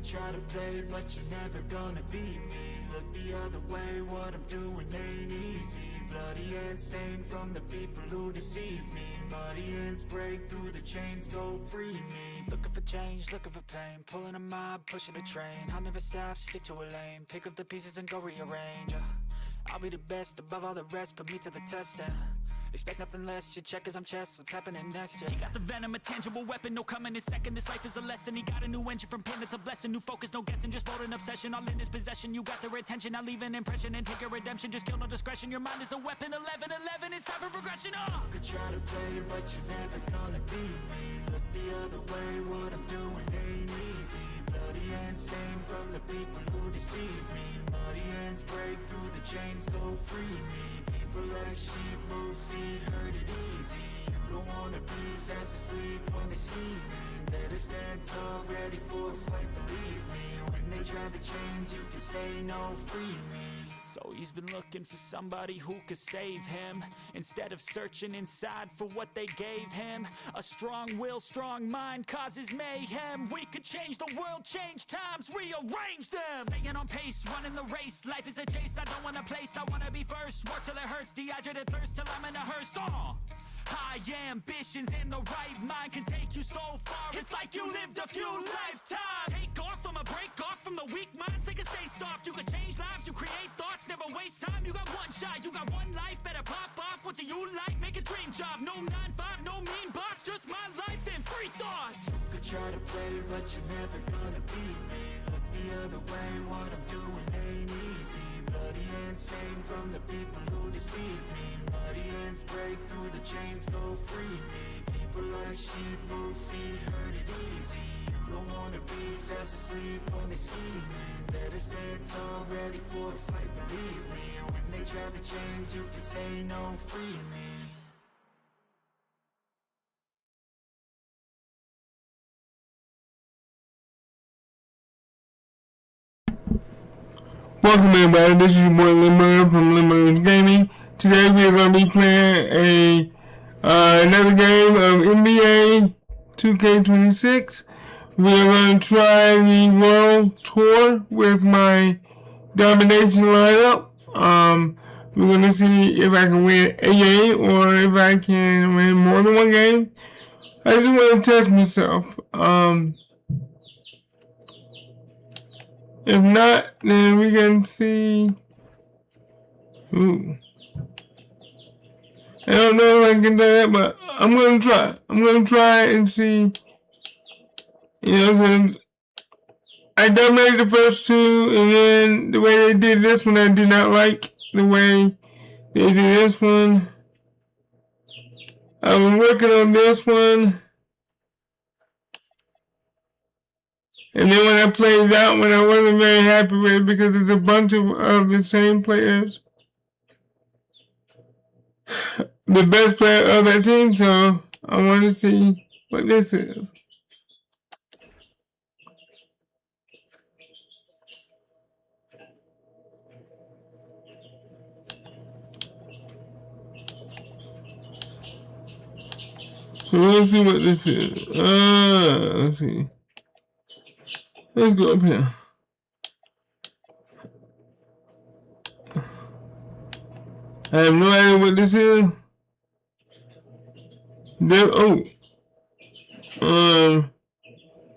could try to play, but you're never gonna beat me. Look the other way, what I'm doing ain't easy. Bloody hands stained from the people who deceive me. Muddy hands break through the chains, go free me. Looking for change, looking for pain, pulling a mob, pushing a train. I'll never stop, stick to a lane, pick up the pieces and go rearrange. I'll be the best above all the rest, put me to the test and expect nothing less, your check as I'm chess, what's happening next, yeah. He got the venom, a tangible weapon, no coming in second. This life is a lesson, he got a new engine from pain, it's a blessing. New focus, no guessing, just bold and obsession, all in his possession. You got their attention, I'll leave an impression and take your redemption. Just kill, no discretion, your mind is a weapon. 11-11, it's time for progression, could try to play, but you're never gonna beat me. Look the other way, what I'm doing ain't easy. Bloody hands stained from the people who deceive me. Muddy hands break through the chains, go free me. People like sheep move feet, hurt it easy. You don't wanna be fast asleep when they scheming. Better stand tall, ready for a fight, believe me. When they try the chains, you can say no, free me. So he's been looking for somebody who could save him, instead of searching inside for what they gave him. A strong will, strong mind causes mayhem. We could change the world, change times, rearrange them. Staying on pace, running the race. Life is a chase, I don't want a place, I wanna be first. Work till it hurts, dehydrated thirst till I'm in a hearse. High ambitions and the right mind can take you so far. It's like you lived a few lifetimes. Take off from a break off from the weak minds. They can stay soft. You can change lives, you create thoughts, never waste time. You got one shot, you got one life. Better pop off. What do you like? Make a dream job. No 9-5, no mean boss. Just my life and free thoughts. You could try to play, but you're never gonna beat me. Look the other way, what I'm doing ain't easy. Bloody hands stained from the people who deceive me. Muddy hands break through the chains, go free me. People like sheep move feet, hurt it easy. You don't wanna be fast asleep when they scheming. Better stand tall, ready for a fight, believe me. When they try the chains, you can say no, free me. Welcome everybody, this is your boy Limber from Limber Gaming. Today we are going to be playing another game of NBA 2K26. We are going to try the World Tour with my Domination lineup. We're going to see if I can win a game or if I can win more than one game. I just want to test myself. If not, then we can see. Ooh. I don't know if I can do that, but I'm gonna try. I'm gonna try and see. You know, because I dominated the first two, and then the way they did this one, I did not like the way they did this one. I've been working on this one. And then when I played that one, I wasn't very happy with it because it's a bunch of the same players. The best player of that team, so I want to see what this is. So let's see what this is. Let's see. Let's go up here. I have no idea what this is.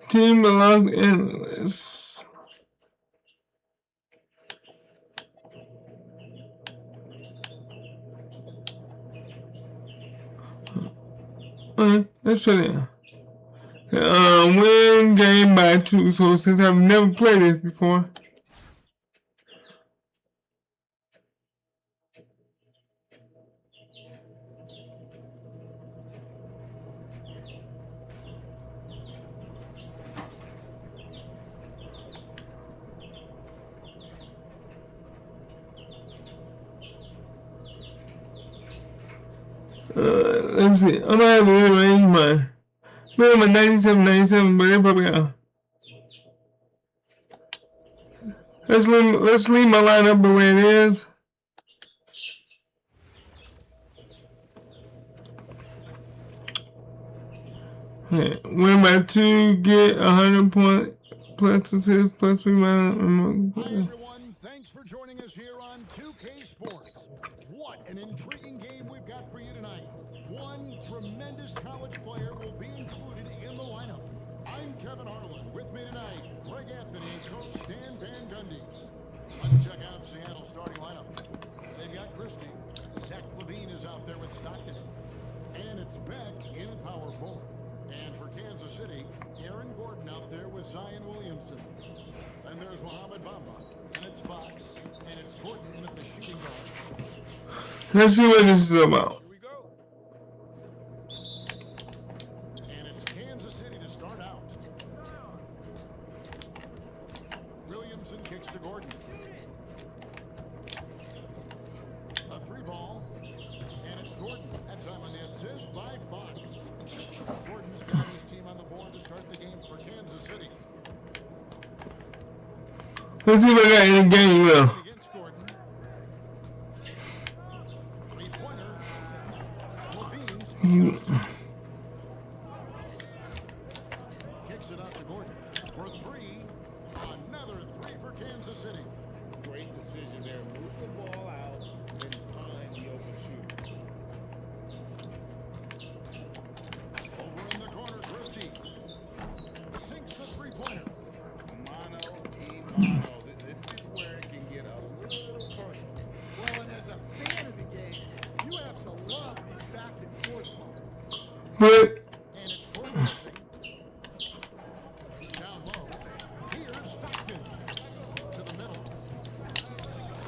Team Los Angeles. Okay, let's try that. Win game by 2. So since I've never played this before. Let's see. I'm gonna have to rearrange my. We have a 97, but they probably are. Let's leave my lineup the way it is. Okay. Win by 2, get 100 points. plus assist, plus rebound. Hi everyone, thanks for joining us here on 2K Sports. What an intriguing game we've got for you tonight. One tremendous college player will be included in the lineup. I'm Kevin Harlan. With me tonight, Greg Anthony and Coach Stan Van Gundy. Let's check out Seattle's starting lineup. They've got Christie. Zach Levine is out there with Stockton. And it's Beck in at power forward. And for Kansas City, Aaron Gordon out there with Zion Williamson. And there's Mohamed Bamba. And it's Fox. And it's Gordon in at the shooting guard. Let's see what this is about. Here we go. And it's Kansas City to start out. Williamson kicks to Gordon. A three ball. And it's Gordon. That time on the assist by Fox. Gordon's got his team on the board to start the game for Kansas City. Let's see if I got any game left. Against Gordon. Three-pointer. Levine's kicks it out to Gordon for three. Another three for Kansas City. Great decision there. Move the ball out and find the open shooter. Over in the corner, Christie sinks the three-pointer. Mano. This is where it can get a little personal. Well, and as a fan of the game, you have to love these back and forth moments. But And it's Gordon missing. Down low. Here's Stockton to the middle.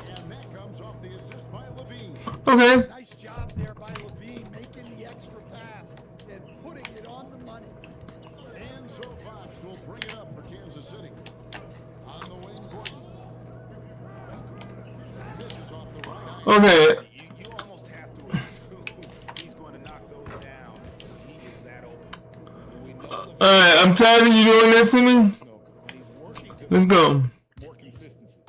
And that comes off the assist by Levine. okay. Nice job there by Levine, making the extra pass and putting it on the money. And so Fox will bring it up for Kansas City. On the wing, Gordon. Misses off the right eye. Okay. You almost have to assume he's going to knock those down. He is that open. We know Alright, I'm tired of you doing that to me. when he's working to Let's go. more consistency.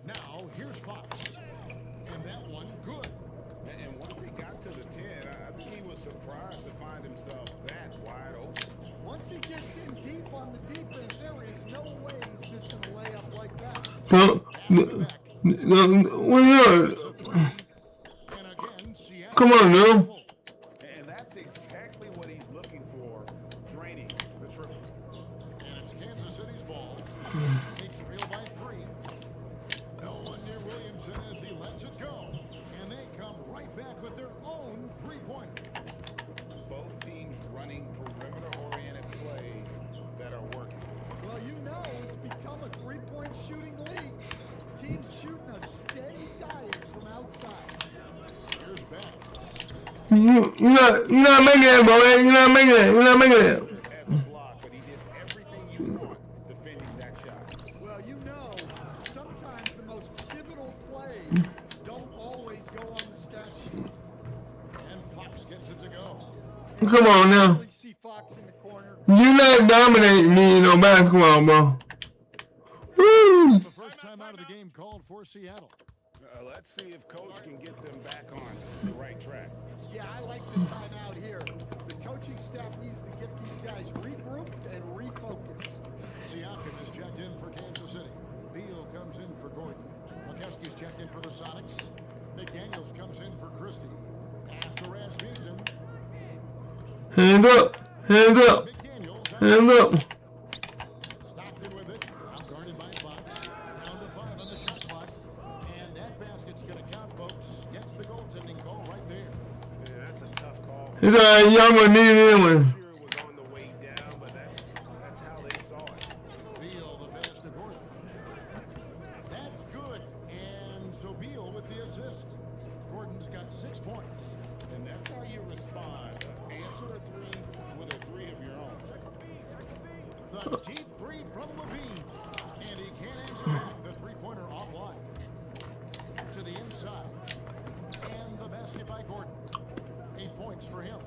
Now, here's Fox. And that one, good. And once he got to the 10, I think he was surprised to find himself that wide open. Once he gets in deep on the defense, there is no way he's missing a layup like that. Don't. What are you doing? And again, Seattle. Come on, no. And that's exactly what he's looking for, draining the triple. And it's Kansas City's ball. They trail by three. No one near Williamson as he lets it go. And they come right back with their own three-pointer. Both teams running perimeter-oriented plays that are working. Well, you know, it's become a three-point shooting league. Teams shooting a steady diet from outside. Here's Beck. You're not making that, boy. You're not making that. You're not making that. As a block, but he did everything you want defending that shot. Well, you know, sometimes the most pivotal plays don't always go on the stat sheet. And Fox gets it to go. Come on now. Really see Fox in the corner. You're not dominating me in no basketball, bro. Woo! The first time out of the game called for Seattle. Let's see if Coach can get them back on the right track. Yeah, I like the timeout here. The coaching staff needs to get these guys regrouped and refocused. Siakam is checked in for Kansas City. Beal comes in for Gordon. McKeskey's checked in for the Sonics. McDaniels comes in for Christie. Pass to Rasmussen. Hands up. Hands up. McDaniels Hands up. Stockton with it. Out guarded by Fox. Down to 5 on the shot clock. And that basket's going to count, folks. Gets the goaltending call right there. Yeah, that's a tough call. It's alright. Y'all gonna need it anyway. Sure it was on the way down, but that's how they saw it. Beal, the pass to Gordon. That's good. And so Beal with the assist. Gordon's got 6 points. And that's how you respond. Answer a three with a three of your own. The deep three from Levine. And he can't answer back the three-pointer offline. To the inside. And the basket by Gordon. 8 points for him.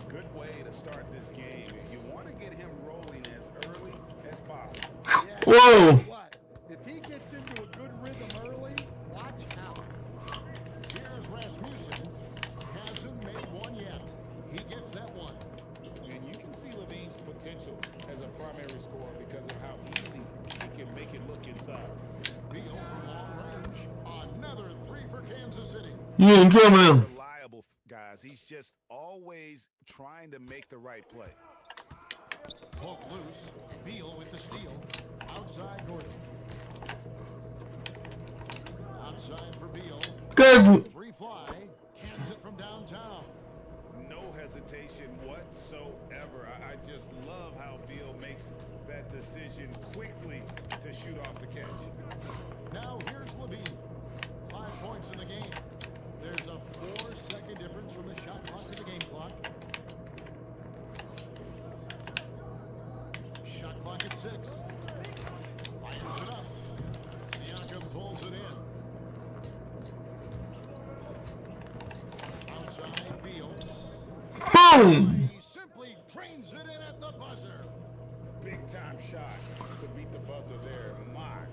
Good way to start this game. You want to get him rolling as early as possible. Yeah, Whoa. what? If he gets into a good rhythm early, watch out. Here's Rasmussen. Hasn't made one yet. He gets that one. And you can see Levine's potential as a primary scorer because of how easy outside. Beal from long range. Another three for Kansas City. You in trouble now. Reliable, guys. He's just always trying to make the right play. Poke loose. Beal with the steal. Outside Gordon. Outside for Beal. Good. Free fly. Cans it from downtown. No hesitation whatsoever. I just love how Beal makes that decision quickly to shoot off the catch. Now here's Levine. 5 points in the game. There's a 4-second difference from the shot clock to the game clock. Shot clock at 6. Fires it up. Siakam pulls it in. Outside Beal. Boom. He simply drains it in at the buzzer. Big time shot to beat the buzzer there. My.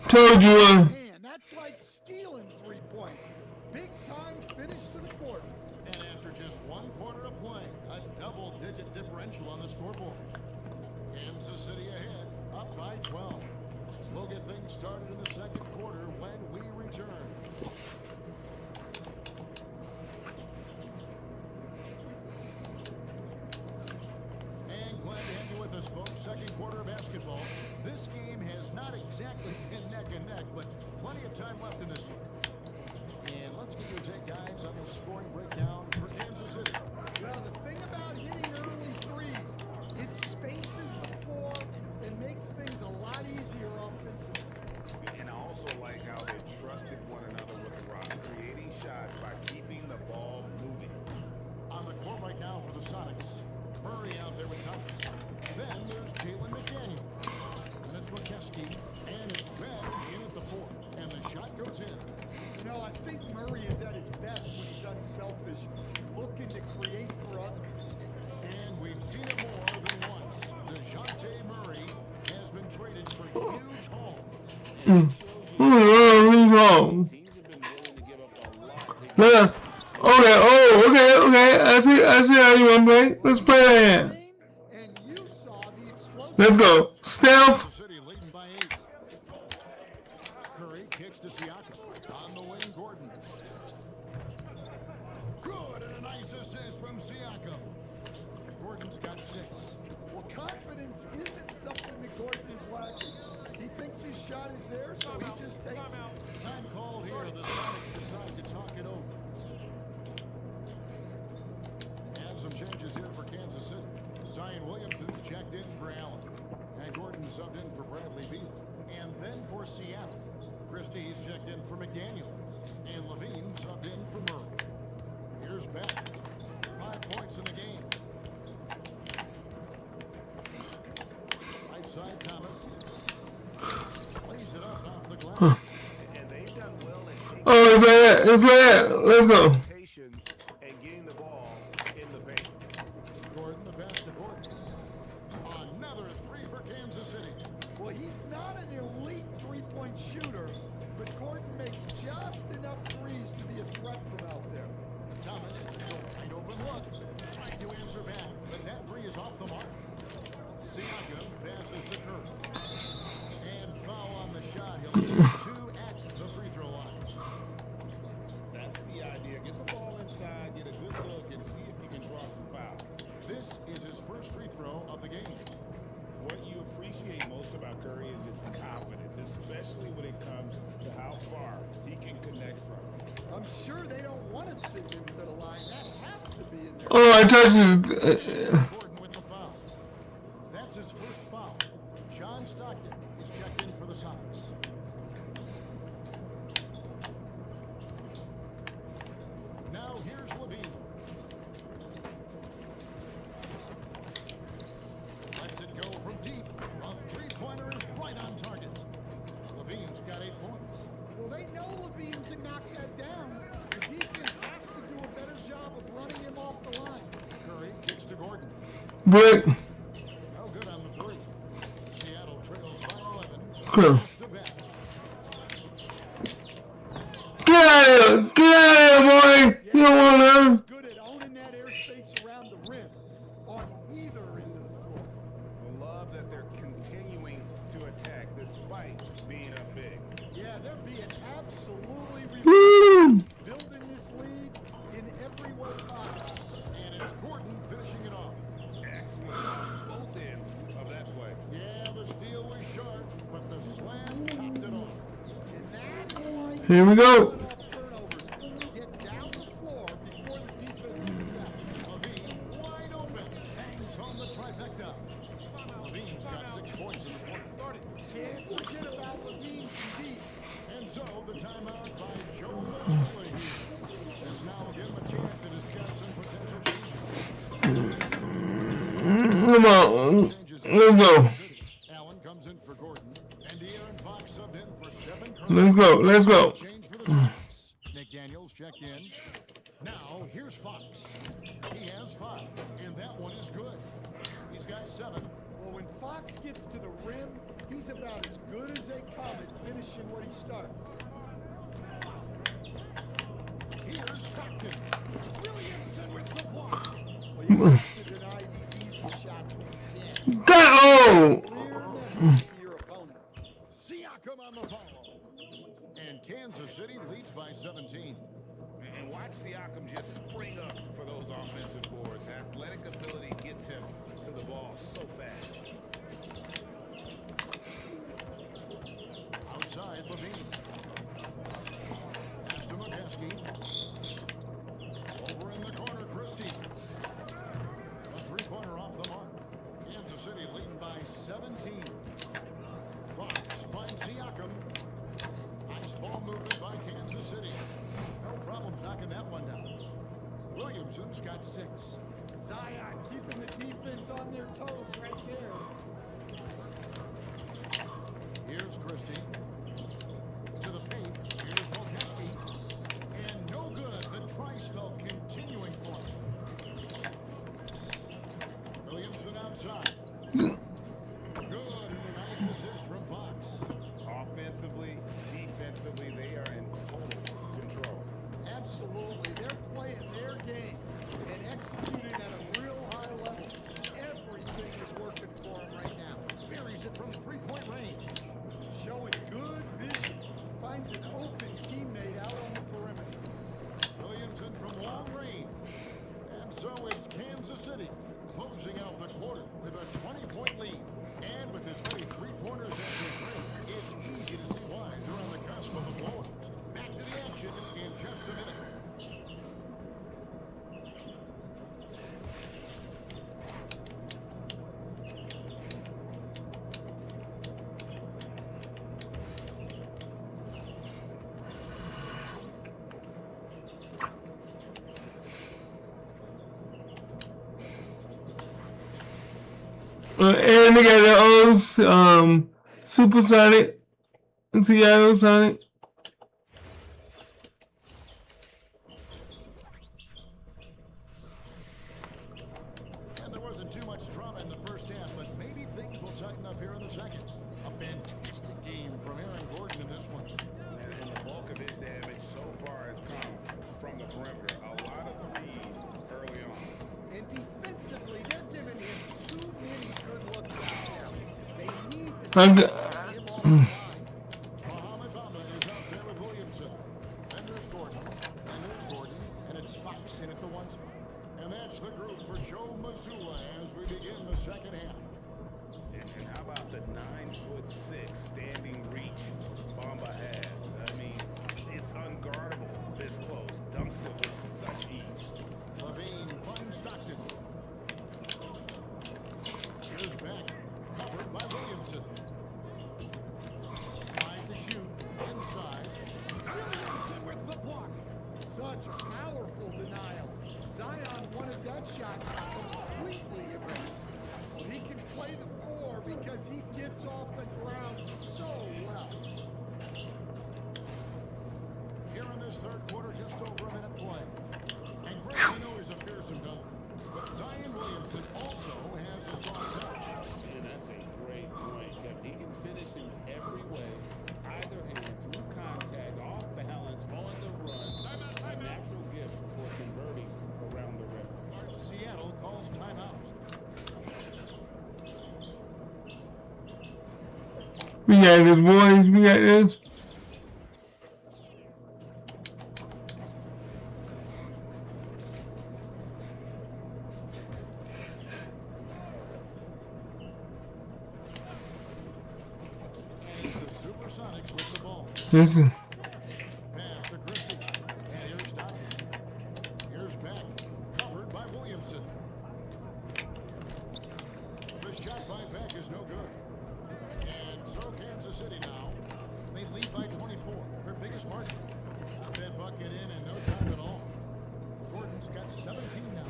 Told you. Man, that's like stealing 3 points. Big time finish to the quarter. And after just 1 quarter of play, a double-digit differential on the scoreboard. Kansas City ahead, up by 12. We'll get things started in the second quarter when we return. And glad to have you with us, folks. Second quarter of basketball. This game has not exactly been neck and neck, but plenty of time left in this one. And let's get your take, guys, on the scoring breakdown for Kansas City. Well, the thing about hitting early threes, it spaces the floor and makes things a lot easier offensively. And I also like how they trusted one another with the rock, creating shots by keeping the ball moving. On the court right now for the Sonics. Murray out there with Thomas. Then there's Jalen McDaniel. And it's McKeskey. And it's Ben in at the 4. And the shot goes in. You know, I think Murray is at his best when he's unselfish, looking to create for others. And we've seen it more than once. DeJounte Murray has been traded for huge haul. Wrong. Teams have been willing to give up a lot to Yeah. Okay. Oh, okay. I see how you want to play. Let's play that. And you saw the explosive. Let's go. Stealth. Kansas City leading by 8. Curry kicks to Siakam. On the wing, Gordon. Good, and a nice assist from Siakam. Gordon's got 6. Well, confidence isn't something that Gordon is lacking. He thinks his shot is there, so he just takes it. Time called here. The Sonics decide to talk it over. And some changes here for Kansas City. Zion Williamson's checked in for Allen. And Gordon subbed in for Bradley Beal. And then for Seattle, Christie's checked in for McDaniels. And Levine subbed in for Murray. Here's Beck. 5 points in the game. Right side Thomas. Lays it up off the glass. and they've done well in taking Oh, it's that. Let's go. rotations and getting the ball in the paint. Gordon, the pass to Gordon. Another 3 for Kansas City. Well, he's not an elite three-point shooter, but Gordon makes just enough threes to be a threat from out there. Thomas, so wide open look. Trying to answer back, but that 3 is off the mark. Siakam passes to Curry. And foul on the shot. He'll shoot 2 at the free throw line. That's the idea. Get the ball inside, get a good look, and see if you can draw some fouls. This is his first free throw of the game. What you appreciate most about Curry is his confidence, especially when it comes to how far he can connect from. I'm sure they don't want to send him to the line. That has to be in there. Oh, I touched his. Gordon with the foul. That's his first foul. John Stockton is checked in for the Sonics. Now here's Levine. Lets it go from deep. A three-pointer is right on target. Levine's got 8 points. Well, they know Levine can knock that down. The defense has to do a better job of running him off the line. Curry kicks to Gordon. Brick. No good on the 3. Seattle trails by 11. Cool. To Beck. Get out of here. Get out of here, boy. You don't want to learn. Good at owning that airspace around the rim on either end of the floor. Love love that they're continuing to attack despite being up big. Yeah, they're being absolutely Woo! relentless, building this lead in every way possible. And it's Gordon finishing it off. Excellent on both ends of that play. Yeah, the steal was sharp, but the slam topped it off. And that's why Here we go. turnovers. Get down the floor before the defense is set. Levine, wide open, hangs home the trifecta. Levine's got 6 points in the quarter. Can't forget about Levine deep. And so the timeout by Joe Mazzulla is now give him a chance to discuss some potential changes. Come on. Let's go. Allen comes in for Gordon, and De'Aaron Fox subbed in for Stephen Curry. Let's go. Let's go. Change for the Sox. Nick Daniels checked in. Now here's Fox. He has 5, and that one is good. He's got 7. Well, when Fox gets to the rim, he's about as good as they come at finishing what he starts. Here's Stockton. Williamson with the block. Well, you have to deny these easy shots when you can. Oh! Clear message to your opponents. Siakam on the follow. And Kansas City leads by 17. And watch Siakam just spring up for those offensive boards. Athletic ability gets him to the ball so fast. Outside, Levine. Pass to McCaskey. Over in the corner, Christie. A three-pointer off the mark. Kansas City leading by 17. Fox finds Siakam. Nice ball movement by Kansas City. No problem knocking that one down. Williamson's got 6. Zion keeping the defense on their toes right there. Here's Christie. To the paint. Here's Molkeski. And no good. The tri-spell continuing for him. Williamson outside. Good. And a nice assist from Fox. Offensively, defensively, they are in total control. Absolutely. They're playing their game and executing at a real high level. Everything is working for them right now. Buries it from three-point range. Showing good vision. Finds an open teammate out on the perimeter. Williamson from long range. And so it's Kansas City closing out the quarter with a 20-point lead. And with as many three-pointers as they bring, it's easy to see why they're on the cusp of a blowout. Back to the action in just a minute. And they got their own Supersonic, Seattle Sonic. And there wasn't too much drama in the first half, but maybe things will tighten up here in the second. A fantastic game from Aaron Gordon in this one. And the bulk of his damage so far has come from the perimeter. A lot of threes early on. And defensively, they're giving him too many good looks out there. They need to I'm get go- him off the line. Muhammad Bamba is out there with Williamson. And there's Gordon. And there's Gordon. And it's Fox in at the 1 spot. And that's the group for Joe Mazzulla as we begin the second half. And how about the 9'6" standing reach Bamba has? I mean, it's unguardable this close. Dunks it with such ease. Levine finds Stockton. Here's back. Covered by Williamson. Trying to shoot. Inside. Williamson with the block. Such powerful denial. Zion wanted that shot completely erased. Well, he can play the 4 because he gets off the ground so well. Here in this third quarter, just over a minute play. And Greg, we know he's a fearsome dunker. But Zion Williamson also has a soft touch. And that's a great point, Kevin. He can finish in every way, either hand, through contact, off balance, on the run. A natural gift for converting around the rim. Seattle calls timeout. We got this, boys. We got this. And the Supersonics with the ball. Listen. Pass to Christie. And here's Stockton. Here's Beck. Covered by Williamson. The shot by Beck is no good. And so Kansas City now. They lead by 24. Their biggest margin. That bucket in no time at all. Gordon's got 17 now.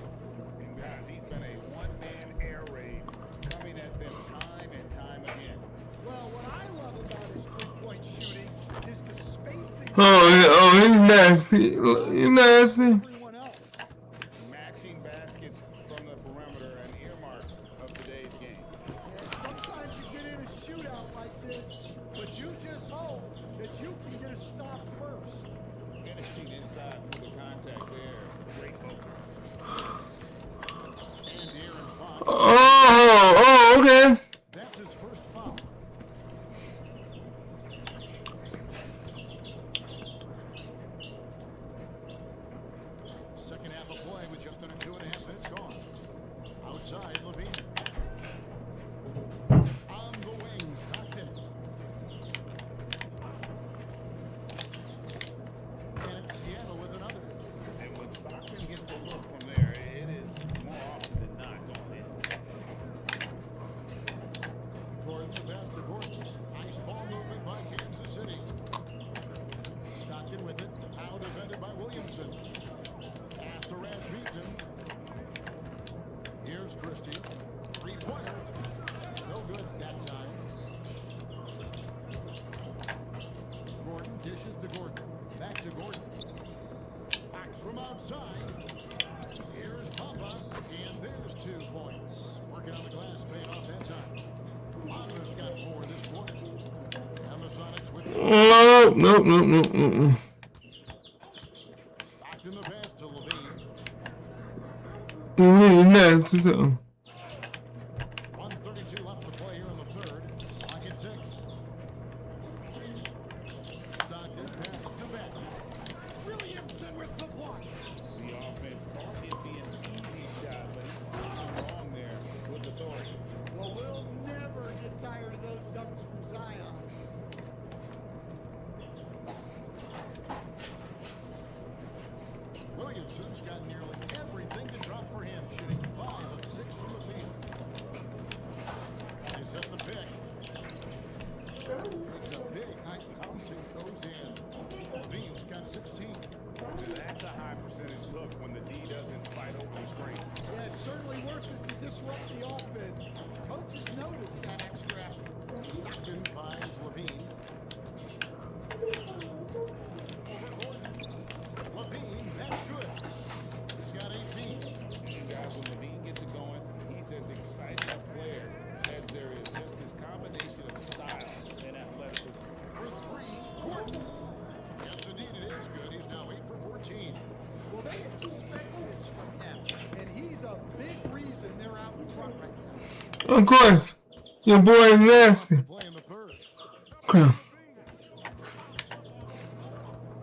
And guys, he's been a one-man air raid coming at them time and time again. Well, what I love about his three-point shooting is the spacing. He's nasty. He's nasty. Everyone else. Matching baskets from the perimeter, an earmark of today's game. And sometimes you get in a shootout like this, but you just hope that you can get a stop first. Finishing inside through the contact there. Great focus. And Aaron Fox. Okay. That's his first foul. Second half of play with just under 2.5 minutes gone. Outside, Levine. On the wing, Stockton. And it's Seattle with another. And when Stockton gets a look from there, it is more often than not going in. Gordon, the pass to Gordon. Nice ball movement by Kansas City. Stockton with it. Now defended by Williamson. Pass to Rasmussen. Here's Christie. Three-pointer. No good that time. Gordon dishes to Gordon. Back to Gordon. Fox from outside. Here's Papa. And there's 2 points. Working on the glass, paying off that time. Monmouth's got 4 this quarter. And the Sonics with No. Stockton the pass to Levine. He's nasty too. 1:32 left to play here in the third. Clock at 6. Stockton passes to Beck. Williamson with the block. The offense thought it'd be an easy shot, but he was wrong there with authority. Well, we'll never get tired of those dunks from Zion. Williamson's got nearly everything to drop for him, shooting 5 of 6 from the field. They set the pick. It's a big high bouncing goes in. Levine's got 16. That's a high percentage look when the D doesn't fight over the screen. Yeah, it's certainly worth it to disrupt the offense. Coaches notice that extra effort. Stockton finds Levine. Over Gordon. Levine, that's good. He's got 18. And guys, when Levine gets it going, he's as exciting a player as there is. Just his combination of style and athleticism. For 3, Gordon. Yes, indeed, it is good. He's now 8 for 14. Well, they expect this from him, and he's a big reason they're out in front right now. Of course. Your boy is nasty. Play in the third. Crap.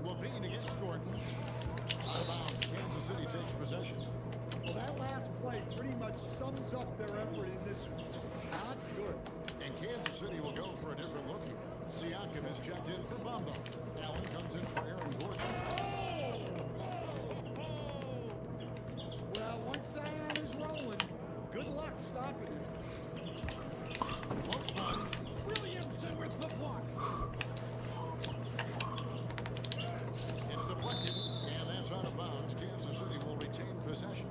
Levine against Gordon. Out of bounds. Kansas City takes possession. Well, that last play pretty much sums up their effort in this one. Not good. And Kansas City will go for a different look here. Siakam is checked in for Bamba. Allen comes in for Aaron Gordon. Well, once Zion is rolling, good luck stopping him. Floats one. Williamson with the block. It's deflected, and that's out of bounds. Kansas City will retain possession.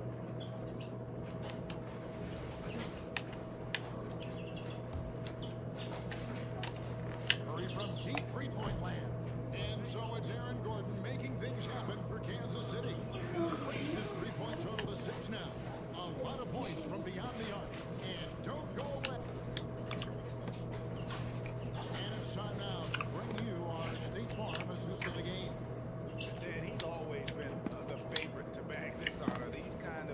Curry from deep three-point land. And so it's Aaron Gordon making things happen for Kansas City. Raised his three-point total to 6 now. A lot of points from beyond the arc. And don't go away. And it's time now to bring you our State Farm assist of the game. And he's always been the favorite to bag this honor. These kinds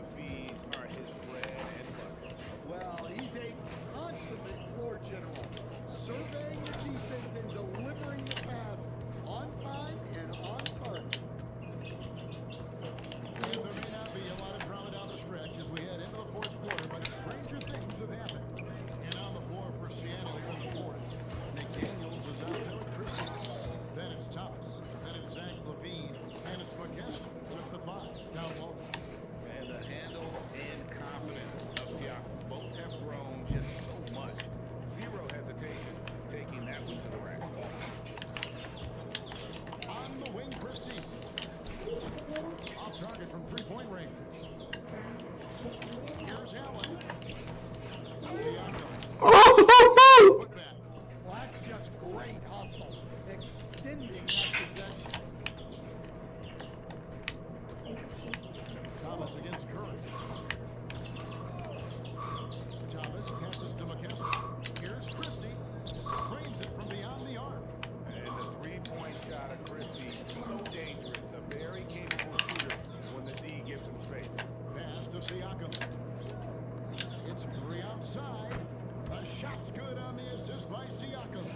against Curry. Thomas passes to McKesson. Here's Christie. Frames it from beyond the arc. And the three-point shot of Christie, so dangerous. A very capable shooter when the D gives him space. Pass to Siakam. It's Curry outside. The shot's good on the assist by Siakam.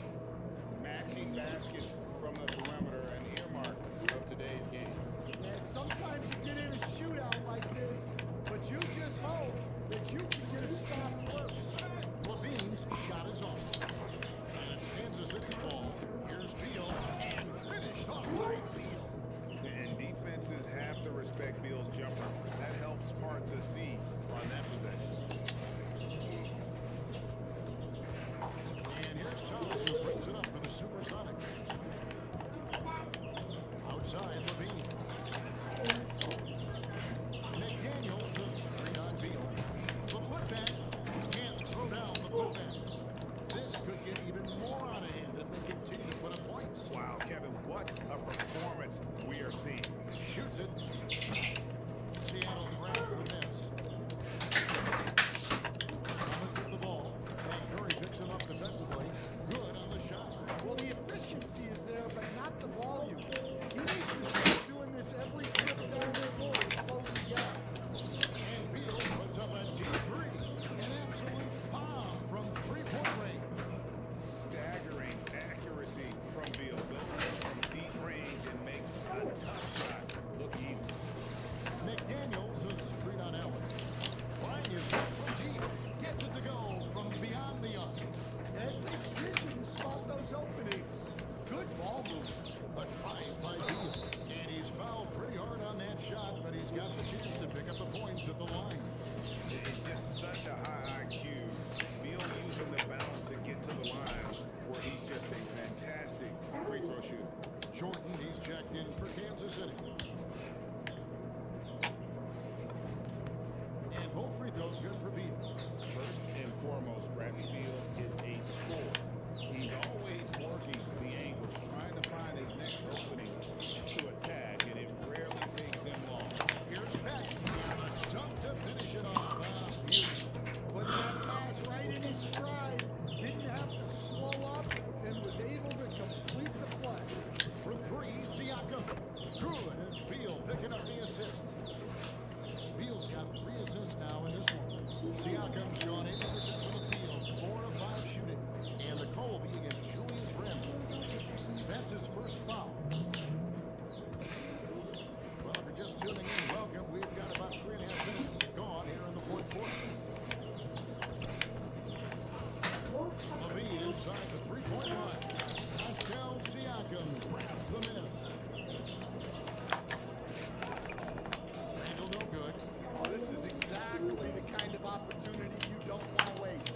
Matching baskets from the perimeter, an earmark of today's game. Yeah, sometimes you get in a shootout like this, but you just hope that you can get a stop first. Levine's shot is off. And it's Kansas City's ball. Here's Beal. And finished off by Beal. And defenses have to respect Beal's jumper. That helps part the sea on that possession. And here's Thomas who brings it up for the Supersonics. Outside Levine. McDaniels is straight on Beal. The putback. Can't throw down the putback. This could get even more out of hand if they continue to put up points. Wow, Kevin, what a performance we are seeing. Shoots it. Seattle grabs the miss. Thomas with the ball. And Curry picks him up defensively. Good on the shot. Well, the efficiency is there, but not the volume. He needs to start doing this every trip down the court to close the gap. And Beal puts up a deep three. An absolute bomb from three-point range. Staggering accuracy from Beal. Goes up from deep range and makes a tough shot look easy. McDaniels is straight on Allen. Flying his shot from deep. Gets it to go from beyond the arc. And it takes vision to spot those openings. Good ball movement. A drive by Beal. And he's fouled pretty hard on that shot, but he's got the chance to pick up the points at the line. It's just such a high IQ. Beal using the bounce to get to the line where he's just a fantastic free throw shooter. Jordan, he's checked in for Kansas City. And both free throws good for Beal. First and foremost, Bradley Beal is a scorer. He's always working the angles, trying to find his next opening to attack, and it rarely takes him long. Here's Peck. A dunk to finish it off. Beauty. Put that pass right in his stride. Didn't have to slow up and was able to complete the play. For three, Siakam. Good. It's Beal picking up the assist. Beal's got 3 assists now in this one. Siakam's gone 80% from the field, 4 of 5 shooting. And the Colby against Julius Randle. That's his first foul. Well, if you're just tuning in, welcome. We've got about 3.5 minutes gone here in the fourth quarter. Levine inside the three-point line. Pascal Siakam grabs the miss. Randle no good. Oh, this is exactly the kind of opportunity you don't want to waste.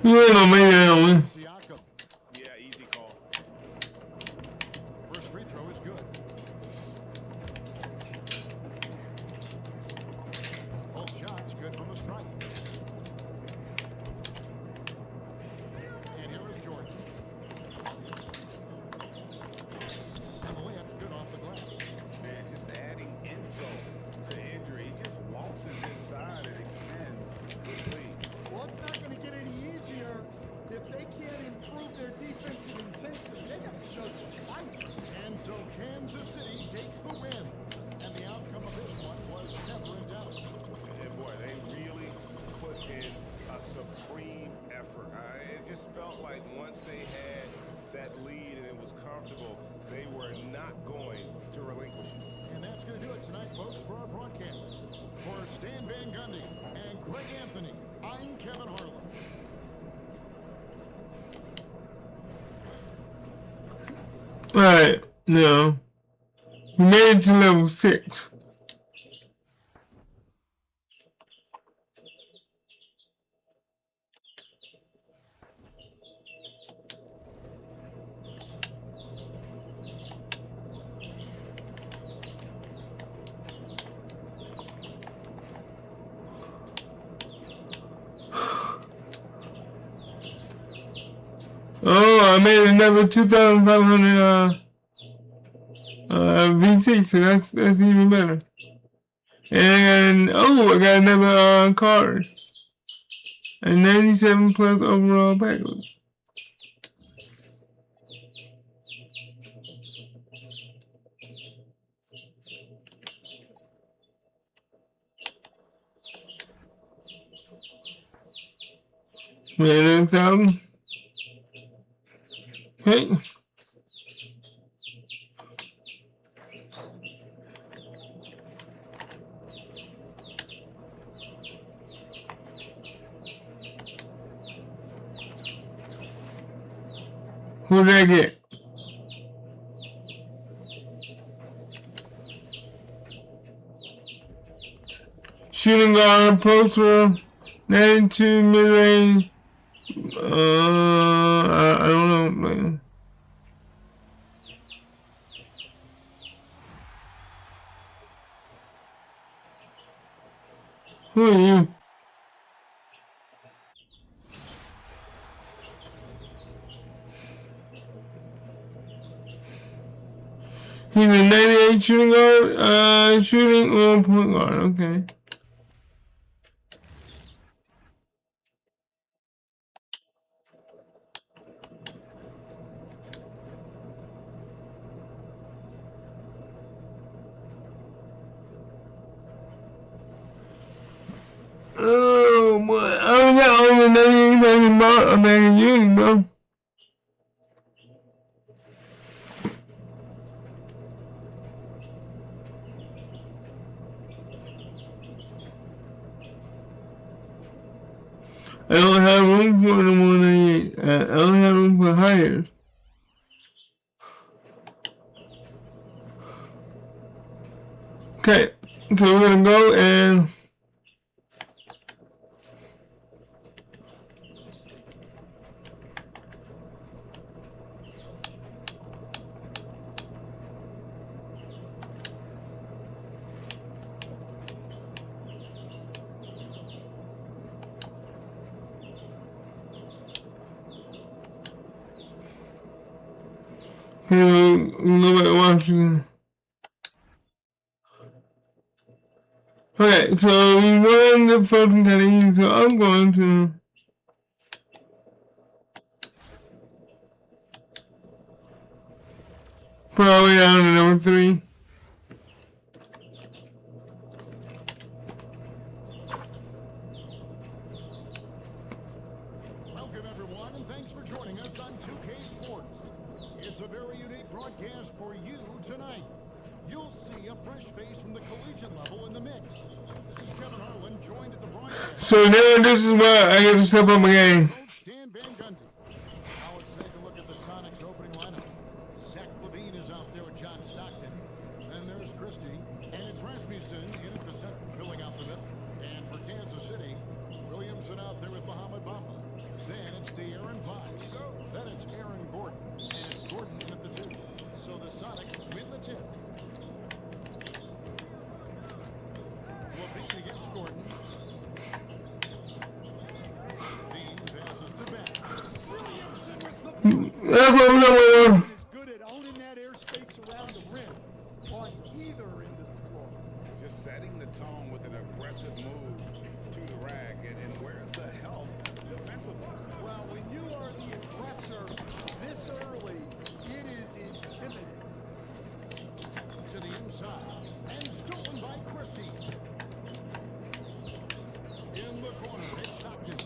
You ain't gonna make that on me. Siakam. Yeah, easy call. First free throw is good. Both shots good from the strike. And here is Jordan. And the layup's good off the glass. Man, just adding insult to injury. He just waltzes inside and extends the lead. Well, it's not going to get any easier if they can't improve their defensive intensity. They got to show some fight. And so Kansas City takes the win. And the outcome of this one was never in doubt. And boy, they really put in a supreme effort. It just felt like once they had that lead and it was comfortable, they were not going to relinquish it. And that's going to do it tonight, folks, for our broadcast. For Stan Van Gundy and Greg Anthony, I'm Kevin Harlan. Alright, now. We made it to level 6. Oh, I made another 2,500 V6, so that's even better. And I got another card. A 97 plus overall package. Man, 1,000. Okay. Who did I get? Shooting guard, poster, 92 mid-range. I don't know, man. Who are you? He's a 98 shooting guard, shooting or point guard, okay. Oh boy, I don't got all the 98 back about a man using, bro. I don't have room for the 198. I don't have room for higher. Okay, so we're gonna go and look at Washington. Okay, so we won the first one, so I'm going to probably down to number 3. Welcome, everyone, and thanks for joining us on 2K Sports. It's a very unique broadcast for you tonight. You'll see a fresh face from the collegiate level in the mix. This is Kevin Harlan, joined at the broadcast. So now this is where I get to step up my game. Stan Van Gundy. Now let's take a look at the Sonics opening lineup. Zach Levine is out there with John Stockton. Then there's Christie. And it's Rasmussen in at the center, filling out the middle. And for Kansas City, Williamson out there with Muhammad Bamba. Then De'Aaron Fox. Then it's Aaron Gordon. And it's Gordon in at the 2. So the Sonics win the tip. Levine against Gordon. Levine passes to back. Williamson with the That's what I'm doing. is good at owning that airspace around the rim on either end of the floor. Just setting the tone with an aggressive move to the rack. And where's the help defensively? Well, when you are the aggressor this early, it is intimidating. to the inside. And stolen by Christie. In the corner, it's Stockton.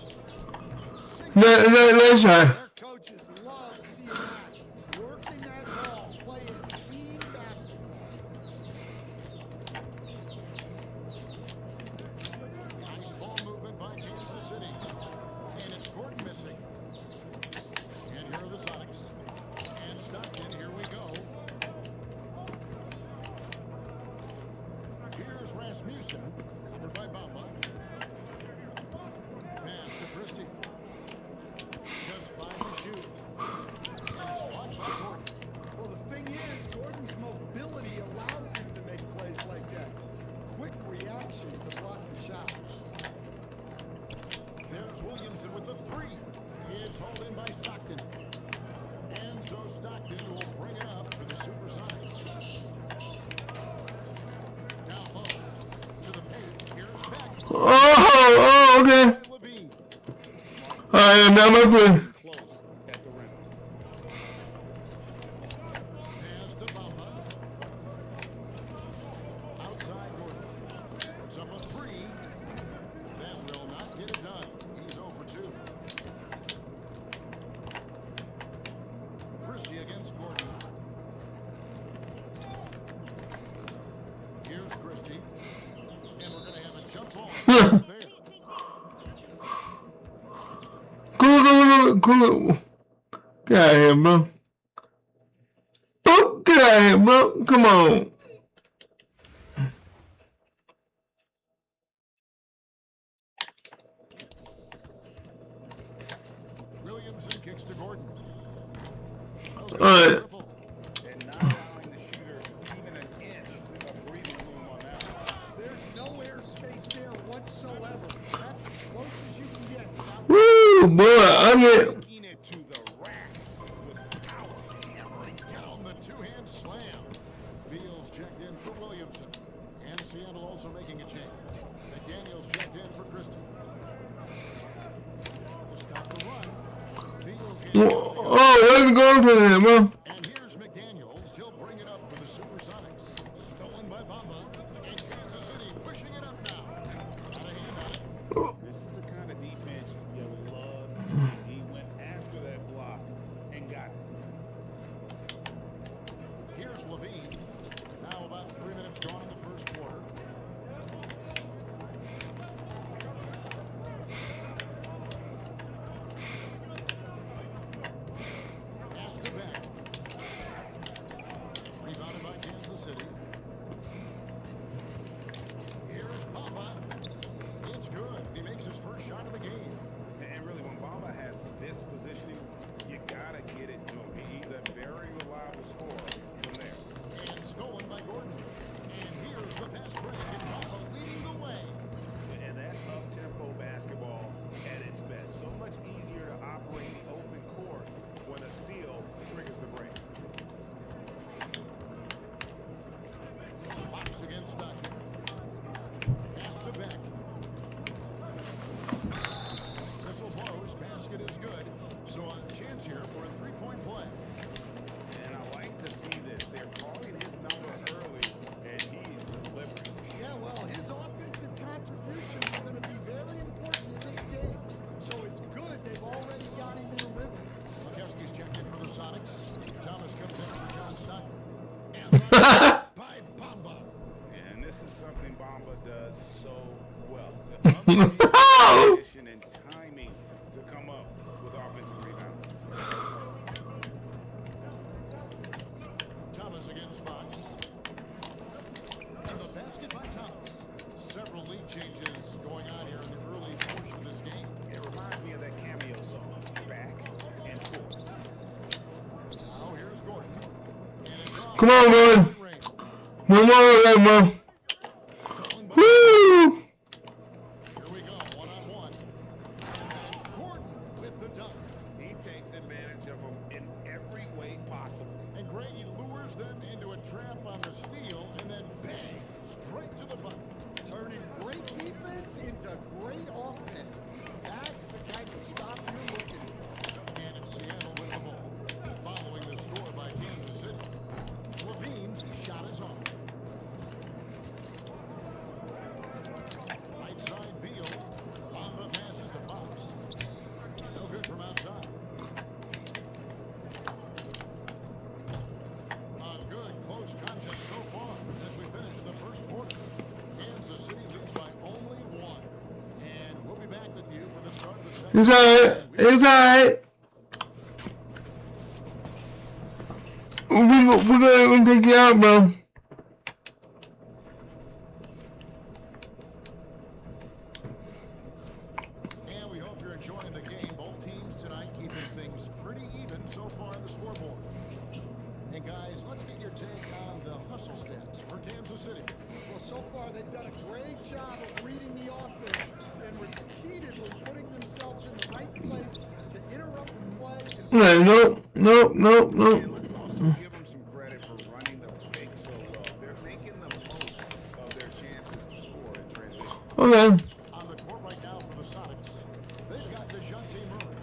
Let's try. Their coaches love seeing that. Working that ball, playing team basketball. Nice ball movement by Kansas City. And it's Gordon missing. And here are the Sonics. And Stockton, here we go. Here's Rasmussen, covered by Bamba. Pass to Christie. Just 5 to shoot. And it's blocked by Gordon. Well, the thing is, Gordon's mobility allows him to make plays like that. Quick reaction to block the shot. There's Williamson with the 3. It's hauled in by Stockton. And so Stockton will bring it up for the Supersonics. Down low to the paint. Here's back. Oh, okay. Levine. I am now my friend. Close at the rim. Pass to Bamba. Outside Gordon. Puts up a 3. That will not get it done. He's 0 for 2. Christie against Gordon. Here's Christie. And we're going to have a jump ball Yeah. there. Cool. Get out of here, bro. Oh, get out of here, bro. Come on. Williamson kicks to Gordon. All right. Triple. And not allowing the shooter even an inch of breathing room on that one. There's no airspace there whatsoever. That's as close as you can get without Woo, boy. I'm it. Taking it to the rack with power, hammering Down the two-hand slam. Beals checked in for Williamson. And Seattle also making a change. McDaniels checked in for Christie. To stop the run. Beals Oh, let's go to him, bro. and here's McDaniels. He'll bring it up for the Supersonics. Stolen by Bamba. And Kansas City pushing it up now. Got a hand on it. This is the kind of defense you love to see. He went after that block and got it. Here's Levine. Now about 3 minutes gone in the first quarter. Pass to back. Rebounded by Kansas City. Here's Bamba. It's good. He makes his first shot of the game. And really, when Bamba has this positioning, you gotta get it to him. He's a very reliable scorer from there. And stolen by Gordon. And here's the fast break. And Bamba leading the way. And that's up-tempo basketball at its best. So much easier to operate the open court when a steal triggers the break. Fox against Stockton. Pass to back. Whistle blows. Basket is good. So a chance here for a three-point play. And I like to see this. They're calling his number early, and he's delivering. Yeah, well, his offensive contribution is going to be very important in this game. So it's good they've already got him in a rhythm. McKeskey's checked in for the Sonics. Thomas comes in for John Stockton. And by Bamba. And this is something Bamba does so well. The position and timing to come up with offensive rebounds. Thomas against Fox. And the basket by Thomas. Several lead changes going on here in the early portion of this game. It reminds me of that cameo song, Back Come on, Gordon. One more, man. Woo! Here we go, one-on-one. And Gordon with the dunk. He takes advantage of them in every way possible. And Grady lures them into a trap on the steal, and then bang, straight to the bucket. Turning great defense into great offense. That's the kind of stop you're looking for. And it's Seattle with the ball. Following the score by Kansas City. Levine's shot is off. Right side, Beal. Lamba passes to Fox. No good from outside. A good close contest so far as we finish the first quarter. Kansas City leads by only one. And we'll be back with you for the start of the second. It's alright. It's alright. We're gonna take you out, bro. And we hope you're enjoying the game. Both teams tonight keeping things pretty even so far on the scoreboard. And guys, let's get your take on the hustle stats for Kansas City. Well, so far they've done a great job of reading the offense and repeatedly putting themselves in the right place to interrupt the play. And Nope. And let's also give them some credit for running the pick so well. They're making the most of their chances to score in transition. Okay. On the court right now for the Sonics, they've got DeJounte Murray.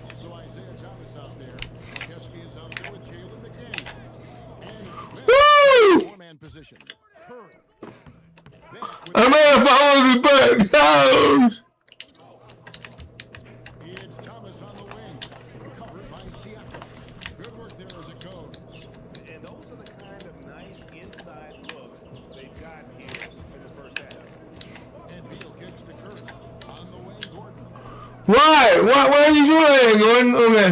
Also Isaiah Thomas out there. McKeskey is out there with Jalen McDaniel. And it's Woo! four-man position. Curry. Back with I'm gonna follow the back. No. It's Thomas on the wing. Covered by Siakam. Good work there as it goes. And those are the kind of nice inside looks they've got here in the first half. And Beal kicks to Curry. On the wing, Gordon. Why? Why are you shooting, Gordon? Okay.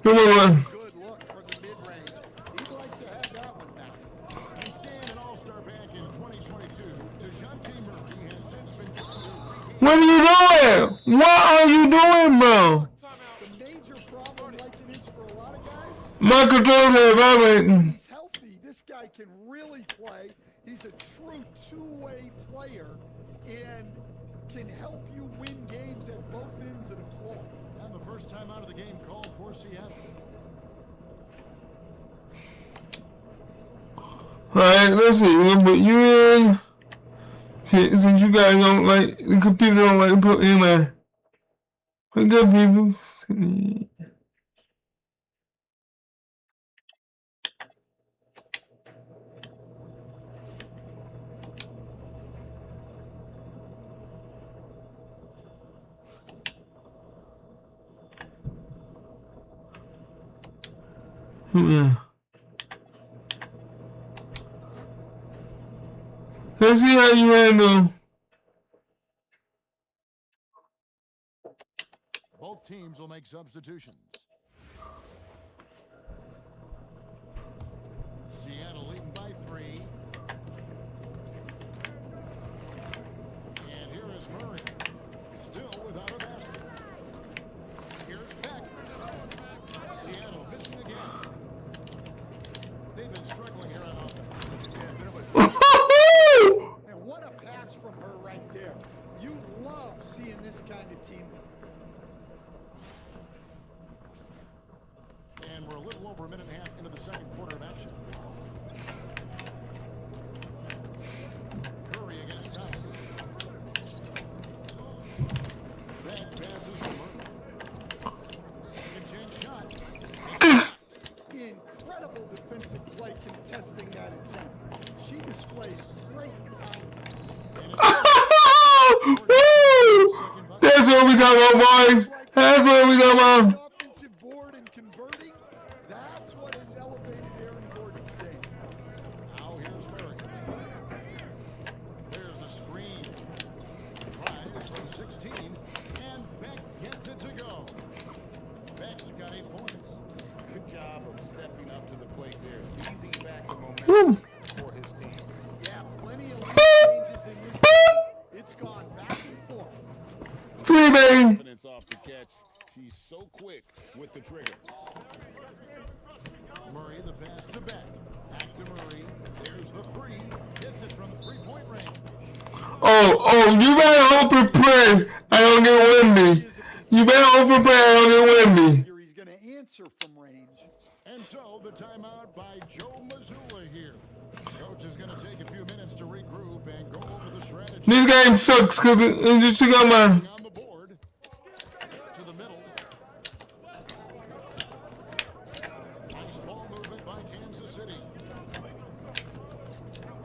Come on. good look from the mid-range. He'd like to have that one back. And staying an all-star back in 2022, DeJounte Murray has since been trying to regain. What are you doing? What are you doing, bro? The major problem, like it is for a lot of guys, My controls are vibrating. he's healthy. This guy can really play. He's a true two-way player and can help you win games at both ends of the floor. And the first time out of the game called for Seattle. Alright, let's see. We're gonna put you in. See, since you guys don't like, the computer don't like to put in my. What good people? Yeah. Let's see how you handle. Both teams will make substitutions. Seattle leading by 3. And here is Murray. Still without a basket. Here's Peck. Seattle missing again. They've been struggling here on offense. And what a pass from her right there. You love seeing this kind of teamwork. And we're a little over a minute and a half into the second quarter of action. Curry against Thomas. Back passes to Murray. Second chance shot. Incredible defensive play contesting that attempt. She displays great talent. Woo! That's what we talking about, boys. That's what we talking about. Offensive board and converting, that's what has elevated Aaron Gordon's game. Now here's Murray. There's a screen. Tries from 16. And Beck gets it to go. Beck's got 8 points. Good job of stepping up to the plate there, seizing back the Woo. momentum for his team. Yeah, plenty of lead changes in this game. It's gone back and forth. 3, baby. Confidence off the catch. She's so quick with the trigger. Murray the pass to Beck. Back to Murray. There's the three. Hits it from three-point range. Oh, you better hope and pray I don't get windy. You better hope and pray I don't get windy. He's going to answer from range. And so the timeout by Joe Mazzulla here. Coach is going to take a few minutes to regroup and go over the strategy. This game sucks because it just got my... On the board. To the middle. Nice ball movement by Kansas City.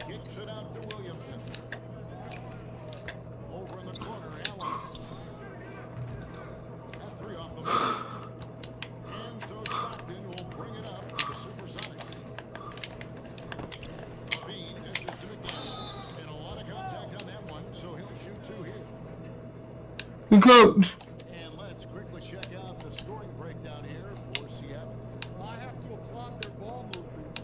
Kicks it out to Williamson. Over in the corner, Allen. That three off the mark. And so Stockton will bring it up to the Supersonics. Levine dishes to McDaniels. And a lot of contact on that one, so he'll shoot two here. The coach. And let's quickly check out the scoring breakdown here for Seattle. I have to applaud their ball movement.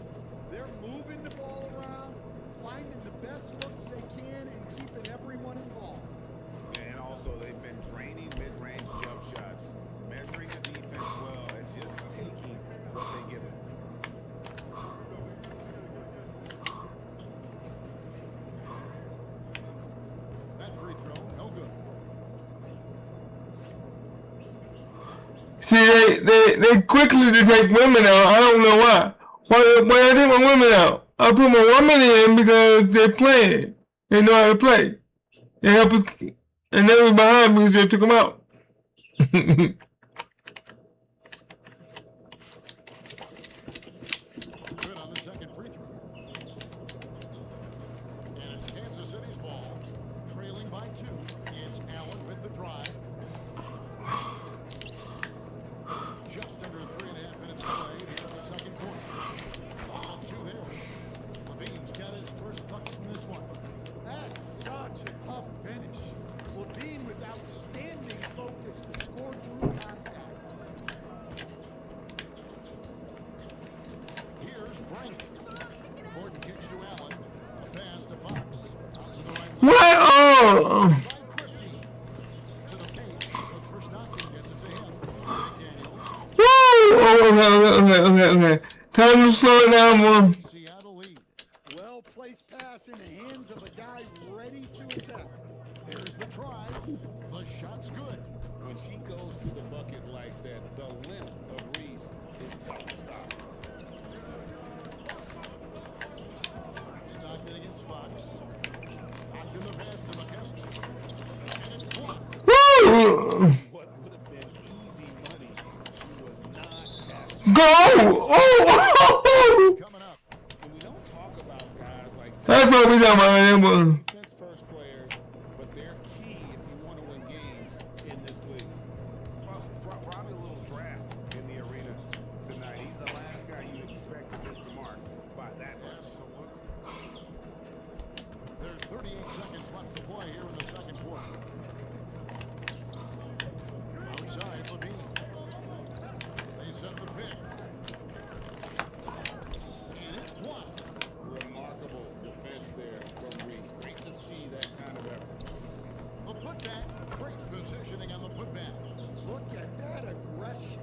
They're moving the ball around, finding the best looks they can, and keeping everyone involved. And also, they've been draining mid-range jump shots, measuring the defense well, and just taking what they give it. That free throw, no good. See, they quickly to take women out. I don't know why. Why I take my women out? I put my women in because they play. They know how to play. They help us, and they was behind because they took them out. Good on the second free throw. And it's Kansas City's ball, trailing by two. It's Allen with the drive. Just under 3.5 minutes to play here in the second quarter. Two there. Levine's got his first bucket in this one. That's such a tough finish. Levine with outstanding focus to score through contact. Here's Frank. Gordon kicks to Allen. A pass to Fox. Out to the right. What? Oh! By Christie. To the paint. Looks for Stockton. Gets it to him. McDaniels. Woo! Okay. Time to slow it down more. Seattle lead. Well-placed pass in the hands of a guy ready to attack. There's the try. The shot's good. When she goes to the bucket like that, the length of Reese is tough to stop. Stockton against Fox. Stockton the pass to McKesney. And it's blocked. Woo! What would have been easy money, she was not happy. Go! Oh! Coming up. And we don't talk about guys like That's what we talking about. defense first players, but they're key if you want to win games in this league. Well, probably a little draft in the arena tonight. He's the last guy you expect to miss the mark by that much. Absolutely. There's 38 seconds left to play here in the second quarter. Outside, Levine. They set the pick. And it's blocked. Remarkable defense there from Reese. Great to see that kind of effort. The putback. Great positioning on the putback. Look at that aggression.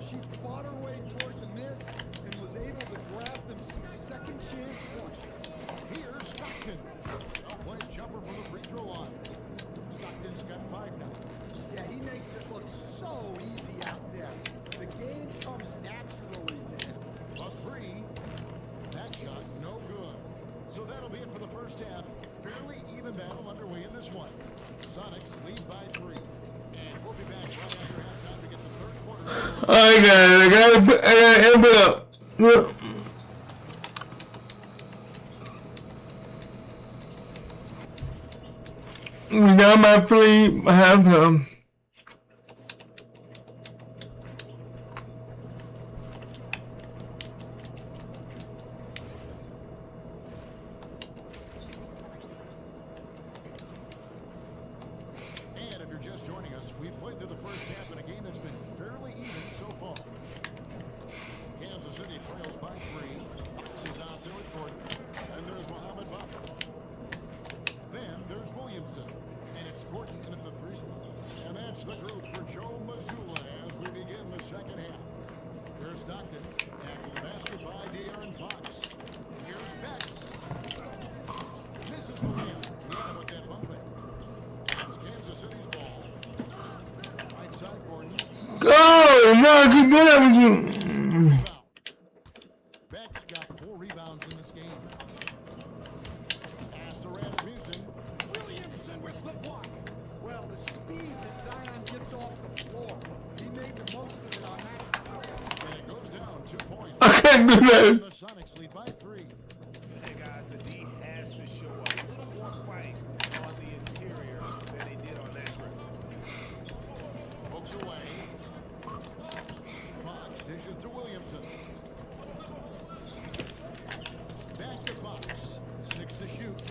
She fought her way toward the miss and was able to grab them some second chance points. Here's Stockton. Well-placed jumper from the free throw line. Stockton's got 5 now. Yeah, he makes it look so easy out there. The game comes naturally to him. A three. That shot, no good. So that'll be it for the first half. Fairly even battle underway in this one. Sonics lead by 3. And we'll be back right after halftime to get the third quarter. Alright guys, I gotta amp it up. We got my 3 halftime. And if you're just joining us, we've played through the first half in a game that's been fairly even so far. Kansas City trails by 3. Fox is out there with Gordon. And there's Muhammad Buffer. Then there's Williamson. And it's Gordon in at the 3 spot. And that's the group for Joe Mazzulla as we begin the second half. Here's Stockton. After the basket by De'Aaron Fox. Here's Oh, no, I keep doing that with you. Beck's got 4 rebounds in this game. Pass to Rasmussen. Williamson with the block. Well, the speed that Zion gets off the floor, he made the most of it on that. And it goes down 2 points. I can't do that. The Sonics lead by 3. Hey guys, the D has to show a little more fight on the interior than they did on that trip. Poked away. Fox dishes to Williamson. Back to Fox. 6 to shoot.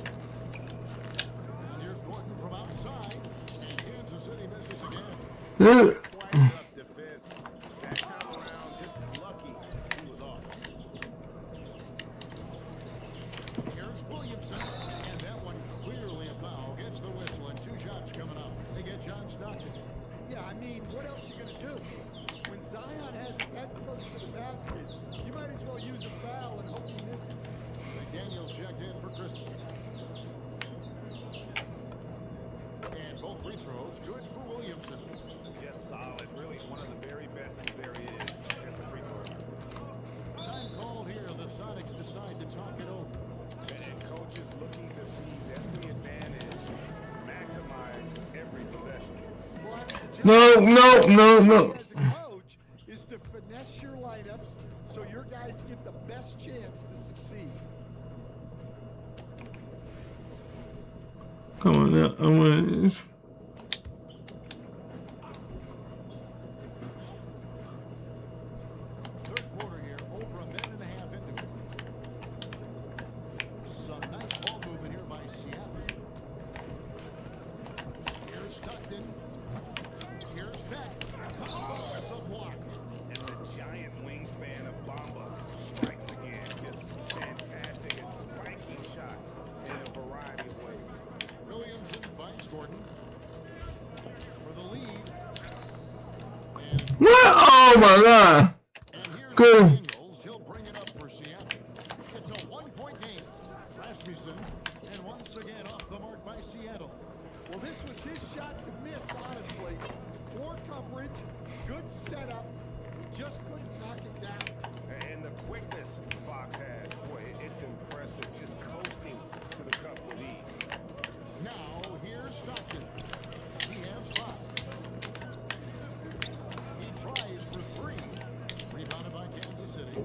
And here's Gordon from outside. And Kansas City misses again. Quite enough defense. That time around, just lucky he was off. Here's Williamson. And that one clearly a foul. Gets the whistle and 2 shots coming up. They get John Stockton. Yeah, I mean, what else you gonna do? When Zion has it that close to the basket, you might as well use a foul and hope he misses. McDaniels checked in for Crystal. And both free throws good for Williamson. Just solid. Really one of the very best there is at the free throw line. Time called here. The Sonics decide to talk it over. And coach is looking to seize every advantage, maximize every possession. Well, I mean, the No, no, no, no. as a coach is to finesse your lineups so your guys get the best chance to succeed. Come on now. I want this. Third quarter here, over a minute and a half into it. Some nice ball movement here by Seattle. Here's Stockton. Here's Beck. Bamba with the block. And the giant wingspan of Bamba strikes again. Just fantastic and spiking shots in a variety of ways. Williamson finds Gordon for the lead. And, What? Oh my God. and here's Good. Daniels. He'll bring it up for Seattle. It's a 1-point game. Rasmussen, and once again off the mark by Seattle. Well, this was his shot to miss, honestly. Poor coverage, good setup. He just couldn't knock it down. And the quickness Fox has, boy, it's impressive. Just coasting to the cup with ease. Now, here's Stockton. He has 5. He tries for 3. Rebounded by Kansas City.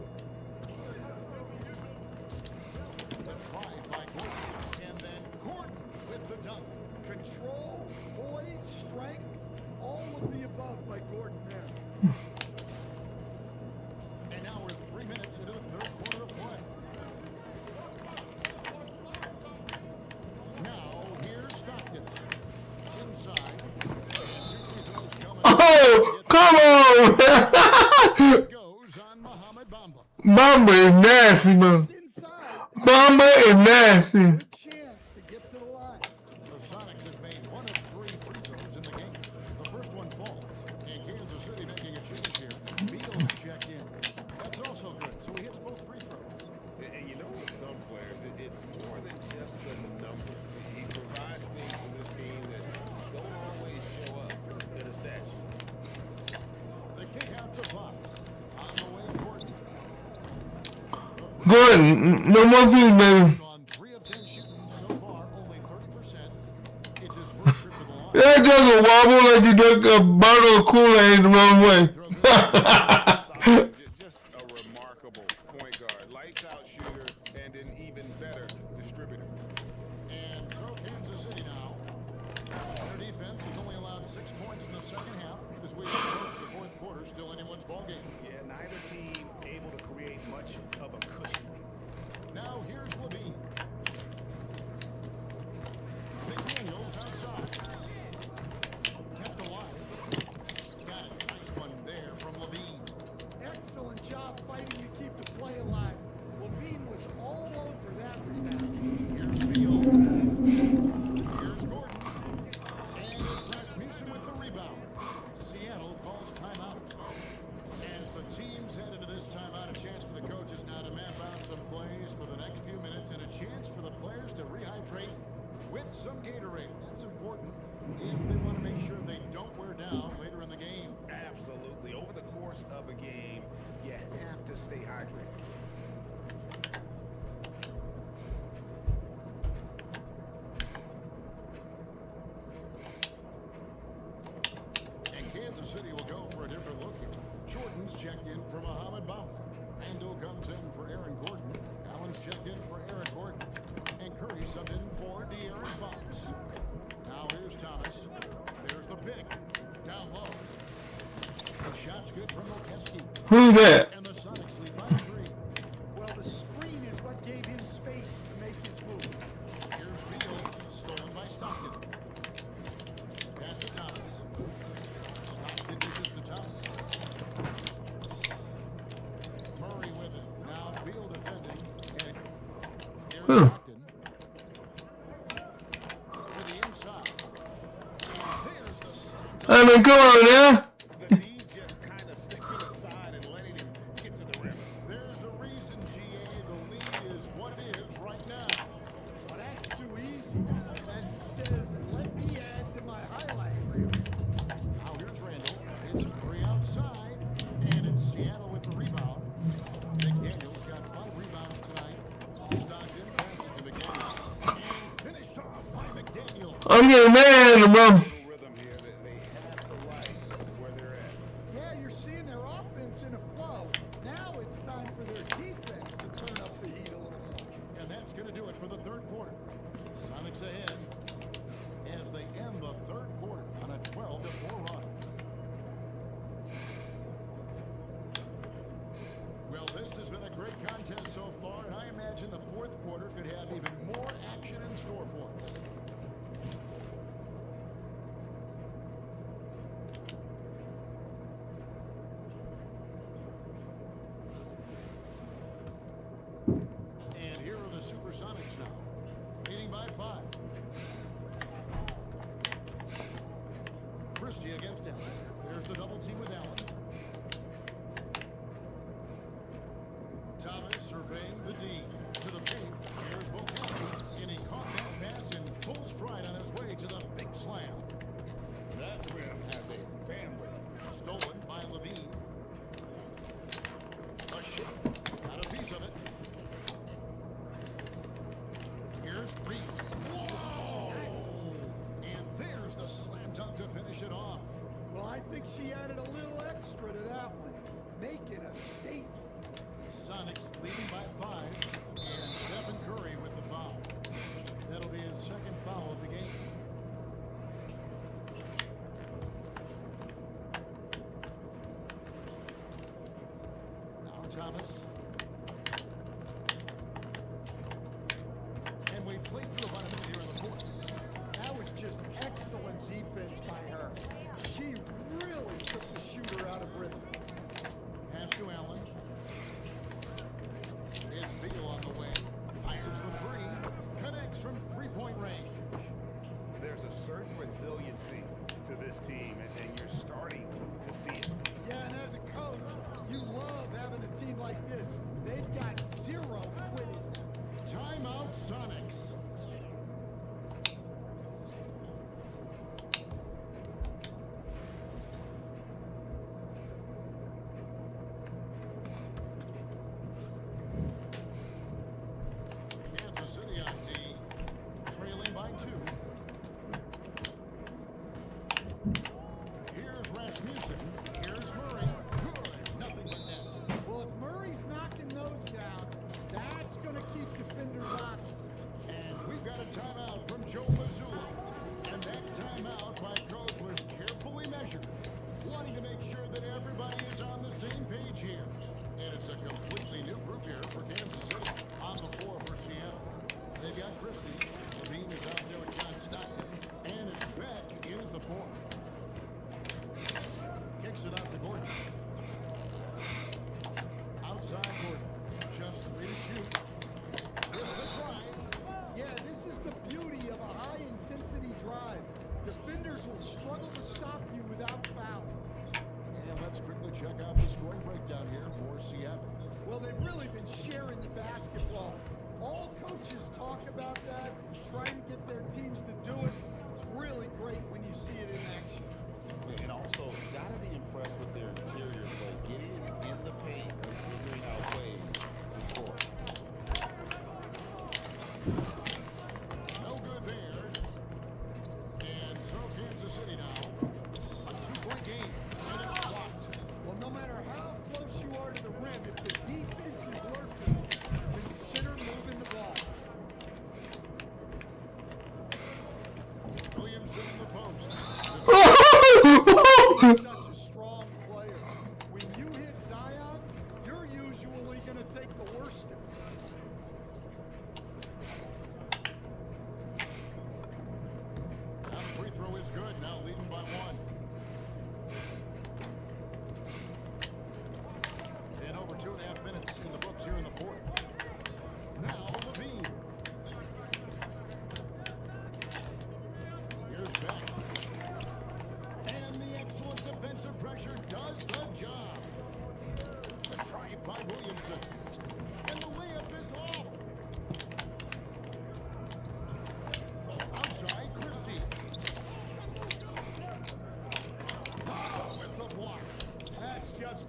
The try by Gordon. And then Gordon with the dunk. Control, poise, strength, all of the above by Gordon there. And now we're 3 minutes into the third quarter of play. Now, here's Stockton. Inside. And 2 free throws coming. Oh, come on. Goes on Mohamed Bamba. Bamba is nasty, bro. Inside, Bamba is nasty. good chance to get to the line. The Sonics have made 1 of 3 free throws in the game. The first one falls. And Kansas City making a change here. Beals checked in. That's also good. So he hits both free throws. And you know, with some players, it's more than just the numbers. He provides things for this team that don't always show up in a stat sheet. The kick out to Fox. On the way, Gordon. Gordon, no more views, baby. On 3 of 10 shooting so far, only 30%. It's his first trip to the line. That doesn't wobble like you drank a bottle of Kool-Aid the wrong way. Just a remarkable point guard, lights out shooter, and an even better distributor. And so Kansas City now. Their defense has only allowed 6 points in the second half as we approach the fourth quarter, still anyone's ballgame. Yeah, neither team able to create much of a cushion. Now here's Levine. McDaniels outside. Kept alive. Got it. Nice one there from Levine. Excellent job fighting to keep the play alive. Levine was all over that rebound. Here's Field. Here's Gordon. And it's Rasmussen with the rebound. Seattle calls timeout. As the teams head into this timeout, a chance for the coaches now to map out some plays for the next few minutes and a chance for the players to rehydrate with some Gatorade. That's important if they want to make sure they don't wear down later in the game. Absolutely. a game, you have to stay hydrated. And Kansas City will go for a different look here. Jordan's checked in for Mohamed Bamba. Randall comes in for Aaron Gordon. Allen's checked in for Aaron Gordon. And Curry subbed in for De'Aaron Fox. Now here's Thomas. There's the pick. Down low. The shot's good from Mokeski. Who's that? And the Sonics lead by 3. Well, the screen is what gave him space to make his move. Here's Beal. Stolen by Stockton. Pass to Thomas. Stockton dishes to Thomas. Murray with it. Now Beal defending. And here's Stockton. To the inside. And there's the slam. I mean, come on now. The D just kind of sticking aside and letting him get to the rim. There's the reason, GA. The lead is what it is right now. Well, that's too easy. As he says, let me add to my highlight reel. Now here's Randall. It's Curry outside. And it's Seattle with the rebound. McDaniel's got 5 rebounds tonight. Stockton passes to McDaniel. And finished off by McDaniel. I'm getting mad, bro. Little rhythm here that they have to like where they're at. Yeah, you're seeing their offense in a flow. Now it's time for their defense to turn up the heat a little more. And that's going to do it for the third quarter. Sonics ahead as they end the third quarter on a 12-4 run. Well, this has been a great contest so far, and I imagine the fourth quarter could have even more action in store for us. And here are the Supersonics now, leading by 5. Christie against Allen. There's the double team with Allen. Thomas surveying the D. To the paint. Here's Mokeski. And he caught that pass in full stride on his way to the big slam. That rim has a family. Stolen by Levine. A shot. Got a piece of it. Here's Reese. Whoa! And there's the slam dunk to finish it off. Well, I think she added a little extra to that one, making a statement. Sonics leading by 5. And Stephen Curry with the foul. That'll be his second foul of the game. Now Thomas. And we've played through about a minute here in the fourth. That was just excellent defense by her. She really took the shooter out of rhythm. Pass to Allen. It's Beal on the way. Fires the 3. Connects from 3-point range. There's a certain resiliency to this team, and you're starting to see it. Yeah, and as a coach, you love having a team like this. They've got 0 quitting. Timeout Sonics. Kansas City on D, trailing by 2. Here's Rasmussen. Here's Murray. Good. Nothing but net. Well, if Murray's knocking those down, that's going to keep defenders honest. And we've got a timeout from Joe Mazzulla. And that timeout by coach was carefully measured, wanting to make sure that everybody is on the same page here. And it's a completely new group here for Kansas City. On the floor for Seattle. They've got Christie. Levine is out there with John Stockton. And it's Beck in at the 4. Kicks it out to Gordon. Outside Gordon. Just 3 to shoot. With the drive. Yeah, this is the beauty of a high-intensity drive. Defenders will struggle to stop you without foul. And let's quickly check out the scoring breakdown here for Seattle. Well, they've really been sharing the basketball. All coaches talk about that, trying to get their teams to do it. It's really great when you see it in action. And also, got to be impressed with their interior play. Getting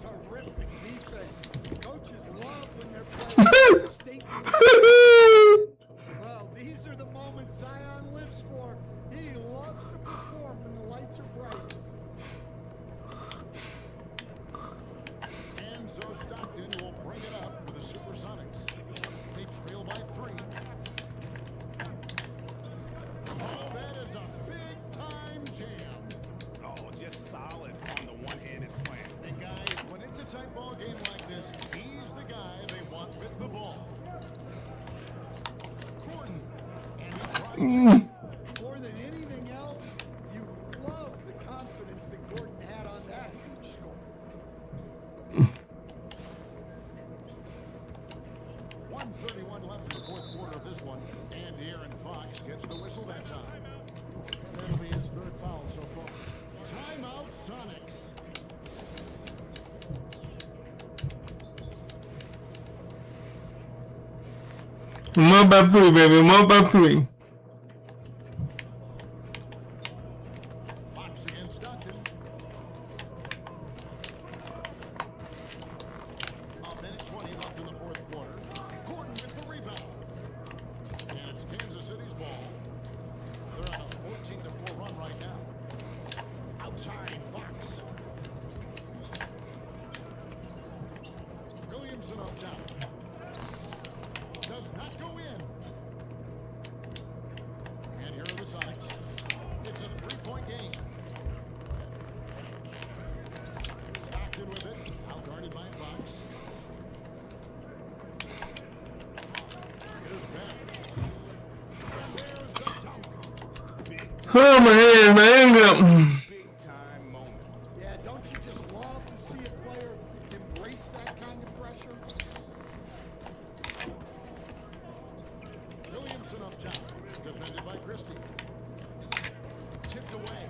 terrific defense. Coaches love when their players stink. Well, these are the moments Zion lives for. He loves to perform when the lights are brightest. And so Stockton will bring it up for the Supersonics. They trail by 3. Oh, that is a big-time jam. Oh, just solid on the one-handed slam. And guys, when it's a tight ball game like this, he's the guy they want with the ball. Gordon. And he tries More than anything else, you love the confidence that Gordon had on that huge score. 1:31 left in the fourth quarter of this one. And Aaron Fox gets the whistle that time. And that'll be his 3rd foul so far. Timeout Sonics. I'm up by 3, baby. I'm up by 3. Fox against Stockton. A minute 20 left in the fourth quarter. Gordon with the rebound. And it's Kansas City's ball. They're on a 14-4 run right now. Outside Fox. Williamson up top. Does not go in. And here are the Sonics. It's a 3-point game. Stockton with it. Outguarded by Fox. Here's Ben. And there's the dunk. Oh, my head, man. Big-time moment. Yeah, don't you just love to see a player embrace that kind of pressure? Williamson up top. Defended by Christie. Tipped away.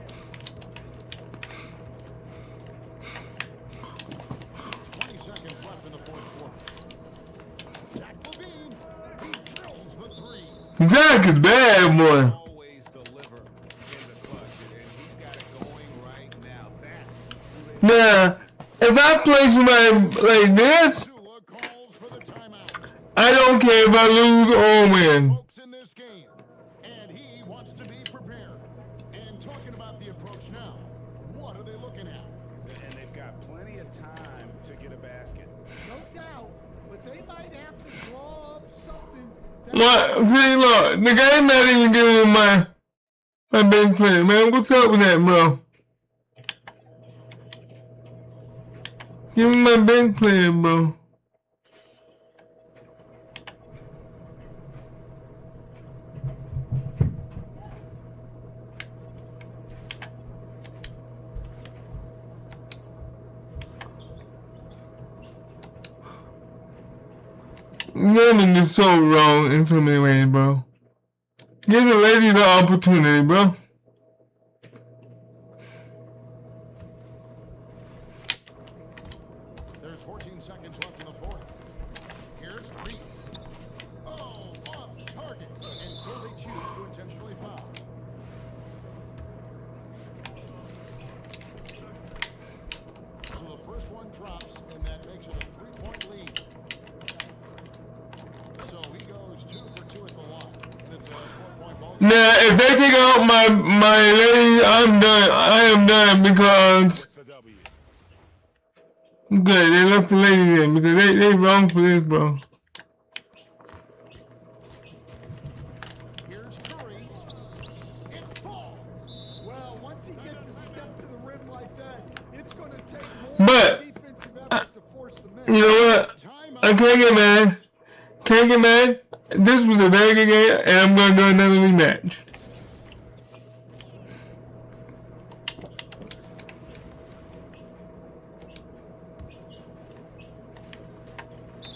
20 seconds left in the fourth quarter. Zach Levine. He drills the 3. Zach is bad, boy. Always deliver in the clutch, and he's got it going right now. That's Now, if I play somebody like this, Zula calls for the timeout. I don't care if I lose or win. Folks in this game, and he wants to be prepared. And talking about the approach now, what are they looking at? and they've got plenty of time to get a basket. No doubt, but they might have to draw up something that Look, see, look, the game not even giving me my bench player, man. What's up with that, bro? Give me my bench player, bro. Gaming is so wrong in so many ways, bro. Give the ladies the opportunity, bro. There's 14 seconds left in the fourth. Here's Reese. Oh, off target. And so they choose to intentionally foul. So the first one drops, and that makes it a 3-point lead. So he goes 2 for 2 at the line. And it's a 4-point ball. Now, if they take out my ladies, I'm done. I am done because The W. good. They left the ladies in because they wrong for this, bro. Here's Curry. It falls. well, once he gets a step to the rim like that, it's going to take more But, defensive effort to force the miss. You know what? I can't get mad. Can't get mad. This was a very good game, and I'm gonna do another rematch.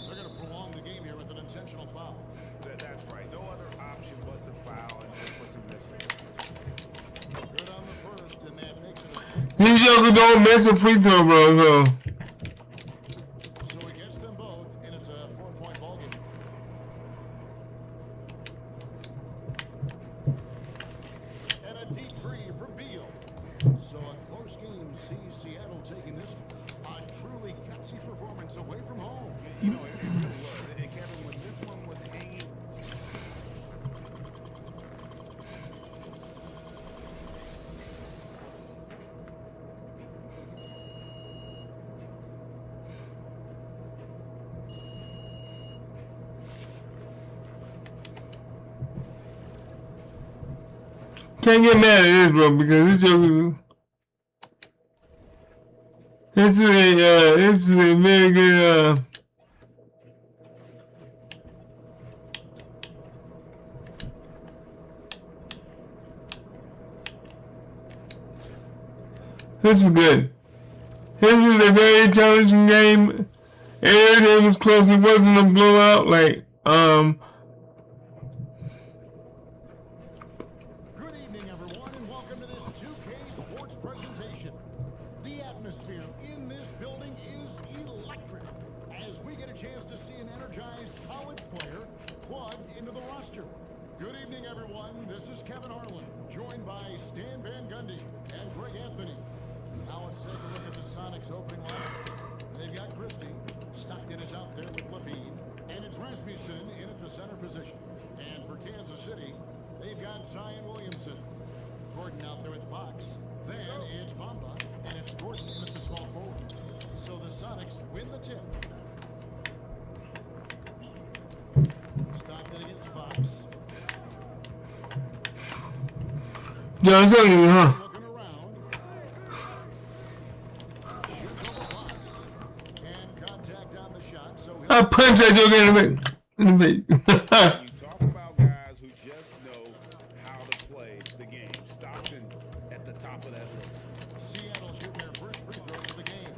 They're going to prolong the game here with an intentional foul. That's right. No other option but to foul and look for some misses. Good on the first, and that makes it a These jokers don't miss a free throw, bro. So. So he gets them both, and it's a 4-point ball game. And a deep three from Beal. So a close game sees Seattle taking this a truly Can't get mad at this, bro, because this joke this is a very good this is good. This is a very challenging game. Everything was close. It wasn't a blowout. Like, Good evening, everyone, and welcome to this 2K Sports presentation. The atmosphere in this building is electric as we get a chance to see an energized college player plugged into the roster. Good evening, everyone. This is Kevin Harlan, joined by Stan Van Gundy and Greg Anthony. Now let's take a look at the Sonics opening lineup. They've got Christie. Stockton is out there with Levine. And it's Rasmussen in at the center position. And for Kansas City, they've got Zion Williamson. Gordon out there with Fox. Then it's Bamba. And it's Gordon in at the small forward. So the Sonics win the tip. Stockton against Fox. Johnson, huh? Looking around. Shoots over Fox. And contact on the shot. So he'll I punch that joke in the face. You talk about guys who just know how to play the game. Stockton at the top of that list. Seattle shooting their first free throws of the game.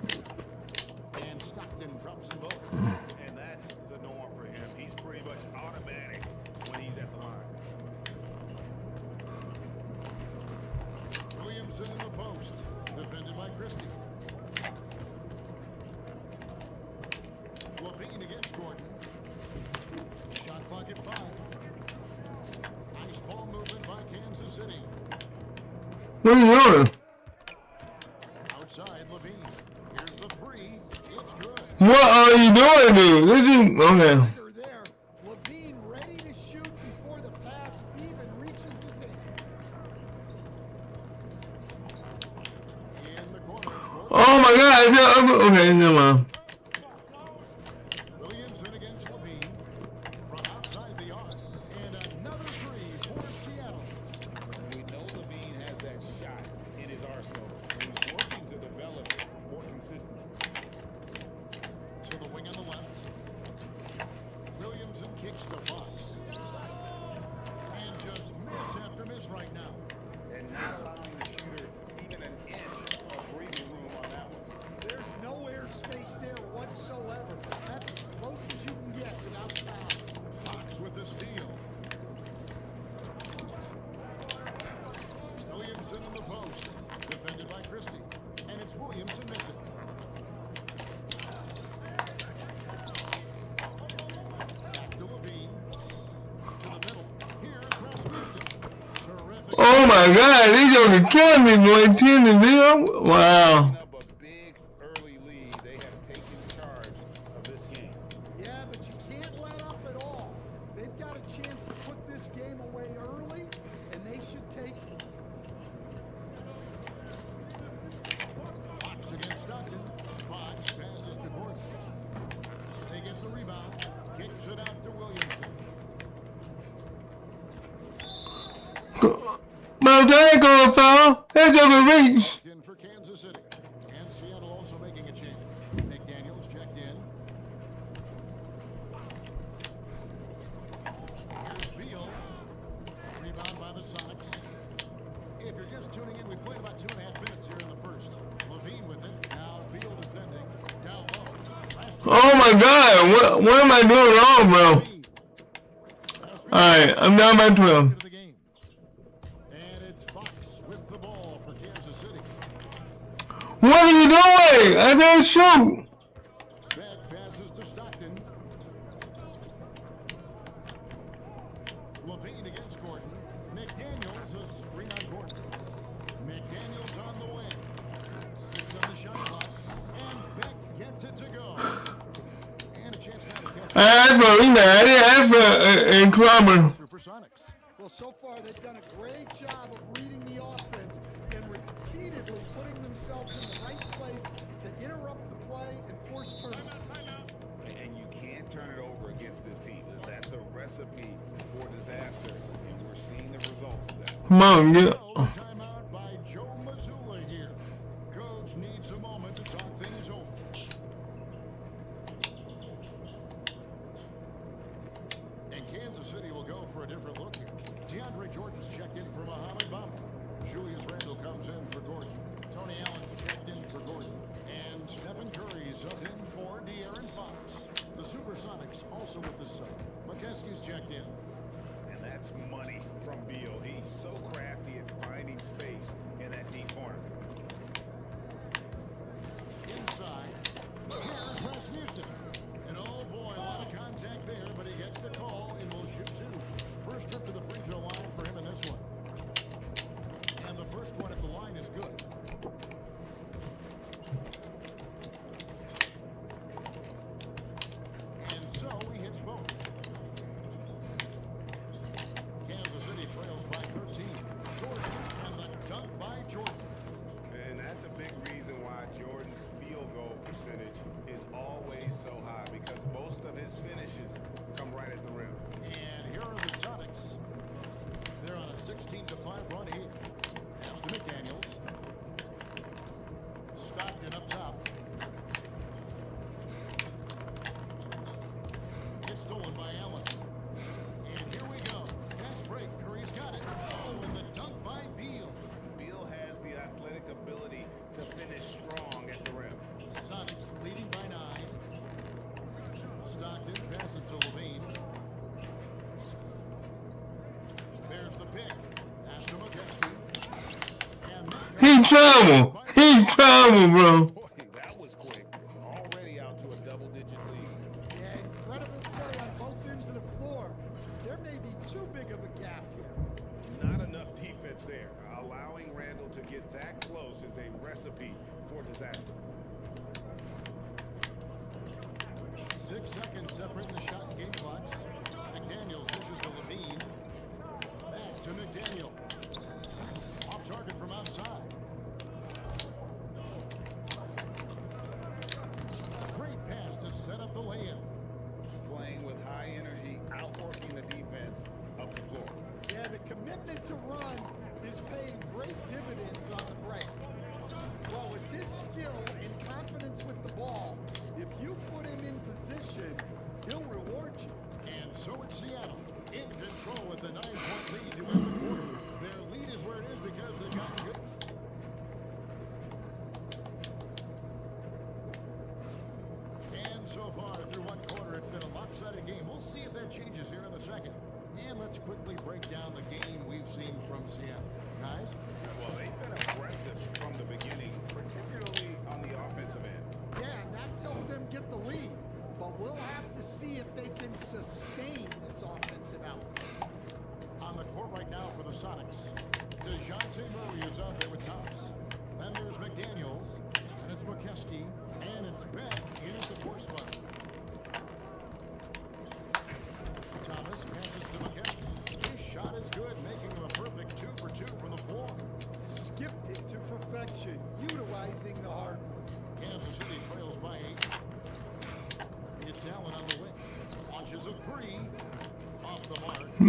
And Stockton drops them both. And that's the norm for him. He's pretty much automatic when he's at the line. Williamson in the post. Defended by Christie. Levine against Gordon. Shot clock at 5. Nice ball movement by Kansas City. What are you doing? Outside Levine. Here's the three. It's good. What are you doing, dude? This is okay. They're there. Levine ready to shoot before the pass even reaches his hands. In the corner. It's Gordon. Oh my God! Okay, never mind. Williamson against Levine. From outside the arc. And another three for Seattle. We know Levine has that shot in his arsenal. He's working to develop more consistency. To the wing on the left. Williamson kicks to Fox. And just miss after miss right now. And not allowing the shooter even an inch of breathing room on that one. There's no airspace there whatsoever. That's as close as you can get without foul. Fox with the steal. Williamson in the post. Defended by Christie. And it's Williamson missing. Back to Levine. To the middle. Here's Rasmussen. Terrific. Oh my God! These jokes are killing me, boy. 10-0. Wow. Up a big early lead. They have taken charge of this game. Yeah, but you can't let up at all. They've got a chance to put this game away early, and they should take it. Fox against Stockton. Fox passes to Gordon. They get the rebound. Kicks it out to Williamson. My dad called foul. That joke reach. In for Kansas City. And Seattle also making a change. McDaniels checked in. Here's Beal. Rebound by the Sonics. If you're just tuning in, we played about 2.5 minutes here in the first. Levine with it. Now Beal defending. Down low. Oh my God! What am I doing wrong, bro? All right, I'm down by 12. The game. And it's Fox with the ball for Kansas City. What are you doing? I said shoot. Back passes to Stockton. Levine against Gordon. McDaniels a screen on Gordon. McDaniels on the wing. 6 on the shot clock. And Beck gets it to go. And a chance now to catch I asked for I didn't ask for a clobber. Supersonics. Well, so far they've done a great job of reading the offense and repeatedly putting themselves in the right place to interrupt the play and force turnovers. And you can't turn it over against this team. That's a recipe for disaster, and we're seeing the results of that. Come on, get. DeAndre Jordan's checked in for Mohamed Bamba. Julius Randle comes in for Gordon. Tony Allen's checked in for Gordon. And Stephen Curry's up in for De'Aaron Fox. The Supersonics also with the sub. McKeskey's checked in. And that's money from Beal. He's so crafty at finding space in that deep corner. Inside, here's Rasmussen. And oh boy, a lot of contact there, but he gets the call and will shoot two. First trip to the free throw line for him in this one. And the first one at the line is good. And so he hits both. Kansas City trails by 13. Jordan and the dunk by Jordan. And that's a big reason why Jordan's field goal percentage is always so high, because most of his finishes come right at the rim. And here are the Sonics. They're on a 16-5 run here. Pass to McDaniels. Stockton up top. It's stolen by Allen. And here we go. Fast break. Curry's got it. Oh, and the dunk by Beal. Beal has the athletic ability to finish strong at the rim. Sonics leading by 9. Stockton passes to Levine. There's the pick. Pass to McKeskey. And He trouble. He trouble, bro. Boy, that was quick. Already out to a double-digit lead. Yeah, incredible play on both ends of the floor. There may be too big of a gap here. Not enough defense there. Allowing Randall to get that close is a recipe for disaster. 6 seconds separating the shot and game clocks. McDaniels pushes to Levine. Back to McDaniel. Off target from outside. Great pass to set up the layup. Playing with high energy, outworking the defense up the floor. Yeah, the commitment to run is paying great dividends on the break. Well, with his skill and confidence with the ball, if you put him in position, he'll reward you. And so it's Seattle in control with the 9-point lead to end the quarter. Their lead is where it is because they've gotten good. And so far through one quarter, it's been a lopsided game. We'll see if that changes here in the second. And let's quickly break down the game we've seen from Seattle. Guys? Well, they've been aggressive from the beginning, particularly on the offensive end. Yeah, and that's helped them get the lead. But we'll have to see if they can sustain this offensive output. On the court right now for the Sonics. DeJounte Murray is out there with Thomas. Then there's McDaniels. And it's McKeskey. And it's Beck in at the 4 spot. Thomas passes to McKeskey. His shot is good, making him a perfect 2 for 2 from the floor. Skipped it to perfection, utilizing the hard work. Kansas City trails by 8. It's Allen on the wing. Launches a 3. Off the mark. We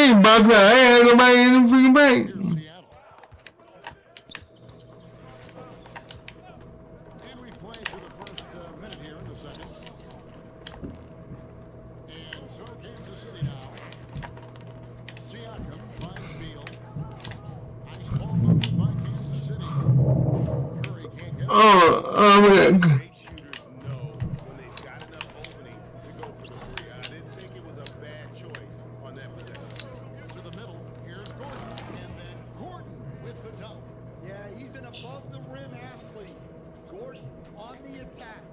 ain't about to have nobody in the freaking bank. Here's Seattle. And we play to the first minute here in the second. And so Kansas City now. Siakam finds Beal. Nice ball movement by Kansas City. Curry can't get it. Great shooters know when they've got enough opening to go for the 3. I didn't think it was a bad choice on that possession. To the middle. Here's Gordon. And then Gordon with the dunk. Yeah, he's an above-the-rim athlete. Gordon on the attack.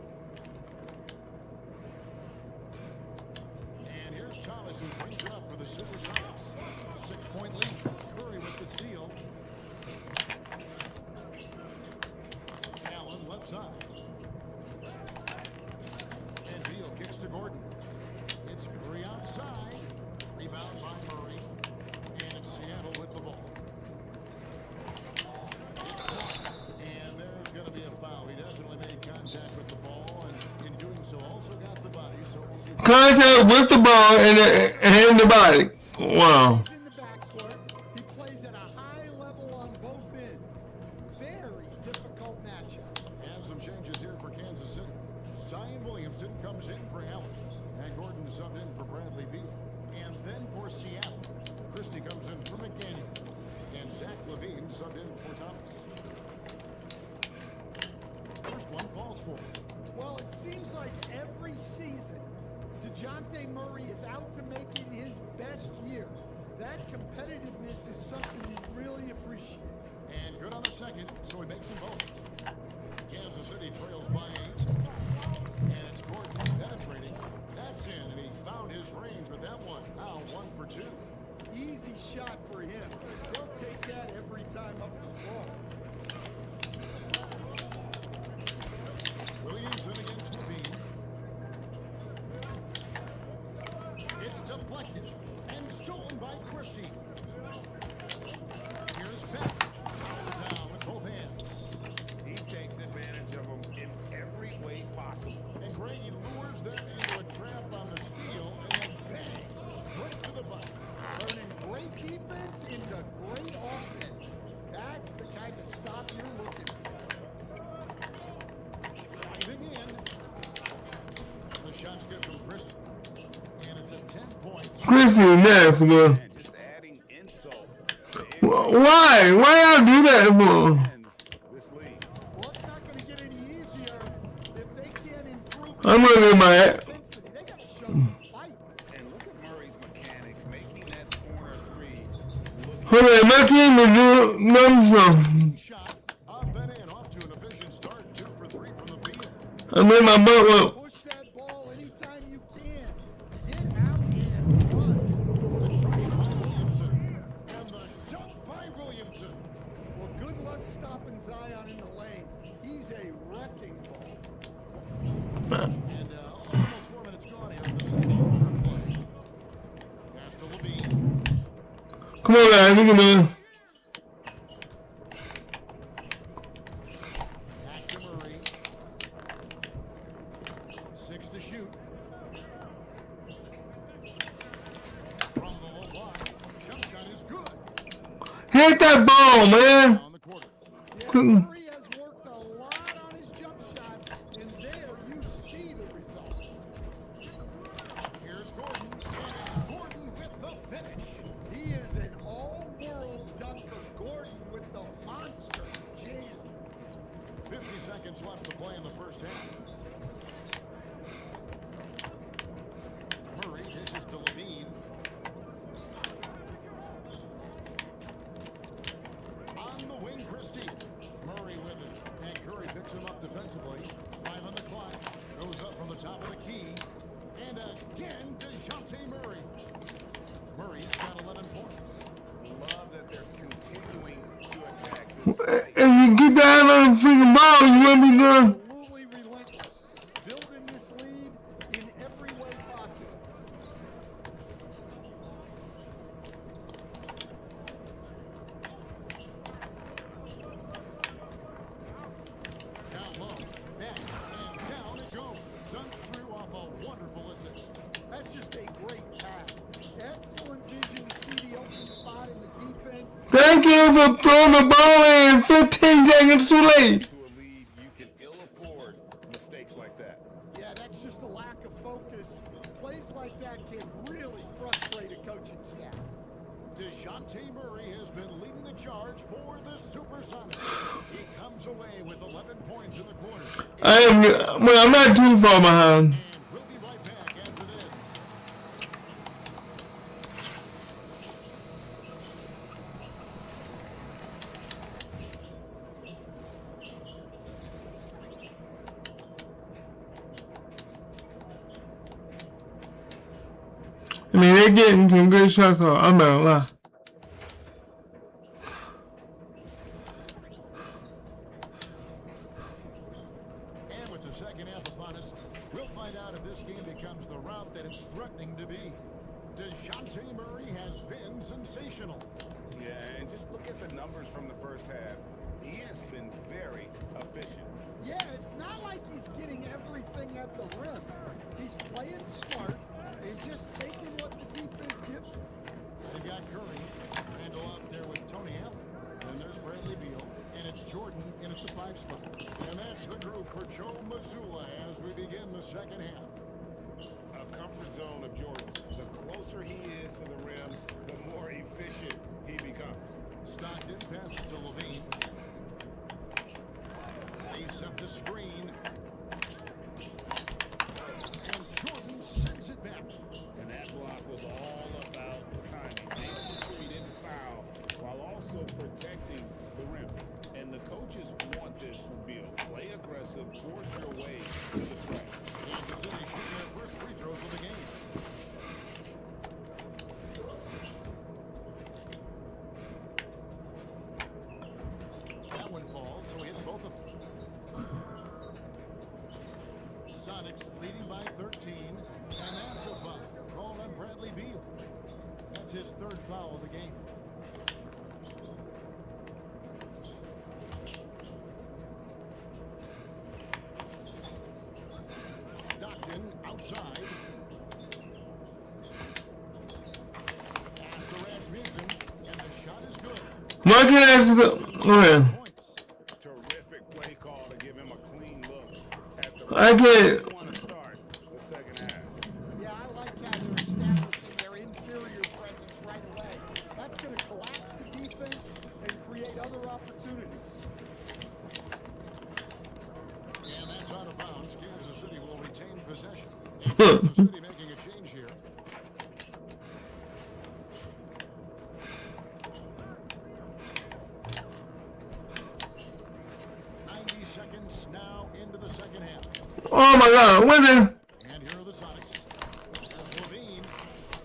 And here's Thomas who brings it up for the Supersonics. 6-point lead. Curry with the steal. Allen left side. And Beal kicks to Gordon. It's Curry outside. Rebound by Murray. And it's Seattle with the ball. And there's going to be a foul. He definitely made contact with the ball, and in doing so also got the body. So we'll see. Contact with the ball and the body. Wow. He's in the backcourt. He plays at a high level on both ends. Very difficult matchup. And some changes here for Kansas City. Zion Williamson comes in for Allen. And Gordon subbed in for Bradley Beal. And then for Seattle, Christie comes in for McDaniel. And Zach Levine subbed in for Thomas. First one falls for him. Well, it seems like every season, DeJounte Murray is out to make it his best year. That competitiveness is something you really appreciate. And good on the second, so he makes them both. Kansas City trails by 8. And it's Gordon penetrating. That's in, and he found his range with that one. Now 1 for 2. Easy shot for him. He'll take that every time up the floor. Williams in against Levine. It's deflected and stolen by Christie. Here's Peck. Down with both hands. He takes advantage of them in every way possible. And Grady lures them into a trap on the steal and then bang, straight to the bucket. Turning great defense into great offense. That's the kind of stop you're looking for. Diving in. The shot's good from Christie. And it's a 10-point. Chrissy nasty, bro. And just adding insult to Why? Why y'all do that, bro? this league. Well, it's not going to get any easier if they can't improve I'm gonna get my. intensity. They got to show some fight. And look at Murray's mechanics, making that corner 3 look Hold on, my team is doing something. Shot up and in, off to an efficient start. 2 for 3 from the field. I'm in my butt up. Push that ball anytime you can. Get out and run. The try by Williamson. And the jump by Williamson. Well, good luck stopping Zion in the lane. He's a wrecking ball. And almost 4 minutes gone here in the second quarter play. Pass to Levine. Come on, guys, we can do it. Back to Murray. 6 to shoot. From the low block. Jump shot is good. Hit that ball, man. On the quarter. Yeah, Murray has worked a lot on his jump shot, and there you see the results. Here's Gordon. And it's Gordon with the finish. He is an all-world dunker. Gordon with the monster jam. 50 seconds left to play in the first half. Murray dishes to Levine. On the wing, Christie. Murray with it. And Curry picks him up defensively. 5 on the clock. Goes up from the top of the key. And again, DeJounte Murray. Murray's got 11 points. love that they're continuing to attack this play. If you get down on the freaking ball, you won't be good. Absolutely relentless. Building this lead in every way possible. Down low. Back. And down it goes. Dunked through off a wonderful assist. That's just a great pass. Excellent vision to see the open spot in the defense. Thank you for throwing the ball in 15 seconds too late. To a lead, you can ill afford mistakes like that. Yeah, that's just a lack of focus. Plays like that can really frustrate a coaching staff. DeJounte Murray has been leading the charge for the Supersonics. He comes away with 11 points in the quarter. I'm not too far behind. And we'll be right back after this. I mean, they're getting some good shots, so I'm not gonna lie. And with the second half upon us, we'll find out if this game becomes the route that it's threatening to be. DeJounte Murray has been sensational. Yeah, and just look at the numbers from the first half. He has been very efficient. Yeah, it's not like he's getting everything at the rim. He's playing smart and just taking what the defense gives him. They've got Curry. Randall out there with Tony Allen. And there's Bradley Beal. And it's Jordan in at the 5 spot. And that's the group for Joe Mazzulla as we begin the second half. A comfort zone of Jordan's. The closer he is to the rim, the more efficient efficient he becomes. Stockton passes to Levine. They set the screen. And Jordan sends it back. And that block was all about timing, making sure he didn't foul while also protecting the rim. And the coaches want this from Beal. Play aggressive, force your way to the fray. Kansas City shooting their first free throws of the game. That one falls, so he hits both of them. Sonics leading by 13, and that's a foul called on Bradley Beal. That's his third foul of the game. Stockton outside. After Rasmussen, and the shot is good. Marquez is oh yeah. Points. Terrific play call to give him a clean look at the I can't. want to start the second half. Yeah, I like how they're establishing their interior presence right away. That's going to collapse the defense and create other opportunities. And that's out of bounds. Kansas City will retain possession. And Kansas City making a change here. Seconds now into the second half. Oh my God, what the? And here are the Sonics. There's Levine.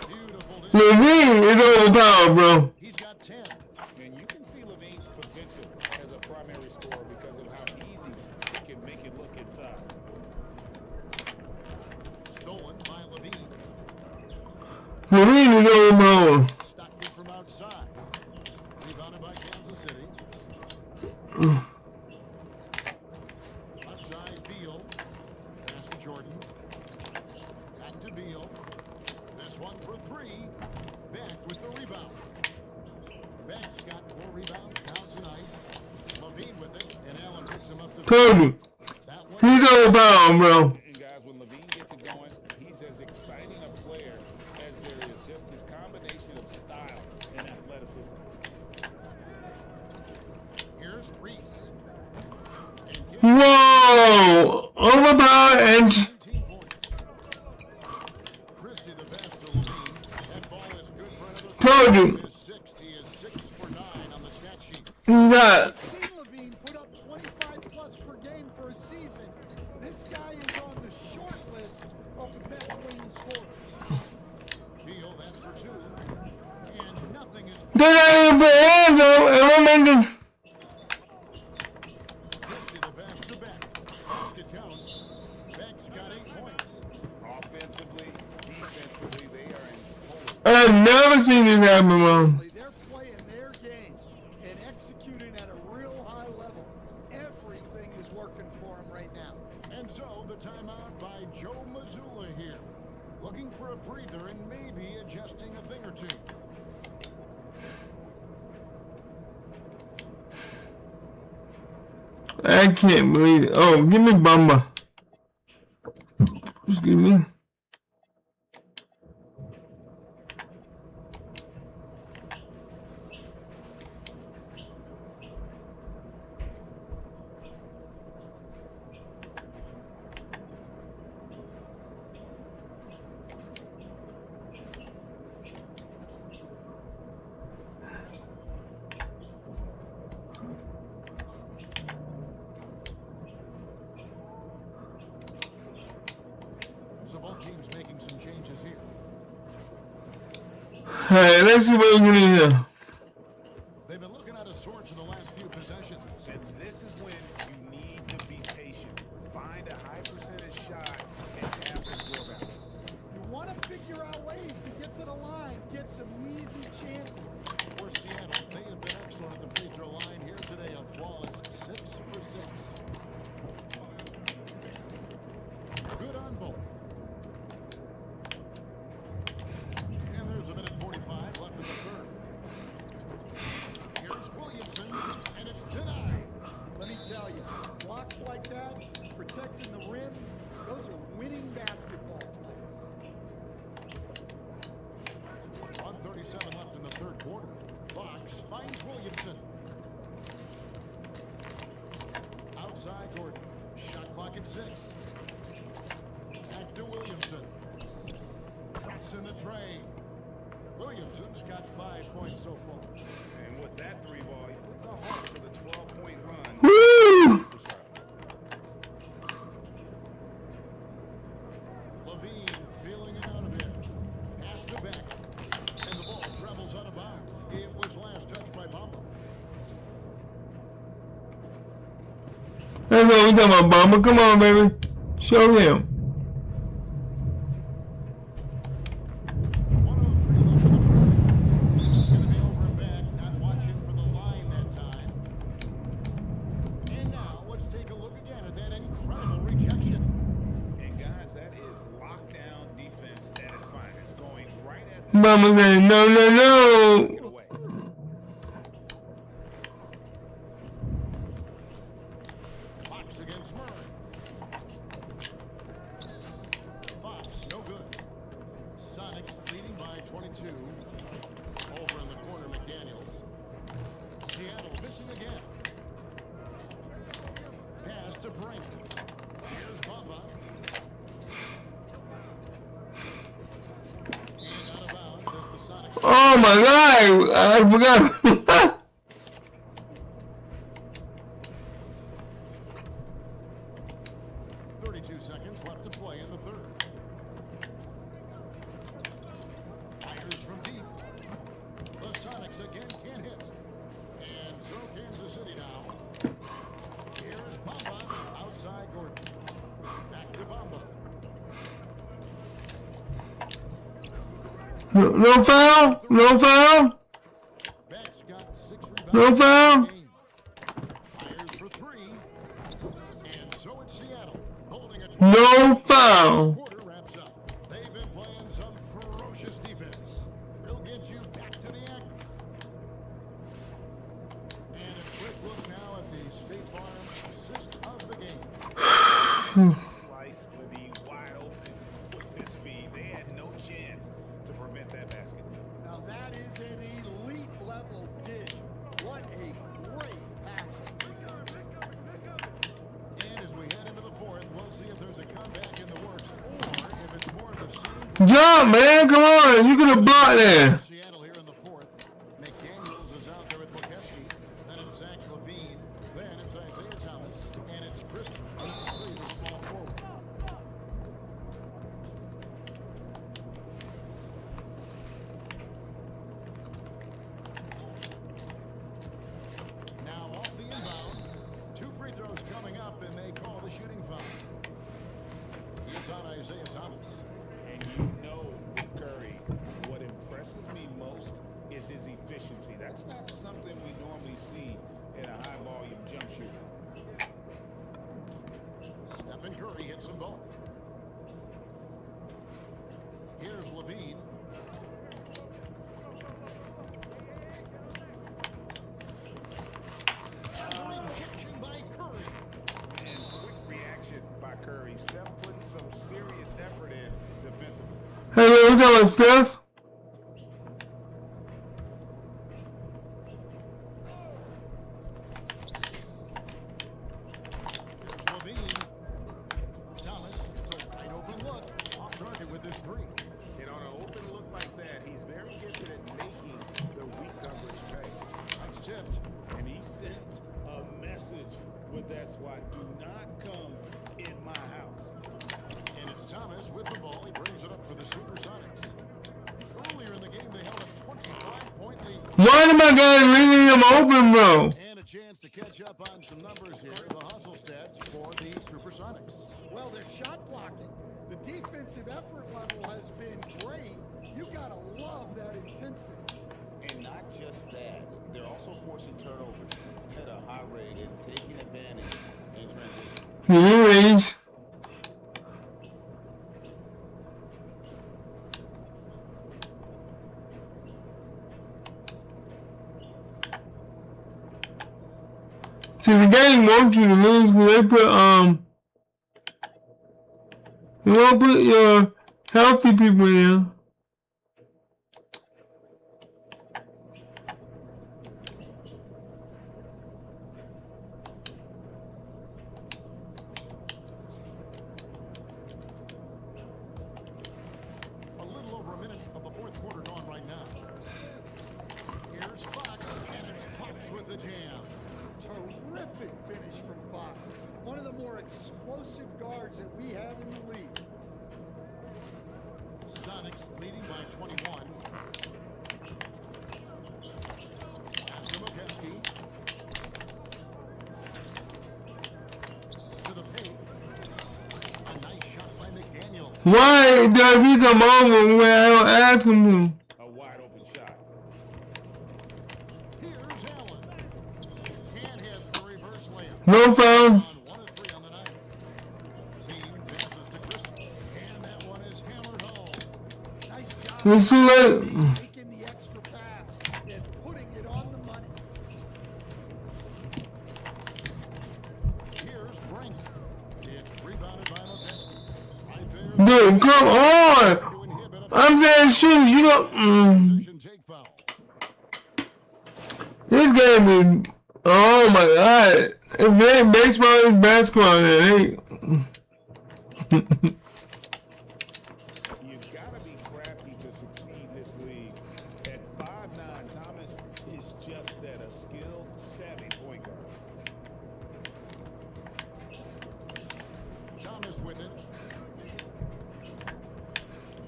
Beautiful. Levine is overpowered, bro. He's got 10. And you can see Levine's potential as a primary scorer because of how easy he can make it look inside. Stolen by Levine. Levine is overpowered. Stockton from outside. Rebounded by Kansas City. Outside Beal. Pass to Jordan. Back to Beal. This one for three. Beck with the rebound. Beck's got 4 rebounds now tonight. Levine with it, and Allen picks him up the Kobe. That one. He's overpowered, bro. And guys, when Levine gets it going, he's as exciting a player as there is. Just his combination of style and athleticism. Here's Reese. Whoa! Overpowered and 19 points. Christie the best to Levine. That ball is good for another. told you. His 60 is 6 for 9 on the stat sheet. He's out. Seen Levine put up 25 plus per game for a season. This guy is on the short list of the best wing scorers. Beal, that's for 2. And nothing is. They got him put hands up and we're making. Christie the best to Beck. Basket counts. Beck's got 8 points. Offensively, defensively, they are in total. I've never seen this happen, bro. They're playing their game and executing at a real high level. Everything is working for them right now. And so the timeout by Joe Mazzulla here. Looking for a breather and maybe adjusting a thing or two. I can't believe it. Oh, give me Bamba. Excuse me. So both teams making some changes here. Alright, let's see what we can do here. They've been looking at a sorts in the last few possessions. And this is when you need to be patient. Find a high percentage shot and have some floor balance. You want to figure out ways to get to the line, get some easy chances. For Seattle, they have been excellent at the free throw line here today. A flawless 6 for 6. Good on both. And there's a minute 45 left in the third. clock at 6. Back to Williamson. Drops in the tray. Williamson's got 5 points so far. And with that 3 ball, he puts a halt to the 12-point run. Woo! Levine feeling it out a bit. Pass to Beck. And the ball travels out of bounds. It was last touched by Bamba. That's what we talking about, Bomber. Come on, baby. Show him. 103 left in the first. It's going to be over and back. Not watching for the line that time. And now let's take a look again at that incredible rejection. And guys, that is lockdown defense at its finest. Going right at the Mama saying, no, no, no. get away. Fox against Murray. Fox, no good. Sonics leading by 22. Over in the corner, McDaniels. Seattle missing again. Pass to Brink. Here's Bamba. And out of bounds as the Sonics. Oh my God. I forgot. 32 seconds left to play in the third. Fires from deep. The Sonics again can't hit. And so Kansas City now. Here's Bamba outside Gordon. Back to Bamba. No foul. No foul. Beck's got 6 rebounds. No foul. in the game. Fires for 3. And so it's Seattle holding a 12. No foul. Quarter wraps up. They've been playing some ferocious defense. They'll get you back to the act. And a quick look now at the State Farm assist of the game. Slice the wide open with his feed. They had no chance to prevent that basket. Now that is an elite level dish. What a great pass. And as we head into the fourth, we'll see if there's a comeback in the works or if it's more of the same. Jump, man. Come on. You could have blocked there. Seattle here in the fourth. McDaniels is out there with Bokeski. Then it's Zach Levine. Then it's Isaiah Thomas. And it's Christian. The small forward. Now off the inbound. 2 free throws coming up, and they call the shooting foul. He's on Isaiah Thomas. And you know with Curry, what impresses me most is his efficiency. That's not something we normally see in a high-volume jump shooter. Stephen Curry hits them both. Here's Levine. Towering catching by Curry. And quick reaction by Curry. Steph putting some serious effort in defensively. Hey, what you doing, Steph? Here's Levine. Thomas gets a wide open look. Off target with his 3. And on an open look like that, he's very gifted at making the weak coverage pay. That's tipped. And he sent a message with that swat. Do not come in my house. And it's Thomas with the ball. He brings it up for the Supersonics. Earlier in the game, they held a 25-point lead. Why am I guys leaving him open, bro? And a chance to catch up on some numbers here. The hustle stats for the Supersonics. Well, they're shot blocking. The defensive effort level has been great. You gotta love that intensity. And not just that, they're also forcing turnovers at a high rate and taking advantage in transition. New range. See, the game wants you to lose when they won't put your healthy people in. guards that we have in the league. Sonics leading by 21. After McKeskey. To the paint. A nice shot by McDaniel. Why does he come over when I don't ask him to? A wide open shot. Here's Allen. Can't hit the reverse layup. No foul. On 1 of 3 on the night. Bean passes to Christie. And that one is hammered home. Nice job. It's too late. Making the extra pass and putting it on the money. Here's Brink. It's rebounded by McKeskey. Right there. Dude, come on. To inhibit a I'm saying shit, you don't. position take foul. This game is. Oh my god. If it ain't baseball, it's basketball. It ain't. You've got to be crafty to succeed in this league. At 5'9", Thomas is just that, a skilled, savvy point guard. Thomas with it.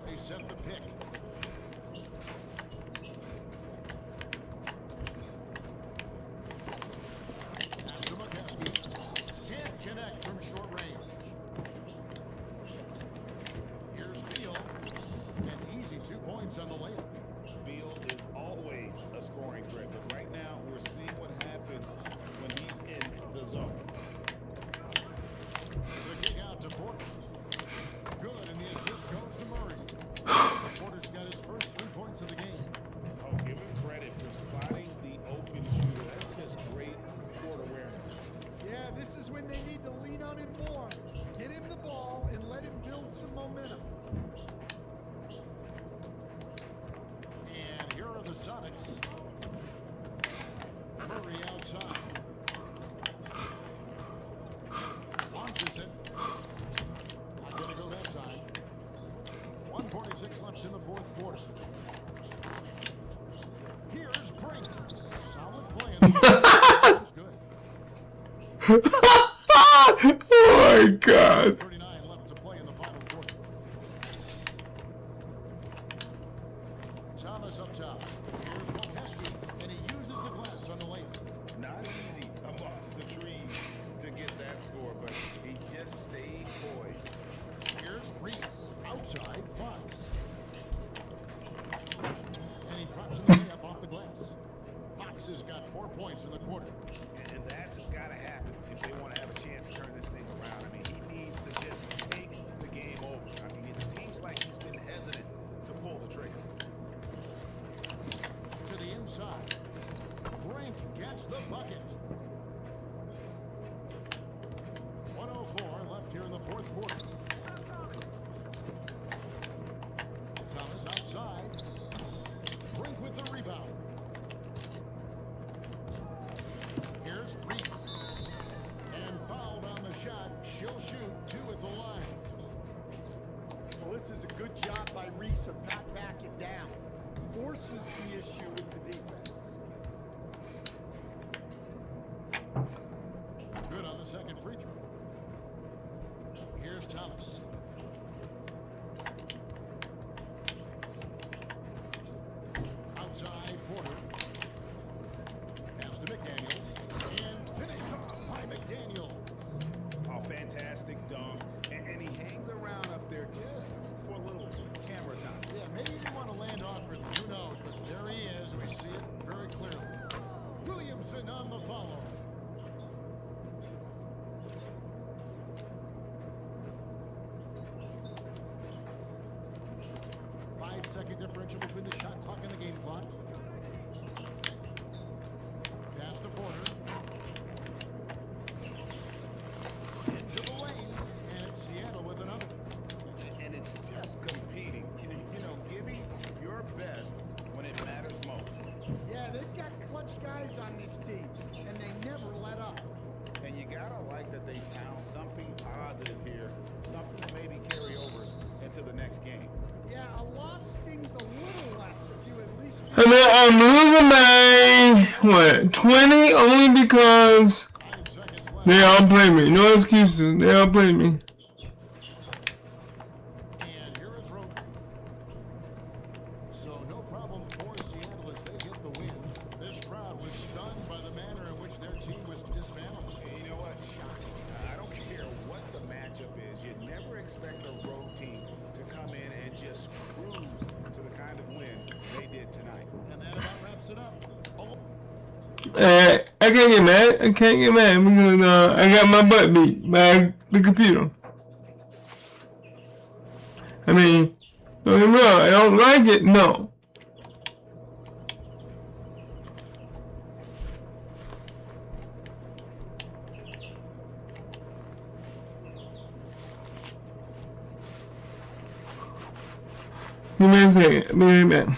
They set the pick. Pass to McKeskey. Can't connect from short range. Here's Beal. An easy 2 points on the layup. Beal is always a scoring threat, but right now we're seeing what happens when he's in the zone. The kick out to Porter. Good, and the assist goes to Murray. Porter's got his first 3 points of the game. Oh, give him credit for spotting the open shooter. That's just great court awareness. Yeah, this is when they need to lean on him more. Get him the ball and let him build some momentum. And here are the Sonics. Murray outside. Launches it. Not going to go that side. 1:46 left in the 4th quarter. Here's Brink. Solid play in the That's good. Oh my god. 39 left to play in the final quarter. Thomas up top. Here's McKeskey, and he uses the glass on the layup. Not easy amongst the trees to get that score, but he just stayed poised. Here's Reese. Outside, Fox. And he drops in the layup off the glass. Fox has got 4 points in the quarter. And that's got to happen if they want to have a chance to turn this thing around. I mean, he needs to just take the game over. I mean, it seems like he's been hesitant to pull the trigger. To the inside. Brink gets the bucket. 1:04 left here in the 4th quarter. Thomas outside. Brink with the rebound. Here's Reese. And fouled on the shot. She'll shoot 2 at the line. Well, this is a good job by Reese of not backing down. Forces the issue with the defense. Good on the second free throw. Here's Thomas. Outside Porter. Pass to McDaniels. And finished off by McDaniels. Oh, fantastic dunk. And he hangs around up there just for a little camera time. Yeah, maybe he didn't want to land awkwardly. Who knows? But there he is. We see it very clearly. Williamson on the follow. Five-second differential between the shot clock and the game clock. Pass to Porter. Into the lane, and it's Seattle with another. And it's just competing. You know, giving your best when it matters most. Yeah, they've got clutch guys on this team, and they never let up. And you gotta like that they found something positive here, something to maybe carry over into the next game. Yeah, a loss stings a little less if you at least... And then I'm losing by, what, 20? Only because 9 seconds left. they outplayed me. No excuses. They outplayed me. I can't get mad. I can't get mad because I got my butt beat by the computer. I mean, don't get me wrong, I don't like it, no. Give me a second, be right back.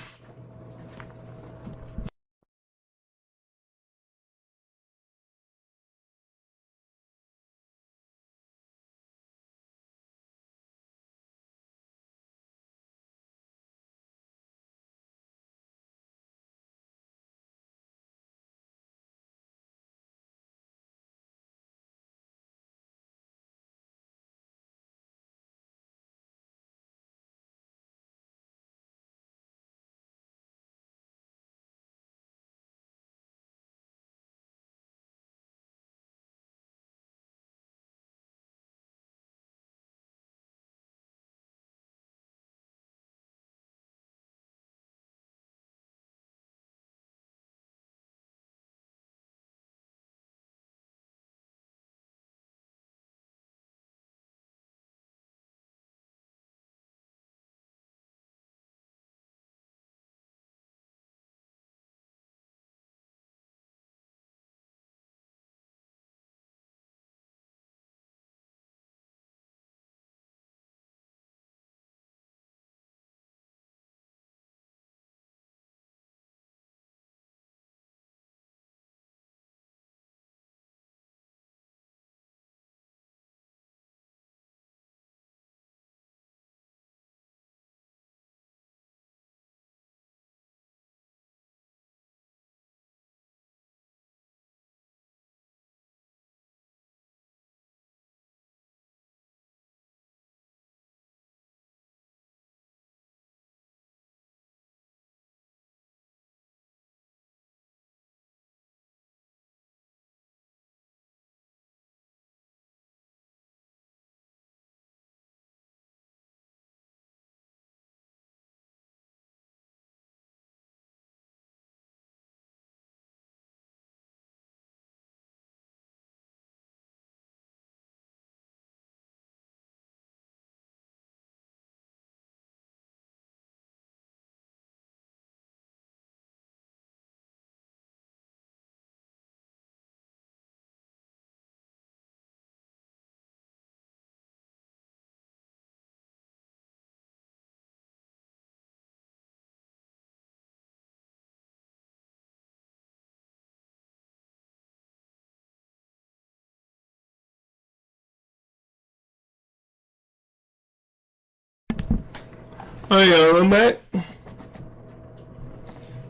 Oh yeah, I'm back.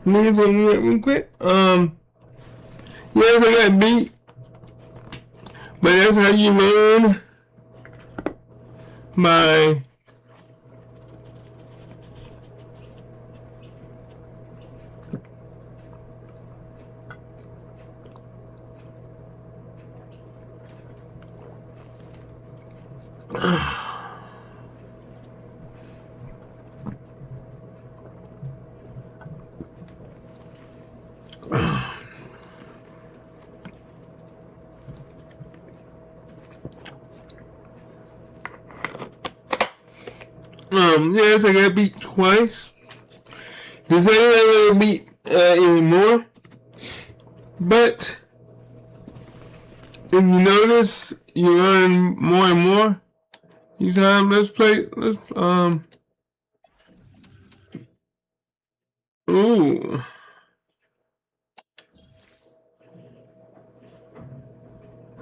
Niggas want me real quick. Yes, I got beat. But that's how you learn by yes, I got beat twice. This ain't really beat anymore. But if you notice, you learn more and more. Each time, let's play. Ooh.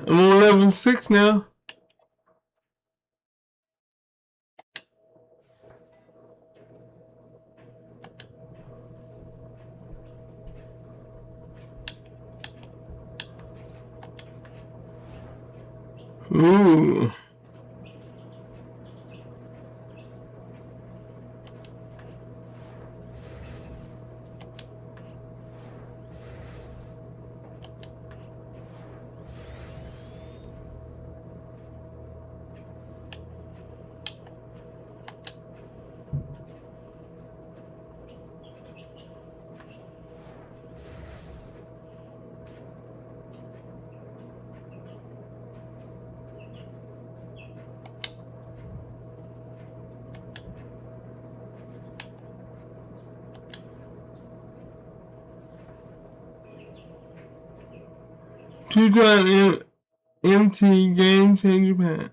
I'm on level 6 now. Ooh. 2-time MT Game Changer Pack.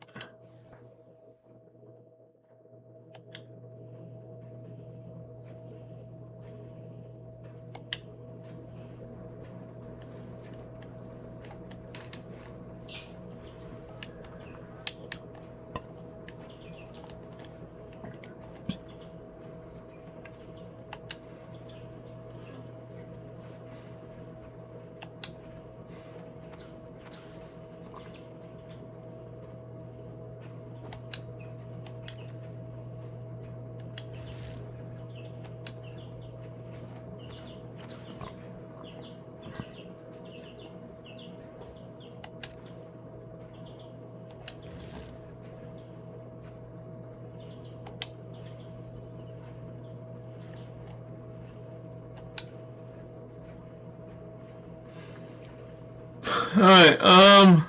Alright, I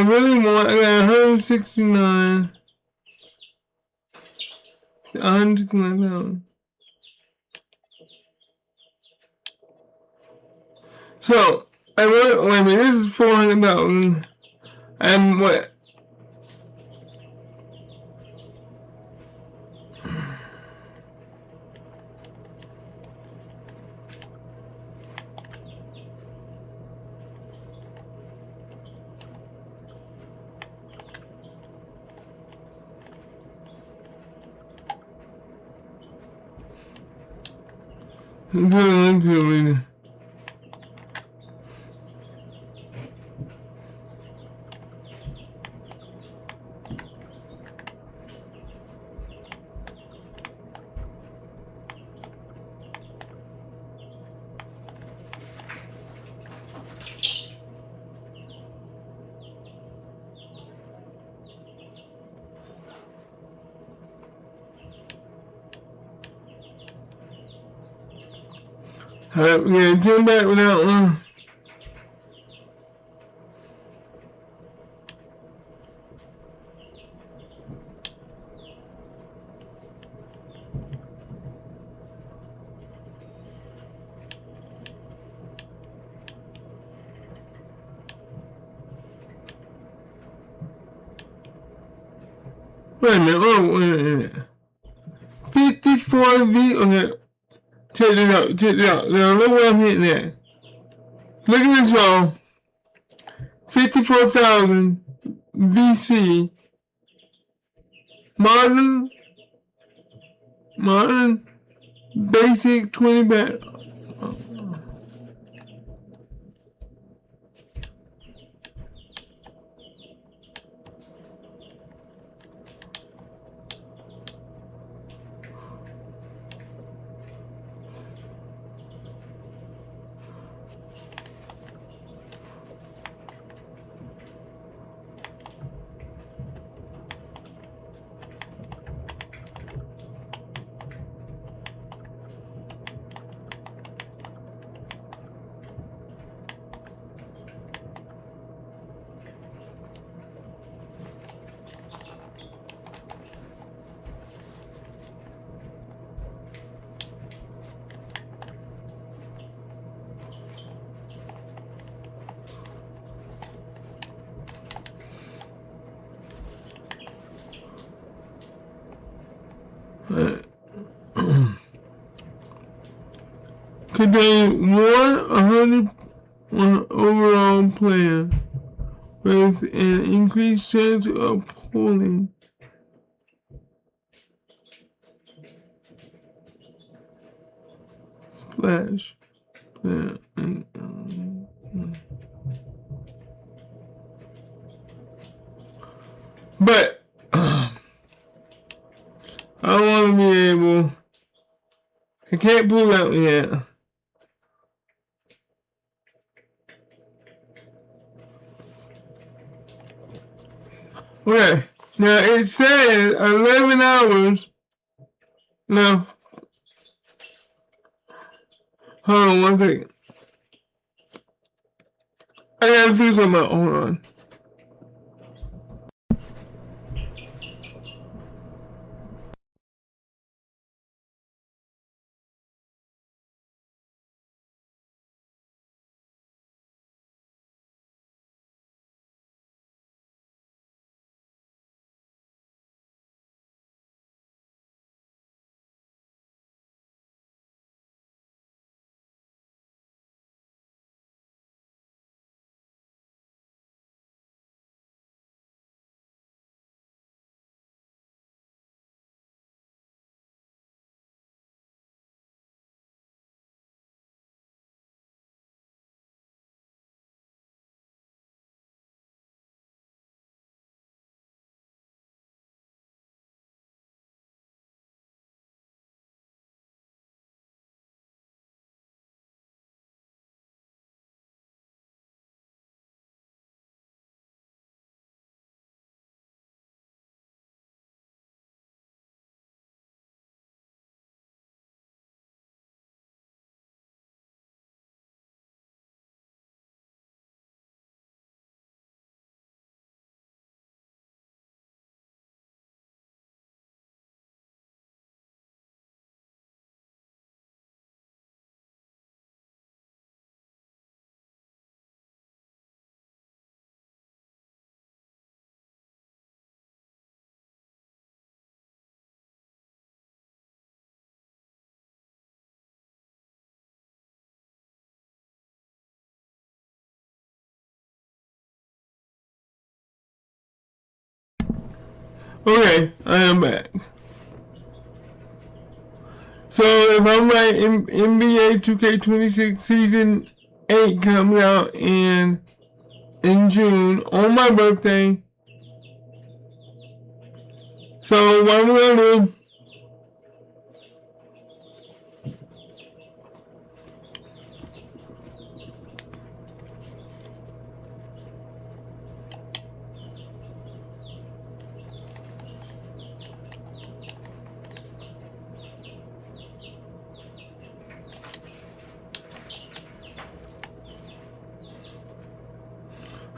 really want, I got 169, 169,000. So, I want, wait a minute, this is 400,000, and what? I'm going into it later. Alright, we're gonna turn back without one. Wait a minute, oh, wait a minute. 54 V, okay. Check it out. Now look what I'm hitting at. Look at this, y'all. 54,000 VC. Modern, basic 20 back. Contain 100 overall player with an increased chance of pulling. Splash. But I want to be able. I can't pull out yet. Okay, now it says 11 hours left. Hold on 1 second. I gotta figure something out. Hold on. Okay, I am back. So if I'm right, NBA 2K26 Season 8 comes out in June on my birthday. So what I'm gonna do,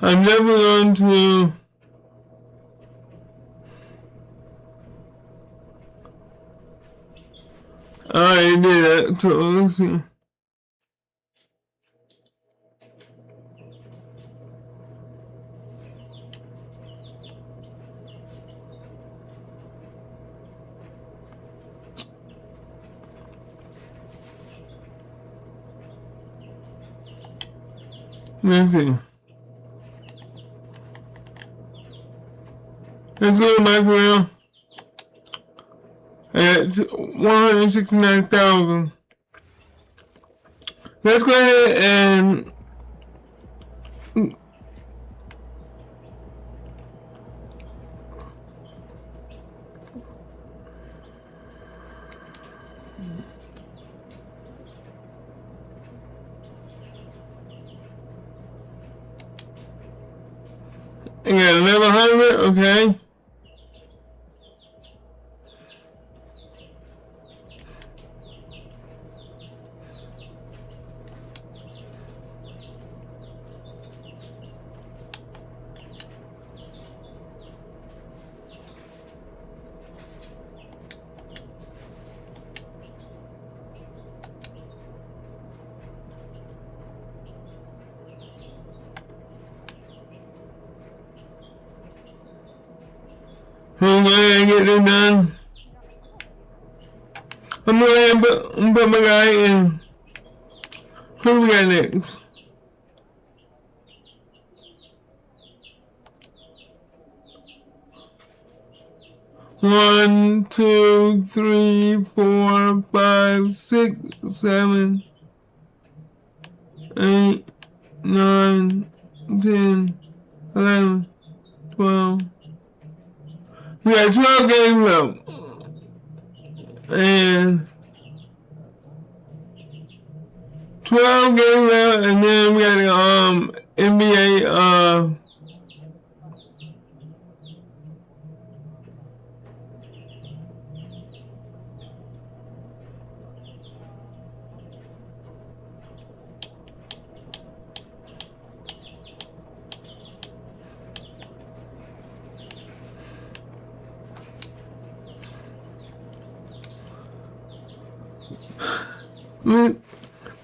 I'm definitely going to I already did that, so let's see. Let's see. Let's go to microphone. At 169,000. Let's go ahead and I got 1100, okay. I'm gonna get this done. I'm gonna put my guy in. Who we got next? One, two, three, 4, 5, 6, 7, 8, 9, 10, 11, 12. We got 12 games left. And 12 games left, and then we got the NBA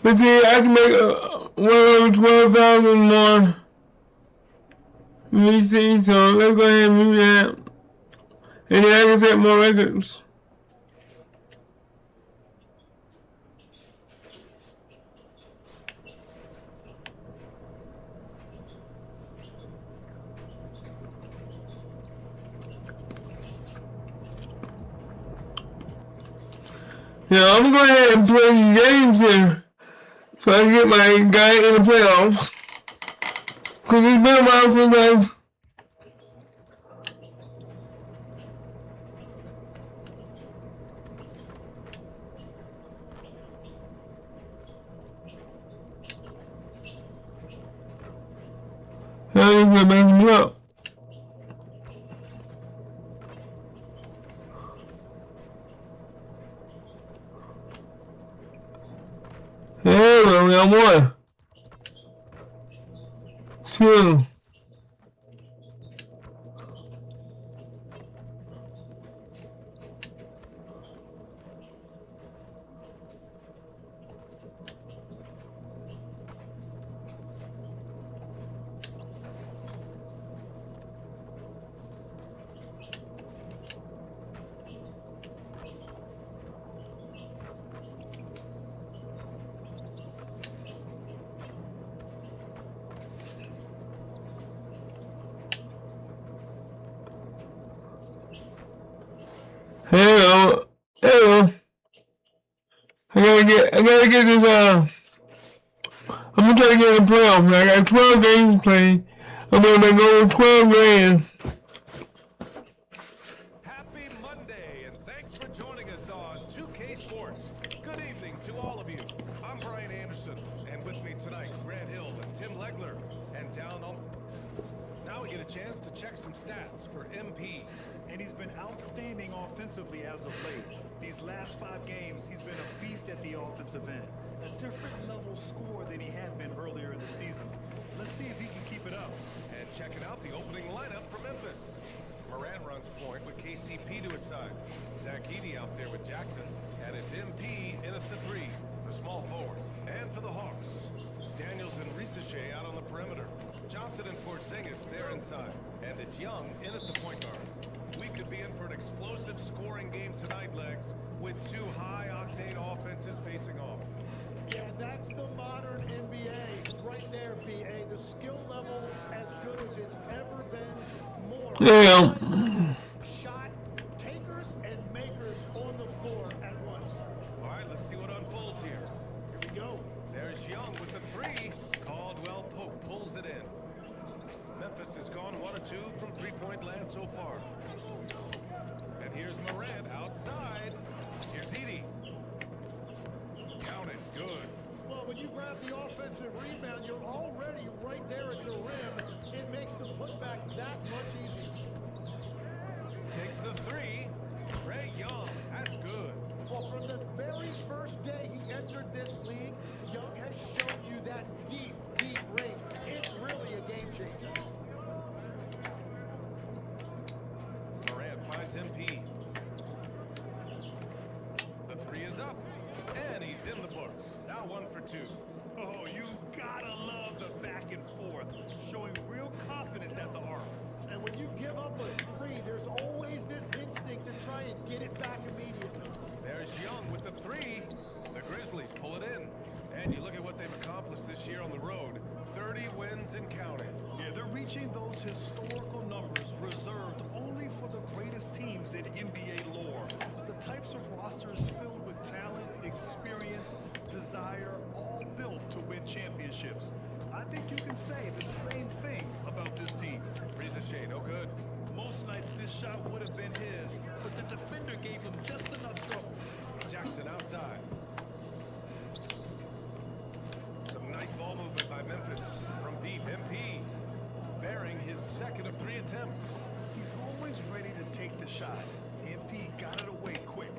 let's see, I can make 12,000 more VC, so let's go ahead and move that. And then I can set more records. Yeah, I'm gonna go ahead and play these games here so I can get my guy in the playoffs. Cause it's been a while since I've gonna make me up. Hey, we got 1, 2. gotta get this. I'm gonna try to get in the playoffs. I got 12 games to play. I'm gonna go 12 grand. Happy Monday, and thanks for joining us on 2K Sports. Good evening to all of you. I'm Brian Anderson, and with me tonight, Grant Hill and Tim Legler. And down on... Now we get a chance to check some stats for MP. And he's been outstanding offensively as of late. These last 5 games, he's been a beast at the offensive end. A different level score than he had been earlier in the season. Let's see if he can keep it up. And checking out the opening lineup for Memphis. Moran runs point with KCP to his side. Zach Edey out there with Jackson. And it's MP in at the 3, the small forward. And for the Hawks, Daniels and Risache out on the perimeter. Johnson and Porzingis there inside. And it's Young in at the point guard. We could be in for an explosive scoring game tonight, Legs, with 2 high-octane offenses facing off. Yeah, that's the modern NBA right there, BA. The skill level as good as it's ever been. More shot takers and makers on the floor at once. All right, let's see what unfolds here. Here we go. There's Young with the 3. Caldwell Pope pulls it in. Memphis has gone 1 or 2 from three-point land so far. And here's Morant outside. Here's Edey. Count it. Good. Well, when you grab the offensive rebound, you're already right there at the rim. It makes the putback that much easier. Takes the 3. Ray Young. That's good. Well, from the very first day he entered this league, Young has shown you that deep, deep range. It's really a game changer. Morant finds MP. The 3 is up. And he's in the books. Now 1 for 2. Oh, you gotta love the back and forth, showing real confidence at the arc. And when you give up a 3, there's always this instinct to try and get it back immediately. There's Young with the 3. The Grizzlies pull it in. And you look at what they've accomplished this year on the road. 30 wins and counting. Yeah, they're reaching those historical numbers reserved only for the greatest teams in NBA lore. The types of rosters filled with talent, experience, desire, all built to win championships. I think you can say the same thing about this team. Risache, no good. Most nights this shot would have been his, but the defender gave him just enough trouble. Jackson outside. Some nice ball movement by Memphis. From deep, MP. Bearing his 2nd of 3 attempts. He's always ready to take the shot. MP got it away quick.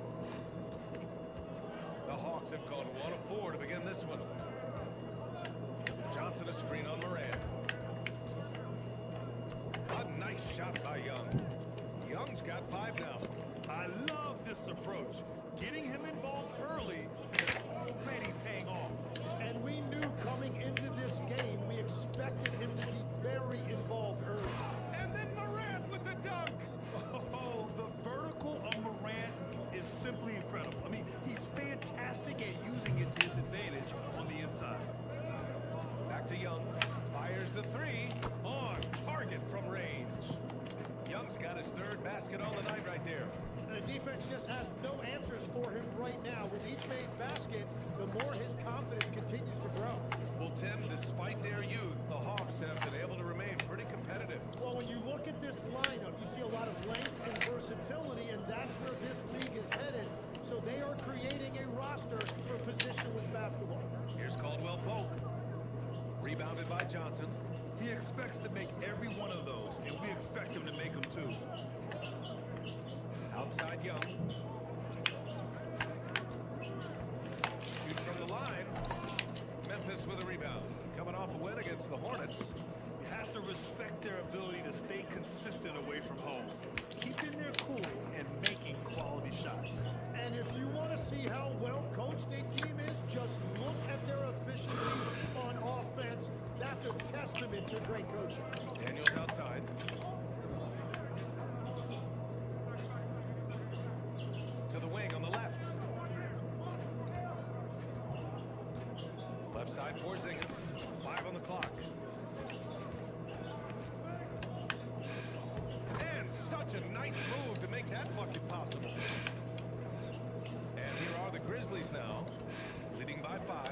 The Hawks have gone 1 of 4 to begin this one. Johnson a screen on Morant. A nice shot by Young. Young's got 5 now. I love this approach. Getting him involved early is already paying off. And we knew coming into this game, we expected him to be very involved early. And then Morant with the dunk. Oh, the vertical on Morant is simply incredible. I mean, he's fantastic at using it to his advantage on the inside. Back to Young. Fires the 3. On target from range. Young's got his 3rd basket on the night right there. The defense just has no answers for him right now. With each made basket, the more his confidence continues to grow. Well, Tim, despite their youth, the Hawks have been able to remain pretty competitive. Well, when you look at this lineup, you see a lot of length and versatility, and that's where this league is headed. So they are creating a roster for positionless basketball. Here's Caldwell Pope. Rebounded by Johnson. He expects to make every one of those, and we expect him to make them too. Outside Young. Shoot from the line. Memphis with a rebound. Coming off a win against the Hornets. You have to respect their ability to stay consistent away from home, keeping their cool and making quality shots. And if you want to see how well coached a team is, just look at their efficiency on offense. That's a testament to great coaching. Daniels outside. To the wing on the left. Left side, Porzingis. 5 on the clock. And such a nice move to make that bucket possible. And here are the Grizzlies now. 5.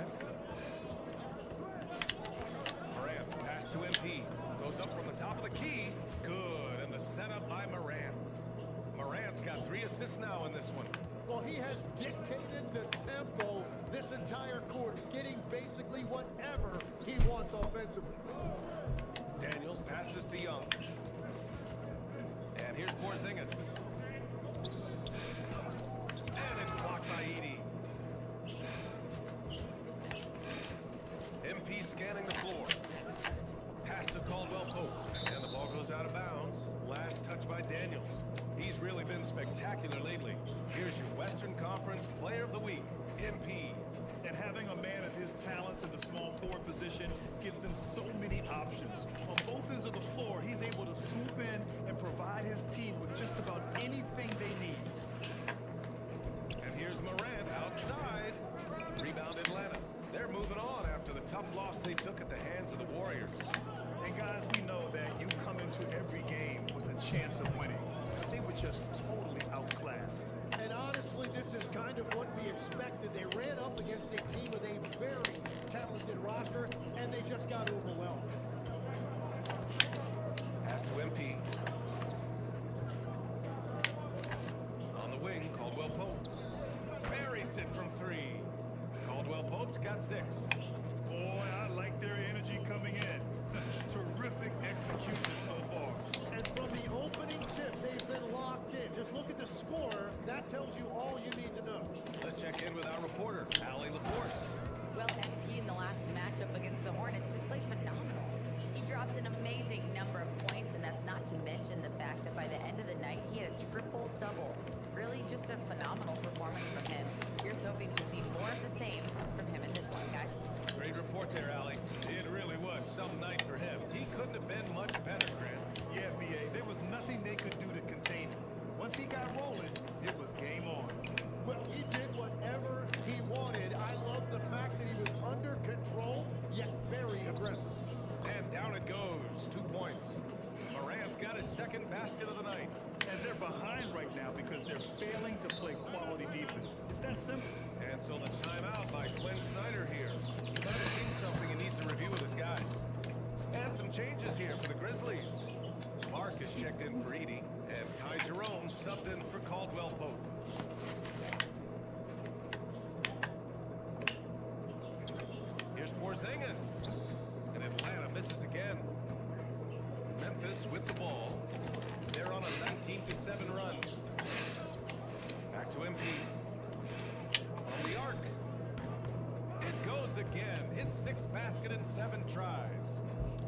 Morant, pass to MP. Goes up from the top of the key. Good, and the setup by Morant. Morant's got 3 assists now in this one. Well, he has dictated the tempo this entire quarter, getting basically whatever he wants offensively. Daniels passes to Young. And here's Porzingis. And it's blocked by Edey. MP scanning the floor. Pass to Caldwell Pope. And the ball goes out of bounds. Last touch by Daniels. He's really been spectacular lately. Here's your Western Conference Player of the Week, MP. And having a man of his talents in the small forward position gives them so many options. On both ends of the floor, he's able to swoop in and provide his team with just about anything they need. And here's Morant outside. Rebound Atlanta. They're moving on after the tough loss they took at the hands of the Warriors. And guys, we know that you come into every game with a chance of winning. They were just totally outclassed. And honestly, this is kind of what we expected. They ran up against a team with a very talented roster, and they just got overwhelmed. Pass to MP. On the wing, Caldwell Pope. Buries it from 3. Caldwell Pope's got 6. Boy, I like their energy coming in. Terrific execution so far. And from the opening tip, they've been locked in. Just look at the score. That tells you all you need to know. Let's check in with our reporter, Allie LaForce. Well, MP in the last matchup against the Hornets just played phenomenal. He dropped an amazing number of points, and that's not to mention the fact that by the end of the night, he had a triple-double. Really just a phenomenal performance from him. Here's hoping to see more of the same from him in this one, guys. Great report there, Allie. It really was some night for him. He couldn't have been much better, Grant. Yeah, BA, there was nothing they could do to contain him. Once he got rolling, it was game on. Well, he did whatever he wanted. I love the fact that he was under control, yet very aggressive. And down it goes. 2 points. Morant's got his second basket of the night. And they're behind right now because they're failing to play quality defense. It's that simple. And so the timeout by Quinn Snyder here. He might have seen something and needs to review with his guys. And some changes here for the Grizzlies. Clark is checked in for Edey, and Ty Jerome subbed in for Caldwell Pope. Here's Porzingis. And Atlanta misses again. Memphis with the ball. They're on a 19-7 run. Back to MP. From the arc. It goes again. His 6th basket in 7 tries.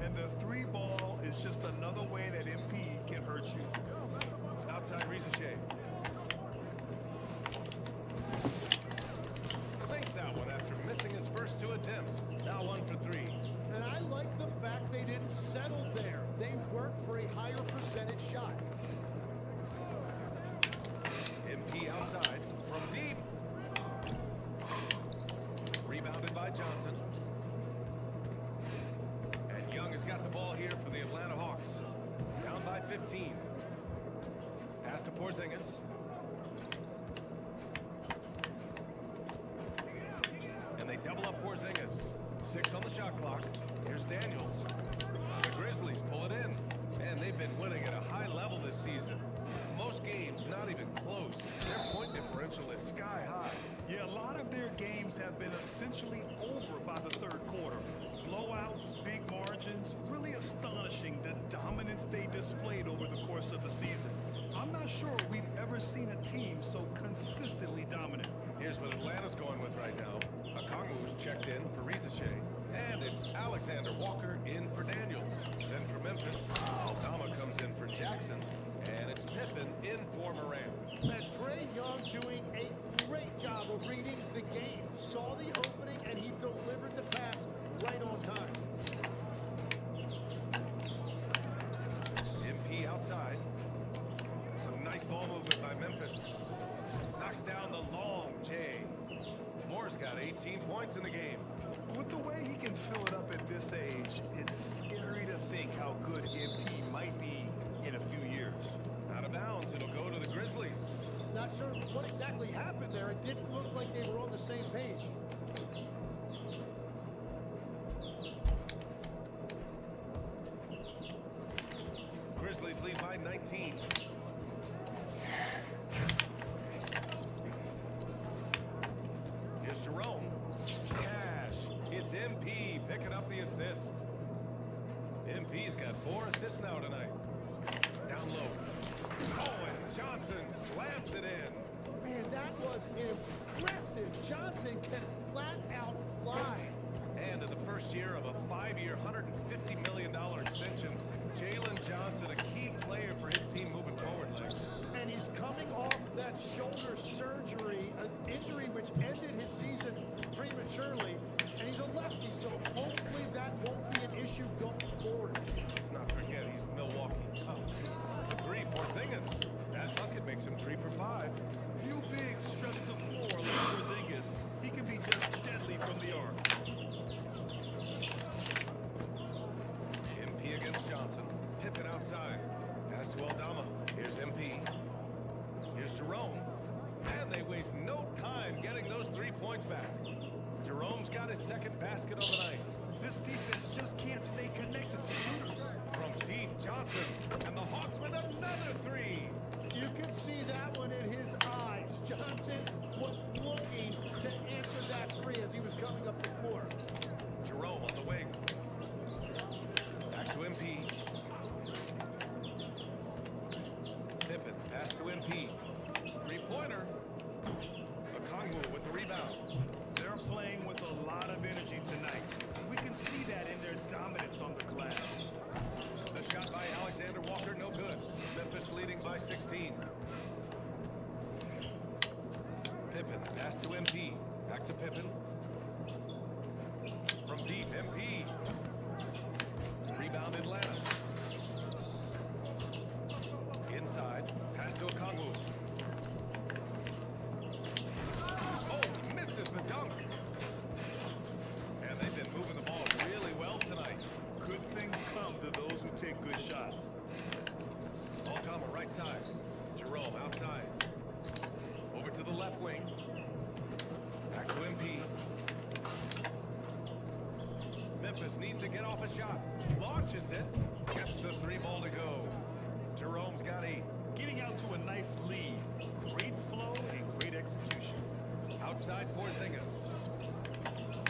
And the 3 ball is just another way that MP can hurt you. Outside Rizachet. Sinks that one after missing his first 2 attempts. Now 1 for 3. And I like the fact they didn't settle there. They worked for a higher percentage shot. MP outside from deep. Rebounded by Johnson. And Young has got the ball here for the Atlanta Hawks. Down by 15. Pass to Porzingis. And they double up Porzingis. 6 on the shot clock. Here's Daniels. The Grizzlies pull it in. And they've been winning at a high level this season. Most games not even close. Their point differential is sky high. Yeah, a lot of their games have been essentially over by the 3rd quarter. Blowouts, big margins, really astonishing the dominance they displayed over the course of the season. I'm not sure we've ever seen a team so consistently dominant. Here's what Atlanta's going with right now. Okongwu's checked in for Rizachet. And it's Alexander Walker in for Daniels. Then for Memphis, Aldama comes in for Jackson. And it's Pippen in for Morant. And Trae Young doing a great job of reading the game. Saw the opening and he delivered the pass right on time. MP outside. Some nice ball movement by Memphis. Knocks down the long J. Moore's got 18 points in the game. With the way he can fill it up at this age, it's scary to think how good MP might be in a few years. Out of bounds, it'll go to the Grizzlies. Not sure what exactly happened there. It didn't look like they were on the same page. 4 assists now tonight. Down low. Oh, and Johnson slams it in. Man, that was impressive. Johnson can flat out fly. And in the first year of a 5-year, $150 million extension, Jalen Johnson, a key player for his team moving forward, Lex. And he's coming off that shoulder surgery, an injury which ended his season prematurely. And he's a lefty, so hopefully that won't be an issue going forward. Let's not forget he's Milwaukee tough. For 3, Porzingis. That bucket makes him 3 for 5. Few bigs stretch the floor like Porzingis. He can be just deadly from the arc. MP against Johnson. Pippen outside. Pass to Aldama. Here's MP. Here's Jerome. And they waste no time getting those 3 points back. Jerome's got his second basket of the night. This defense just can't stay connected to shooters. From deep, Johnson. And the Hawks with another 3. You can see that one in his eyes. Johnson was looking to answer that 3 as he was coming up the floor. Jerome on the wing. Back to MP. Pippen, pass to MP. 3-pointer. Okongwu with the rebound. They're playing with a lot of energy tonight. We can see that in their dominance on the glass. The shot by Alexander Walker, no good. Memphis leading by 16. Pippen, pass to MP. Back to Pippen. From deep, MP. Rebound Atlanta. Inside, pass to Okongwu. Oh, misses the dunk. And they've been moving the ball really well tonight. Good things come to those who take good shots. Aldama right side. Jerome outside. Over to the left wing. Back to MP. Memphis needs to get off a shot. Launches it. Gets the 3 ball to go. Jerome's got 8. Getting out to a nice lead. Great flow and great execution. Outside Porzingis.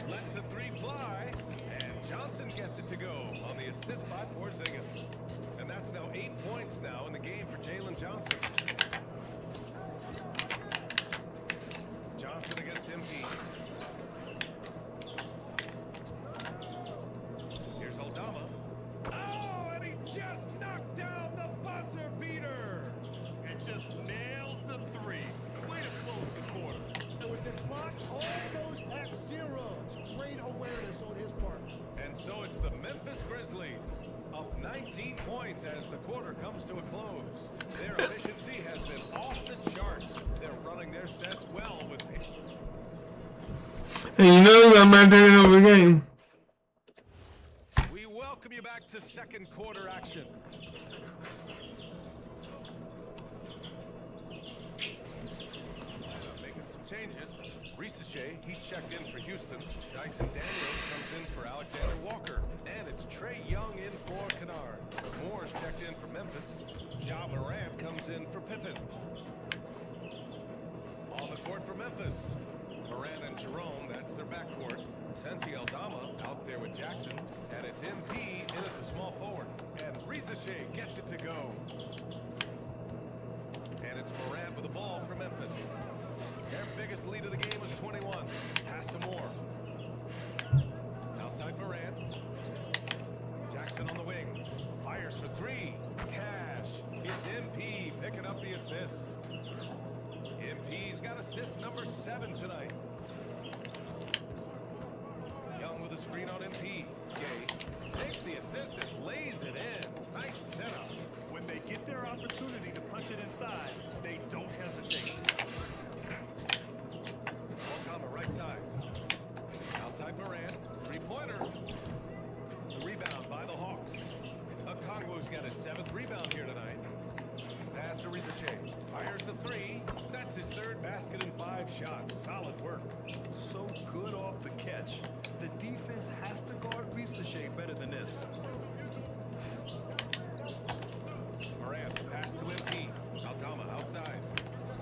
Lets the 3 fly. And Johnson gets it to go on the assist by Porzingis. And that's now 8 points now in the game for Jalen Johnson. Johnson against MP. Here's Aldama. Oh, and he just knocked down the buzzer beater. And just nails the 3. Way to close the quarter. And with the clock almost at 0, it's great awareness on his part. And so it's the Memphis Grizzlies up 19 points as the quarter comes to a close. Their efficiency has been off the charts. They're running their sets well with pace. And you know I'm not taking over the game. We welcome you back to second quarter action. Making some changes. Risache, he's checked in for Houston. Dyson Daniels comes in for Alexander Walker. And it's Trae Young in for Kennard. Moore's checked in for Memphis. Ja Morant comes in for Pippen. On the court for Memphis. Morant and Jerome, that's their backcourt. Santi Aldama out there with Jackson. And it's MP in at the small forward. And Risache gets it to go. And it's Morant with the ball for Memphis. Their biggest lead of the game was 21. Pass to Moore. Outside Morant. Jackson on the wing. Fires for 3. Cash. It's MP picking up the assist. MP's got assist number 7 tonight. Young with a screen on MP. Gay takes the assist and lays it in. Nice setup. When they get their opportunity to punch it inside, they don't hesitate. On the right side. Outside Morant. 3-pointer. The rebound by the Hawks. Okongwu's got his 7th rebound here tonight. Pass to Risache. Fires the 3. That's his 3rd basket in 5 shots. Solid work. So good off the catch. The defense has to guard Risache better than this. Morant. Pass to MP. Aldama outside.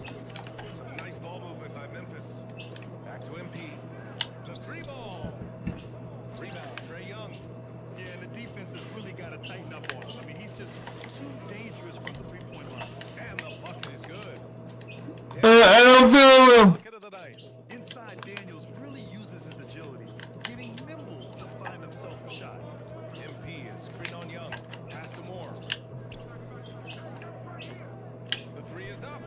Some nice ball movement by Memphis. Back to MP. The 3 ball. Rebound, Trae Young. Yeah, and the defense has really got to tighten up on him. I don't feel well. Bucket of the night. Inside, Daniels really uses his agility, getting nimble to find himself a shot. MP is screen on Young. Pass to Moore. The three is up.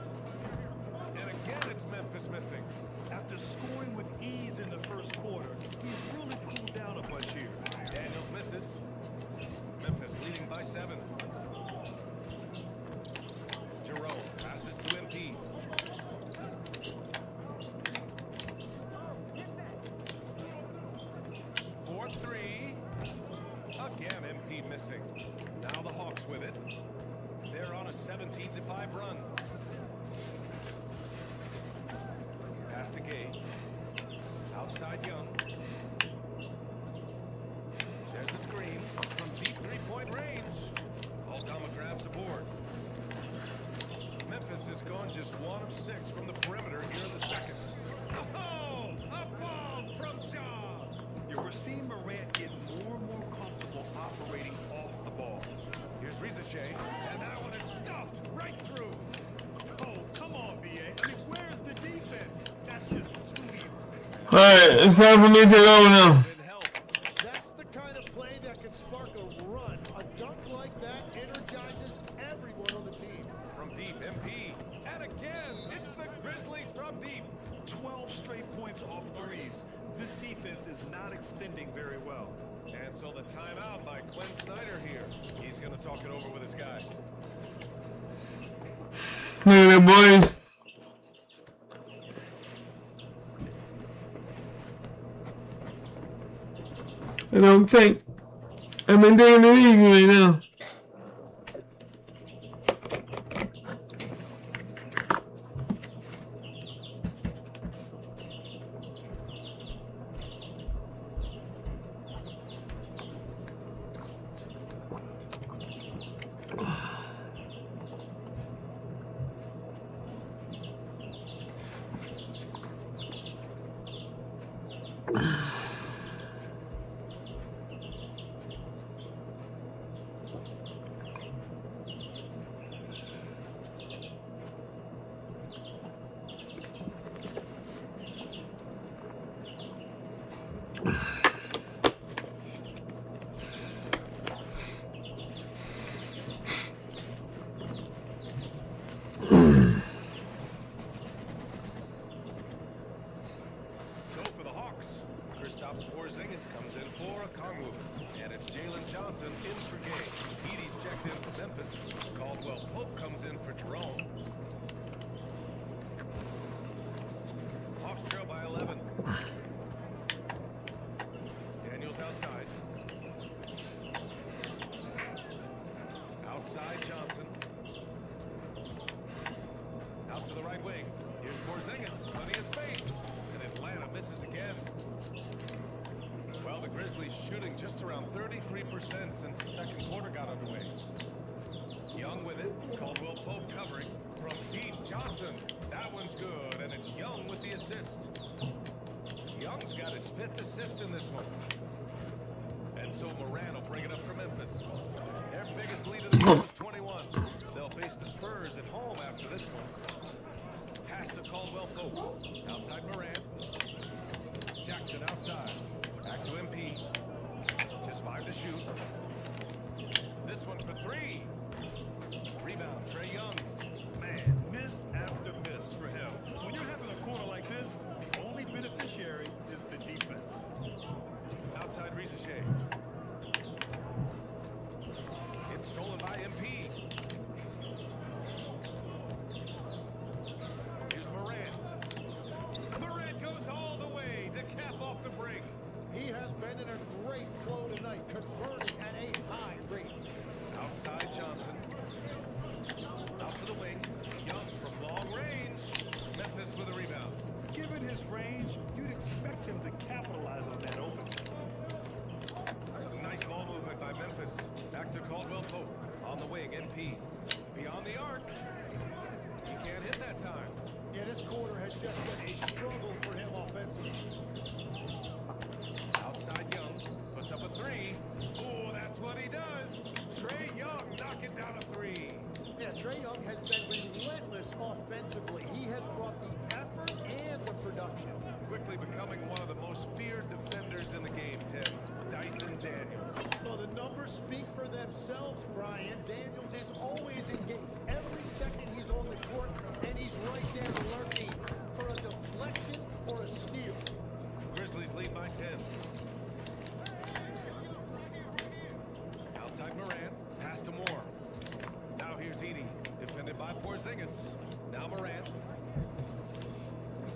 And again, it's Memphis missing. After scoring with ease in the first quarter, he's really cooled down a bunch here. Daniels misses. Memphis leading by 7. Jerome passes to MP. For 3. Again, MP missing. Now the Hawks with it. They're on a 17-5 run. Pass to Gay. Outside Young. There's a screen from deep three-point range. Aldama grabs the board. Memphis has gone just 1 of 6 from the perimeter here in the second. Oh, a bomb from John. Yeah, we're seeing Morant get more and more comfortable operating off the ball. Here's Rizichet, and that one is stuffed right through. Oh, come on, BA. I mean, where's the defense? That's just too easy. Alright, it's time for me to take over now. Didn't help. That's the kind of play that can spark a run. A dunk like that energizes everyone on the team. From deep, MP. And again, it's the Grizzlies from deep. 12 straight points off threes. This defense is not extending very well. And so the timeout by Quinn Snyder here. He's going to talk it over with his guys. Look at that, boys. I don't think I've been doing it easy right now. So for the Hawks, Kristaps Porzingis comes in for a Kongwu. And it's Jalen Johnson in for Gay. Edie's checked in for Memphis. Caldwell Pope comes in for Jerome. Hawks trail by 11. Daniels outside. Outside Johnson. Out to the right wing. Here's Porzingis. Plenty of space. And Atlanta misses again. Well, the Grizzlies shooting just around 33% since the second quarter got underway. Young with it. Caldwell Pope covering. From deep, Johnson. That one's good, and it's Young with the assist. Young's got his 5th assist in this one. And so Moran will bring it up for Memphis. Their biggest lead of the game was 21. They'll face the Spurs at home after this one. Pass to Caldwell Pope. Outside Moran. Jackson outside. Back to MP. Just 5 to shoot. This one for 3. Rebound, Trae Young. Man, miss after miss for him. When you're having a quarter like this, the only beneficiary is the defense. Outside Rizichet. It's stolen by MP. Here's Moran. Moran goes all the way to cap off the break. He has been in a great flow tonight, converting at a high rate. Outside Johnson. Out to the wing. Young from long range. Memphis with a rebound. Given his range, you'd expect him to capitalize on that opening. Some nice ball movement by Memphis. Back to Caldwell Pope. On the wing, MP. Beyond the arc. He can't hit that time. Yeah, this quarter has just been a struggle for him offensively. Outside Young. Puts up a 3. Oh, that's what he does. Trae Young knocking down a 3. Yeah, Trae Young has been relentless offensively. He has brought the effort and the production. Quickly becoming one of the most feared defenders in the game, Tim. Dyson Daniels. Well, the numbers speak for themselves, Brian. Daniels is always engaged. Every second he's on the court, and he's right there lurking for a deflection or a steal. Grizzlies lead by 10. Outside Moran, pass to Moore. Now here's Edey, defended by Porzingis. Now Moran.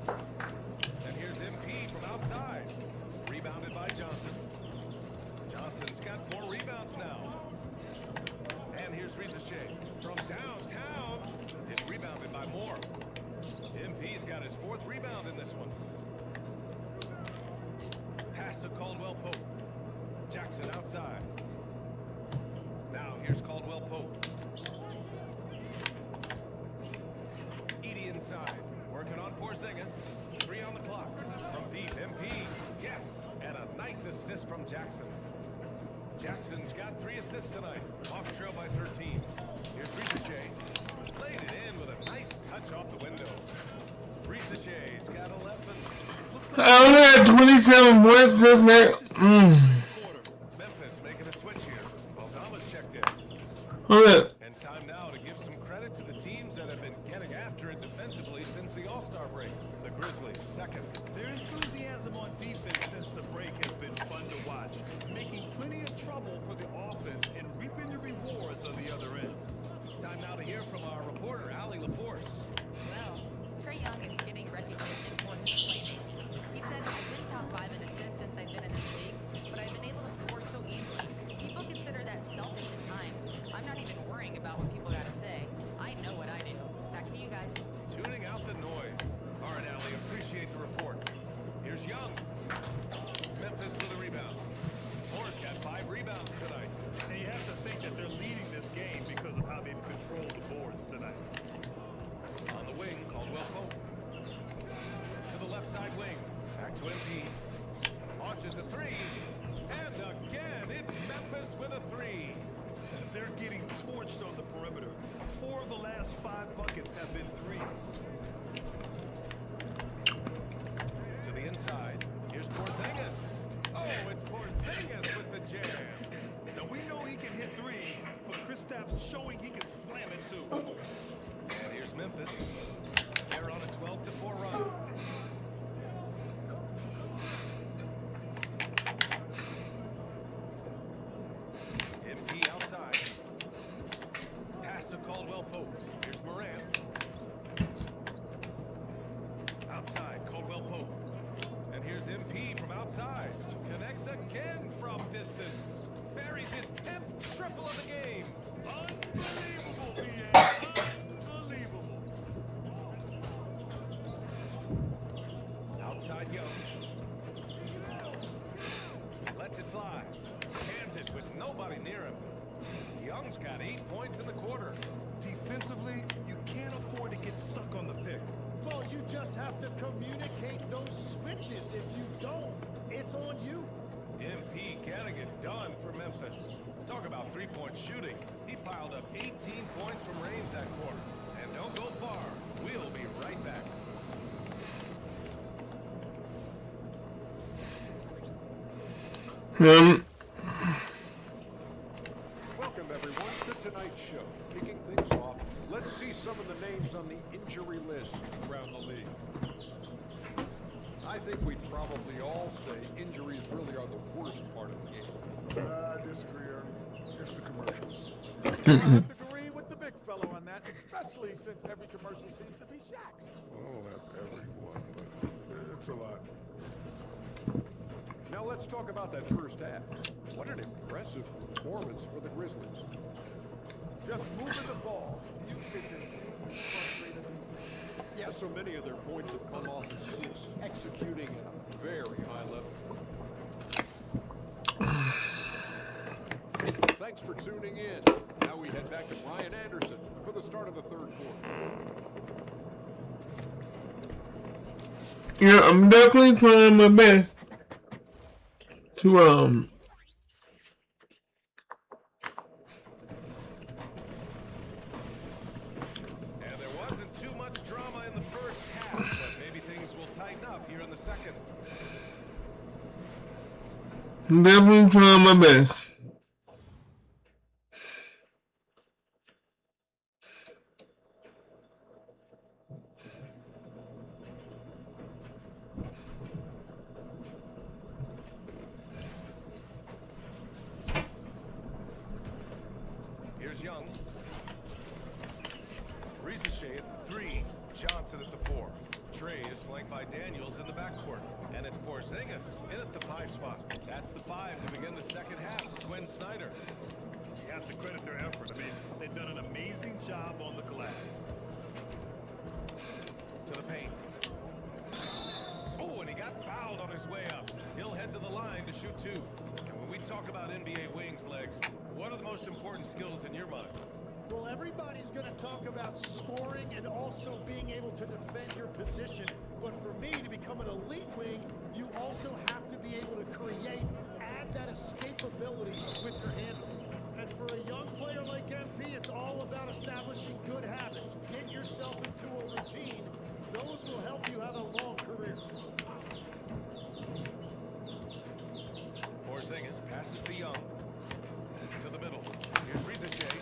And here's MP from outside. Rebounded by Johnson. Johnson's got 4 rebounds now. And here's Rizachet from downtown. It's rebounded by Moore. MP's got his 4th rebound in this one. Pass to Caldwell Pope. Jackson outside. Now here's Caldwell Pope. Edey inside. Working on Porzingis. 3 on the clock. From deep, MP. Yes. And a nice assist from Jackson. Jackson's got 3 assists tonight. Off trail by 13. Here's Rizachet. Played it in with a nice touch off the window. Rizachet's got 11. I only had 27 points this night. Memphis making a switch here. Bogdano's checked in. Hold it. And time now to give some credit to the teams that have been getting after it defensively since the All-Star break. The Grizzlies, second. Their enthusiasm on defense since the break has been fun to watch, making plenty of trouble for the offense and reaping the rewards on the other end. Time now to hear from our reporter, Allie LaForce. Well, Trae Young is getting recognition for his playmaking. He said, I've been top 5 in assists since I've been in this league, but I've been able to score so easily. People consider that selfish at times. I'm not even worrying about what people gotta say. I know what I do. Back to you guys. Tuning out the noise. All right, Allie, appreciate the report. Here's Young. Memphis with a rebound. Moore's got 5 rebounds tonight. And you have to think that they're leading this game because of how they've controlled the boards tonight. On the wing, Caldwell Pope. To the left side wing. Back to MP. Launches a 3. And again, it's Memphis with a 3. They're getting torched on the perimeter. 4 of the last 5 buckets have been threes. To the inside. Here's Porzingis. Oh, it's Porzingis with the jam. Now we know he can hit threes, but Kristaps showing he can slam it too. And here's Memphis. They're on a 12-4 run. MP outside. Pass to Caldwell Pope. Here's Moran. Outside, Caldwell Pope. And here's MP from outside. Connects again from distance. Buries his 10th triple of the game. Unbelievable, BA. Unbelievable. Outside Young. Lets it fly. Hands it with nobody near him. Young's got 8 points in the quarter. Defensively, you can't afford to get stuck on the pick. Well, you just have to communicate those switches. If you don't, it's on you. MP getting it done for Memphis. Talk about 3-point shooting. He piled up 18 points from range that quarter. And don't go far. We'll be right back. Welcome, everyone, to tonight's show. Kicking things off, let's see some of the names on the injury list around the league. I think we'd probably all say injuries really are the worst part of the game. I disagree, Ernie. It's the commercials. I have to agree with the big fellow on that, especially since every commercial seems to be Shaq's. I don't have everyone, but it's a lot. Now let's talk about that first half. What an impressive performance for the Grizzlies. Just moving the ball. You kickers frustrated these things. Yeah, so many of their points have come off assists, executing at a very high level. Thanks for tuning in. Now we head back to Brian Anderson for the start of the third quarter. Yeah, I'm definitely trying my best to second. I'm definitely trying my best. Here's Young. Ricochet at the 3, Johnson at the 4. Trey is flanked by Daniels in the backcourt. And it's Porzingis in at the 5 spot. That's the 5 to begin the second half. Quinn Snyder. You have to credit their effort. I mean, they've done an amazing job on the glass. To the paint. Oh, and he got fouled on his way up. He'll head to the line to shoot 2. And when we talk about NBA wings, Legs, what are the most important skills in your mind? Well, everybody's going to talk about scoring and also being able to defend your position. But for me, to become an elite wing, you also have to be able to create, add that escapability with your handle. And for a young player like MP, it's all about establishing good habits. Get yourself into a routine. Those will help you have a long career. Porzingis passes to Young. To the middle. Here's Ricochet.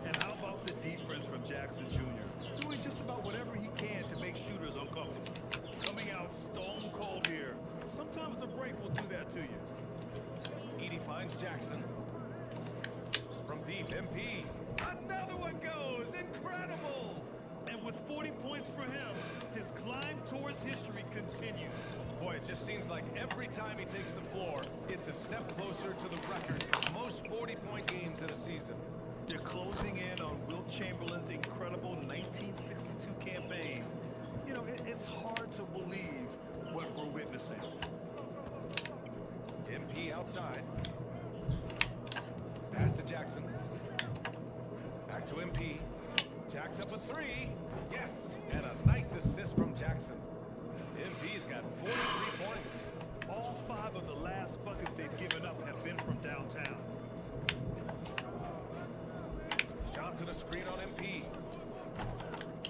And how about the defense from Jackson Jr.? Doing just about whatever he can to make shooters uncomfortable. Coming out stone cold here. Sometimes the break will do that to you. Edie finds Jackson. From deep, MP. Another one goes! Incredible! And with 40 points for him, his climb towards history continues. Boy, it just seems like every time he takes the floor, it's a step closer to the record for most 40-point games in a season. They're closing in on Wilt Chamberlain's incredible 1962 campaign. You know, it's hard to believe what we're witnessing. MP outside. Pass to Jackson. Back to MP. Jack's up a 3. Yes, and a nice assist from Jackson. MP's got 43 points. All 5 of the last buckets they've given up have been from downtown. Johnson a screen on MP.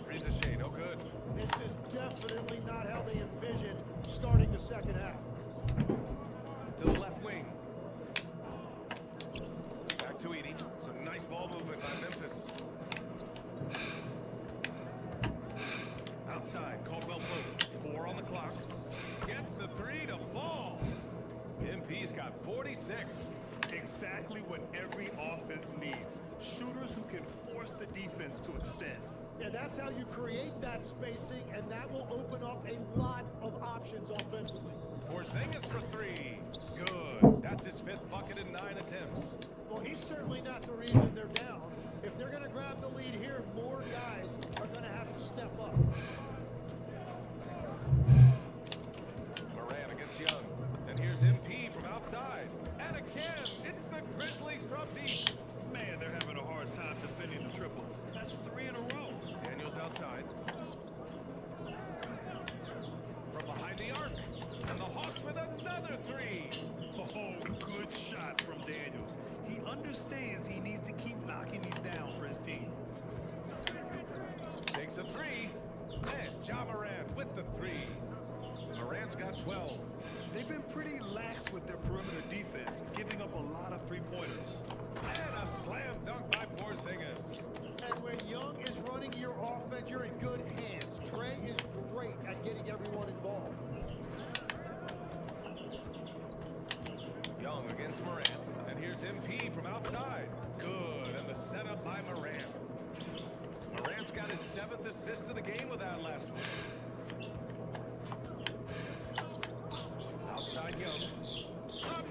Ricochet, no good. This is definitely not how they envisioned starting the second half. To the left wing. Back to Edie. Some nice ball movement by Memphis. Outside, Caldwell Pope. 4 on the clock. Gets the 3 to fall. MP's got 46. Exactly what every offense needs. Shooters who can force the defense to extend. Yeah, that's how you create that spacing, and that will open up a lot of options offensively. Porzingis for 3. Good. That's his 5th bucket in 9 attempts. Well, he's certainly not the reason they're down. If they're going to grab the lead here, more guys are going to have to step up. Moran against Young. And here's MP from outside. And again, it's the Grizzlies from deep. Man, they're having a hard time defending the triple. That's 3 in a row. Daniels outside. From behind the arc. And the Hawks with another 3. Oh, good shot from Daniels. He understands he needs to keep knocking these down for his team. Takes a 3. And Ja Morant with the 3. Morant's got 12. They've been pretty lax with their perimeter defense, giving up a lot of three-pointers. And a slam dunk by Porzingis. And when Young is running your offense, you're in good hands. Trey is great at getting everyone involved. Young against Morant. And here's MP from outside. Good. And the setup by Morant. Morant's got his 7th assist of the game with that last one. Outside Young.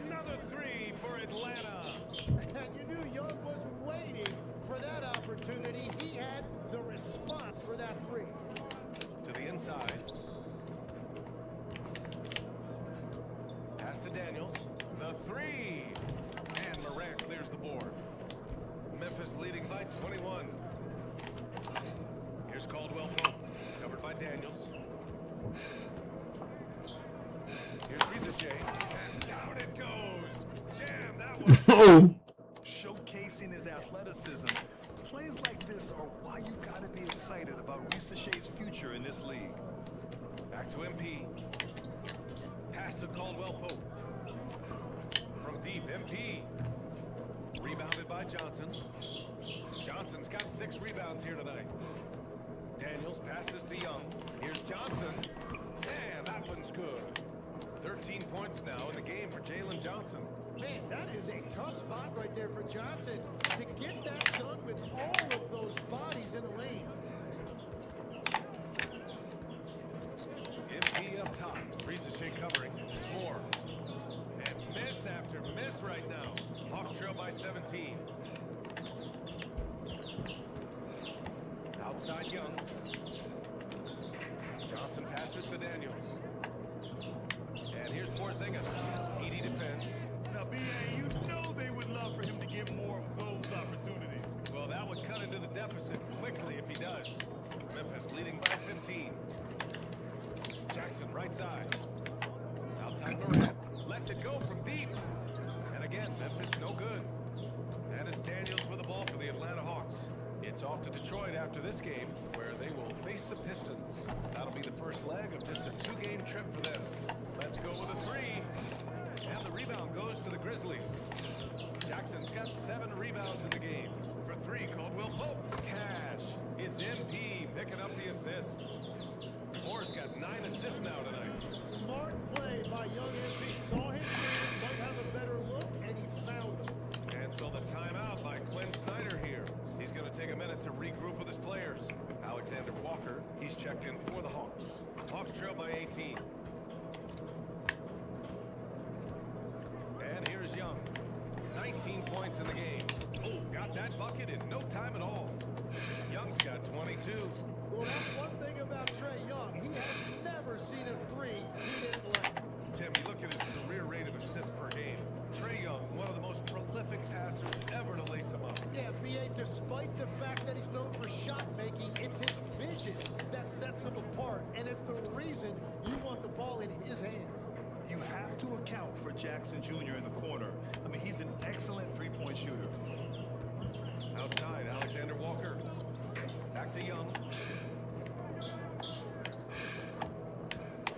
Another 3 for Atlanta. And you knew Young was waiting for that opportunity. He had the response for that 3. To the inside. Pass to Daniels. The 3. And Morant clears the board. Memphis leading by 21. Here's Caldwell Pope. Covered by Daniels. Here's Ricochet. And down it goes. Jam that one. Oh. Showcasing his his athleticism. Plays like this are why you gotta be excited about Risaché's future in this league. Back to MP. Pass to Caldwell Pope. From deep, MP. Rebounded by Johnson. Johnson's got 6 rebounds here tonight. Daniels passes to Young. Here's Johnson. Man, that one's good. 13 points now in the game for Jalen Johnson. Man, that is a tough spot right there for Johnson to get that done with all of those bodies in the lane. MP up top. Risaché covering. Moore. And miss after miss right now. Hawks trail by 17. Outside Young. Johnson passes to Daniels. And here's Porzingis. Edie defends. Now, B.A., you know they would love for him to get more of those opportunities. Well, that would cut into the deficit quickly if he does. Memphis leading by 15. Jackson right side. Outside Morant. Lets it go from deep. And again, Memphis no good. And it's Daniels with the ball for the Atlanta Hawks. It's off to Detroit after this game, where they will face the Pistons. That'll be the first leg of just a 2-game trip for them. Let's go with a 3. And the rebound goes to the Grizzlies. Jackson's got 7 rebounds in the game. For 3, Caldwell Pope. Cash. It's MP picking up the assist. Moore's got 9 assists now tonight. Smart play by young MP. Saw him might have a better look, and he found him. And so the timeout by Quinn Snyder here. He's going to take a minute to regroup with his players. Alexander Walker, he's checked in for the Hawks. Hawks trail by 18. And here's Young. 19 points in the game. Oh, got that bucket in no time at all. Young's got 22. Well, that's one thing about Trae Young. He has never seen a 3 he didn't like. Tim, you look at his career rate of assists per game. Trae Young, one of the most prolific passers ever to lace him up. Yeah, B.A., despite the fact that he's known for shot making, it's his vision that sets him apart, and it's the reason you want the ball in his hands. You have to account for Jackson Jr. in the corner. I mean, he's an excellent three-point shooter. Outside, Alexander Walker. Back to Young.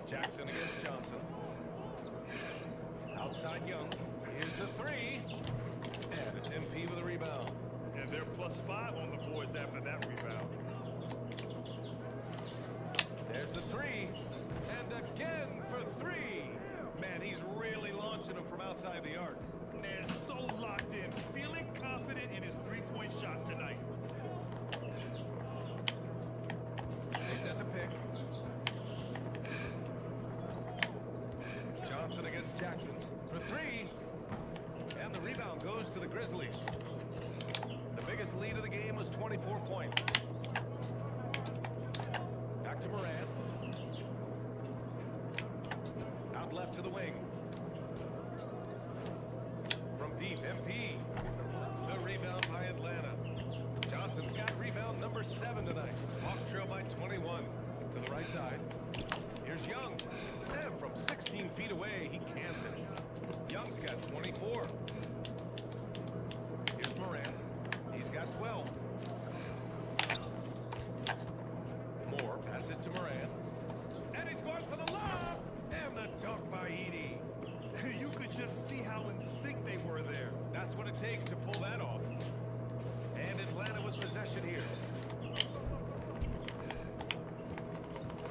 Jackson against Johnson. Outside Young. Here's the 3. And it's MP with a rebound. And they're +5 on the boards after that rebound. There's the 3. And again for 3. Man, he's really launching them from outside the arc. Man, so locked in, feeling confident in his three-point shot tonight. They set the pick. Johnson against Jackson for 3. And the rebound goes to the Grizzlies. The biggest lead of the game was 24 points. Back to Morant. Out left to the wing. From deep, MP. The rebound by Atlanta. Johnson's got rebound number 7 tonight. Hawks trail by 21. To the right side. Here's Young. And from 16 feet away, he cans it. Young's got 24. Here's Morant. He's got 12. Moore passes to Morant. And he's going for the lob. And the dunk by Edie. You could just see how in sync they were there. That's what it takes to pull that off. And Atlanta with possession here.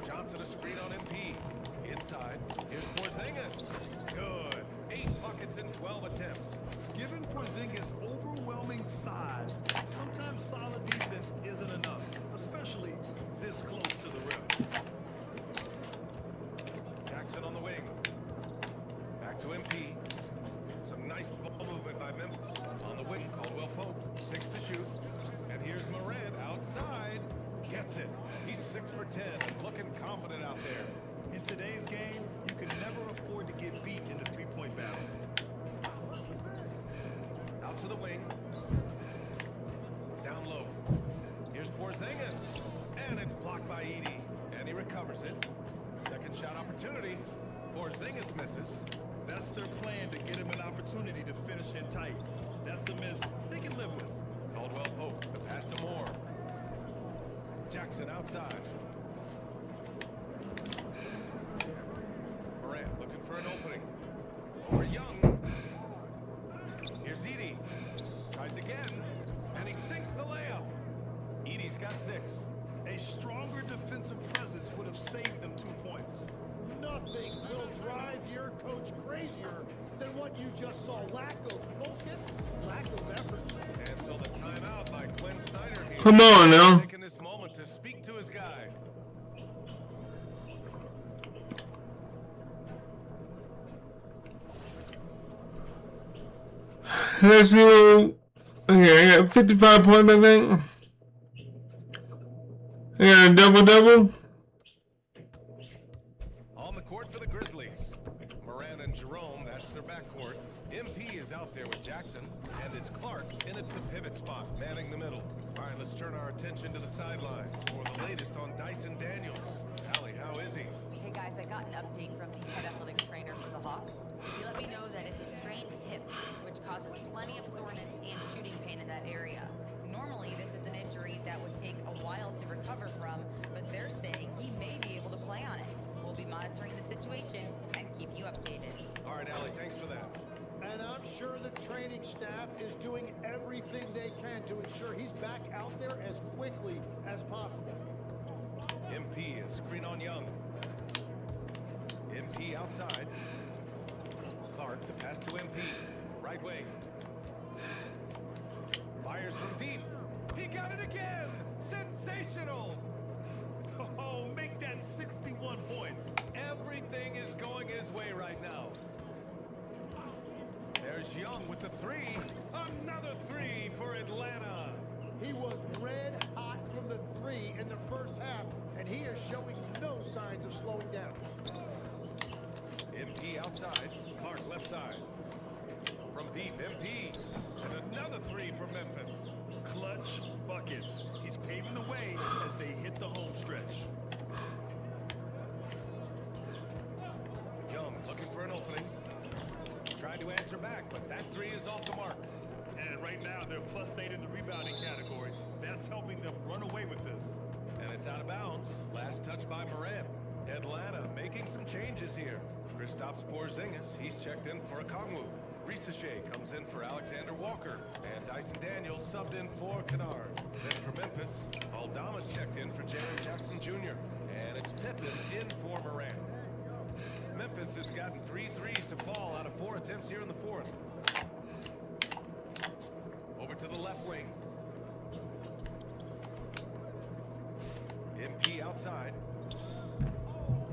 Johnson a screen on MP. Inside. Here's Porzingis. Good. 8 buckets in 12 attempts. Given Porzingis' overwhelming size, sometimes solid defense isn't enough, especially this close to the rim. Jackson on the wing. Back to MP. Some nice ball movement by Memphis. On the wing, Caldwell Pope. 6 to shoot. And here's Morant outside. Gets it. He's 6 for 10 and looking confident out there. In today's game, you can never afford to get beat in the three-point battle. Out to the wing. Down low. Here's Porzingis. And it's blocked by Edie. And he recovers it. Second shot opportunity. Porzingis misses. That's their plan, to get him an opportunity to finish in tight. That's a miss they can live with. Jackson outside. Morant looking for an opening. Over Young. Here's Edie. Tries again. And he sinks the layup. Edie's got 6. A stronger defensive presence would have saved them 2 points. Nothing will drive your coach crazier than what you just saw. Lack of focus, lack of effort. And so the timeout by Quinn Snyder here. Come on now. Taking this moment to speak to his guy. Let's see. Okay, I got 55 points, I think. I got a double-double. On the court for the Grizzlies. Moran and Jerome, that's their backcourt. MP is out there with Jackson, and it's Clark in at the pivot spot, manning the middle. All right, let's turn our attention to the sidelines for the latest on Dyson Daniels. Allie, how is he? Hey guys, I got an update from the head athletics trainer for the Hawks. He let me know that it's a strained hip, which causes plenty of soreness and shooting pain in that area. Normally, this is an injury that would take a while to recover from, but they're saying he may be able to play on it. We'll be monitoring the situation and keep you updated. All right, Allie, thanks for that. And I'm sure the training staff is doing everything they can to ensure he's back out there as quickly as possible. MP is screen on Young. MP outside. Clark, the pass to MP. Right wing. Fires from deep. He got it again! Sensational! Oh, make that 61 points. Everything is going his way right now. There's Young with the 3. Another 3 for Atlanta. He was red hot from the 3 in the first half, and he is showing no signs of slowing down. MP outside. Clark left side. From deep, MP. And another 3 for Memphis. Clutch buckets. He's paving the way as they hit the home stretch. Young looking for an opening. Tried to answer back, but that 3 is off the mark. And right now, they're +8 in the rebounding category. That's helping them run away with this. And it's out of bounds. Last touch by Moran. Atlanta making some changes here. Kristaps Porzingis, he's checked in for Okongwu. Risachet comes in for Alexander Walker. And Dyson Daniels subbed in for Kennard. Then for Memphis, Aldama's checked in for Jaren Jackson Jr. And it's Pippen in for Moran. Memphis has gotten 3 threes to fall out of 4 attempts here in the 4th. Over to the left wing. MP outside.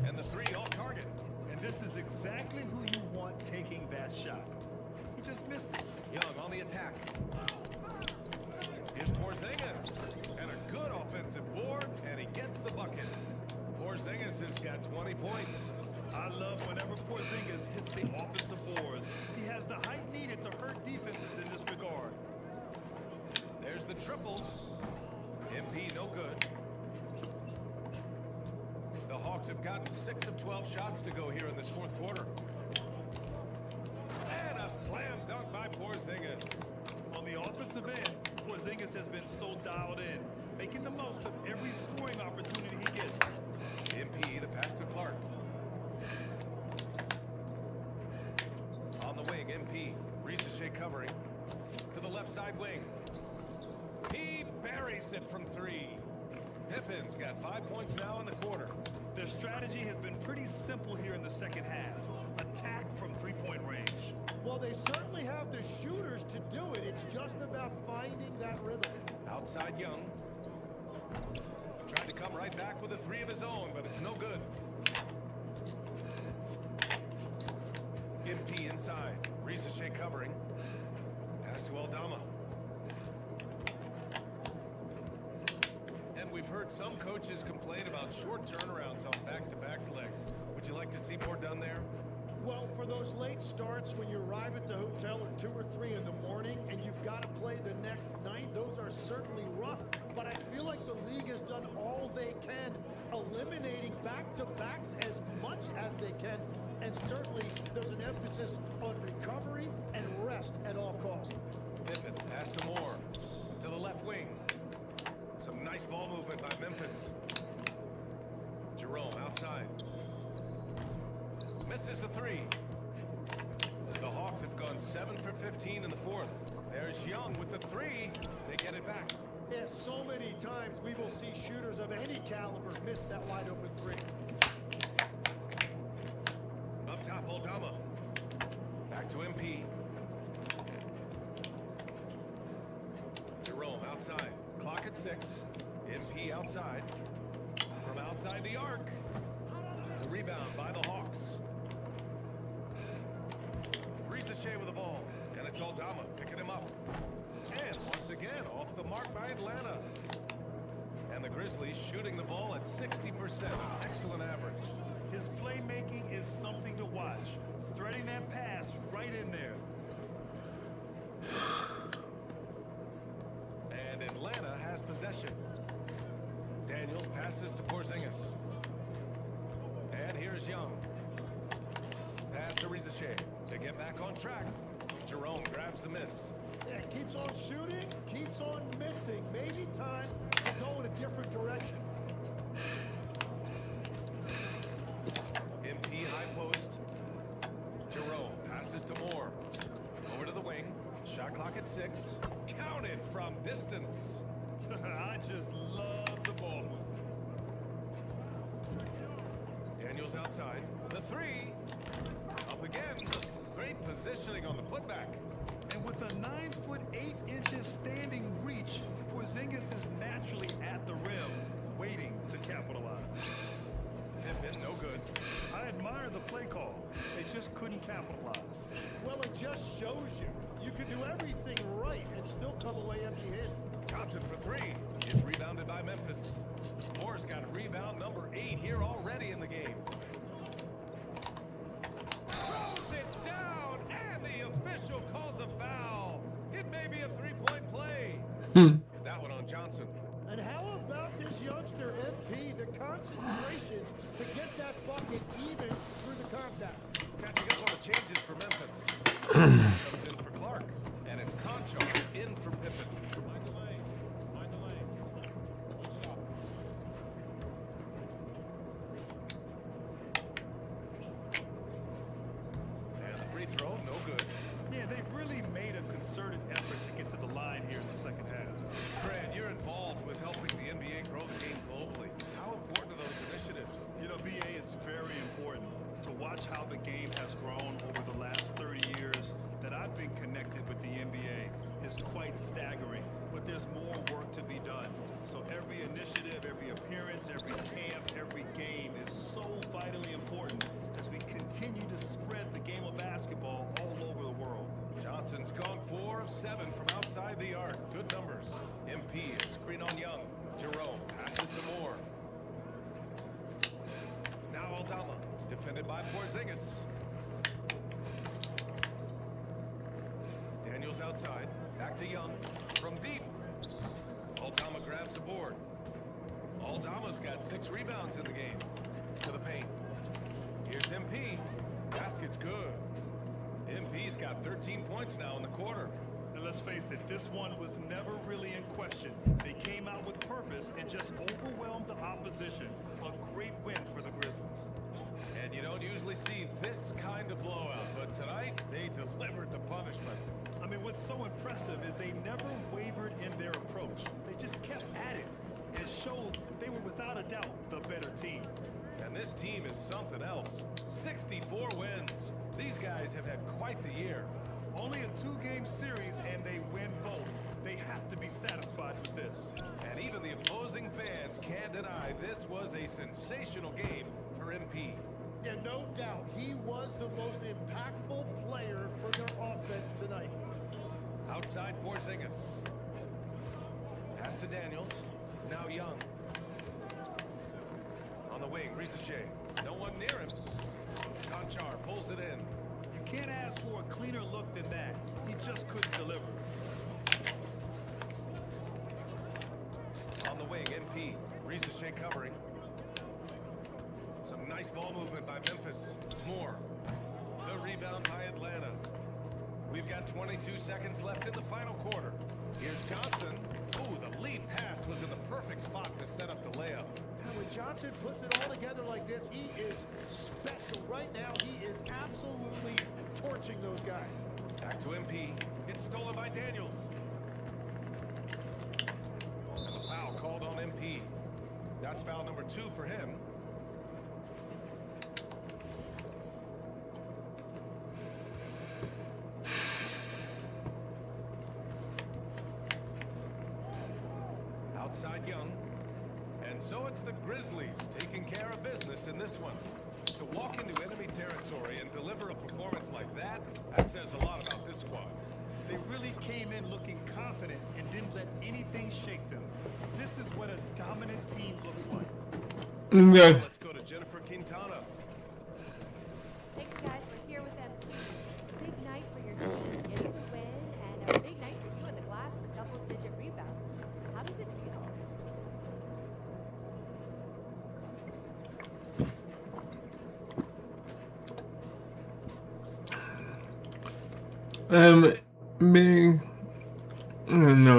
And the 3 off target. And this is exactly who you want taking that shot. He just missed it. Young on the attack. Here's Porzingis. And a good offensive board, and he gets the bucket. Porzingis has got 20 points. I love whenever Porzingis hits the offensive boards. He has the height needed to hurt defenses in this regard. There's the triple. MP no good. The Hawks have gotten 6 of 12 shots to go here in this 4th quarter. And a slam dunk by Porzingis. On the offensive end, Porzingis has been so dialed in, making the most of every scoring opportunity he gets. MP, the pass to Clark. On the wing, MP. Risachet covering. To the left side wing. He buries it from 3. Pippen's got 5 points now in the quarter. Their strategy has been pretty simple here in the second half. Attack from 3-point range. Well, they certainly have the shooters to do it. It's just about finding that rhythm. Outside Young. Tried to come right back with a 3 of his own, but it's no good. MP inside. Risachet covering. Pass to Aldama. And we've heard some coaches complain about short turnarounds on back-to-back legs. Would you like to see more done there? Well, for those late starts when you arrive at the hotel at 2 or 3 in the morning and you've got to play the next night, those are certainly rough. But I feel like the league has done all they can, eliminating back-to-backs as much as they can. And certainly there's an emphasis on recovery and rest at all costs. Pippen, pass to Moore. To the left wing. Some nice ball movement by Memphis. Misses the three. The Hawks have gone 7 for 15 in the fourth. There's Young with the three. They get it back. Yeah, so many times we will see shooters of any caliber miss that wide open three. Up top, Aldama. Back to MP. Jerome outside. Clock at 6. MP outside. From outside the arc. The rebound by the Hawks. Ricochet with the ball. And it's Aldama picking him up. And once again, off the mark by Atlanta. And the Grizzlies shooting the ball at 60%. Excellent average. His playmaking is something to watch. Threading that pass right in there. And Atlanta has possession. Daniels passes to Porzingis. And here's Young. Pass to Ricochet to get back on track. Jerome grabs the miss. Yeah, keeps on shooting, keeps on missing. Maybe time to go in a different direction. MP high post. Jerome passes to Moore. Over to the wing. Shot clock at 6. Counted from distance. I just love the ball movement. Daniels outside. The three. Up again. Great positioning on the putback. And with a 9'8" standing reach, Porzingis is naturally at the rim, waiting to capitalize. Pippen, no good. I admire the play call. They just couldn't capitalize. Well, it just shows you. You can do everything right and still come away empty-handed. Johnson for three. Is rebounded by Memphis. Moore's got rebound number 8 here already in the game. Throws it down, and the official calls a foul. It may be a three-point play. That one on Johnson. And how about this youngster, MP, the concentration to get that bucket even through the contact? Catching up on the changes for Memphis. Comes in for Clark, and it's Conchar in for Pippen. Mind the lane. Mind the lane. What's up? And the free throw, no good. Yeah, they've really made a concerted effort to get to the line here in the second half. Fred, you're involved with helping the NBA grow the game globally. How important are those initiatives? You know, BA, it's very important to watch how the game has grown over the last 30 years that I've been connected with the NBA. Is quite staggering, but there's more work to be done. So every initiative, every appearance, every camp, every game is so vitally important as we continue to spread the game of basketball all over the world. Johnson's gone 4 of 7 from outside the arc. Good numbers. MP is screen on Young. Jerome passes to Moore. Now Aldama, defended by Porzingis. Daniels outside. Back to Young. From deep. Aldama grabs the board. Aldama's got 6 rebounds in the game. To the paint. Here's MP. Basket's good. MP's got 13 points now in the quarter. And let's face it, this one was never really in question. They came out with purpose and just overwhelmed the opposition. A great win for the Grizzlies. And you don't usually see this kind of blowout, but tonight they delivered the punishment. I mean, what's so impressive is they never wavered in their approach. They just kept at it and showed they were without a doubt the better team. And this team is something else. 64 wins. These guys have had quite the year. Only a 2-game series and they win both. They have to be satisfied with this. And even the opposing fans can't deny this was a sensational game for MP. Yeah, no doubt. He was the most impactful player for their offense tonight. Outside Porzingis. Pass to Daniels. Now Young. On the wing, Ricochet. No one near him. Conchar pulls it in. You can't ask for a cleaner look than that. He just couldn't deliver. On the wing, MP. Ricochet covering. Some nice ball movement by Memphis. Moore. The rebound by Atlanta. We've got 22 seconds left in the final quarter. Here's Johnson. Ooh, the lead pass was in the perfect spot to set up the layup. Now, when Johnson puts it all together like this, he is special. Right now, he is absolutely torching those guys. Back to MP. It's stolen by Daniels. And the foul called on MP. That's foul number 2 for him. Outside Young. And so it's the Grizzlies taking care of business in this one. To walk into enemy territory and deliver a performance like that, that says a lot about this squad. They really came in looking confident and didn't let anything shake them. This is what a dominant team looks like. Okay. Let's go to Jennifer Quintana. Thanks, guys. We're here with them. Big night for your team, getting the win, and a big night for you in the glass with double-digit rebounds. How does it feel? Big. No.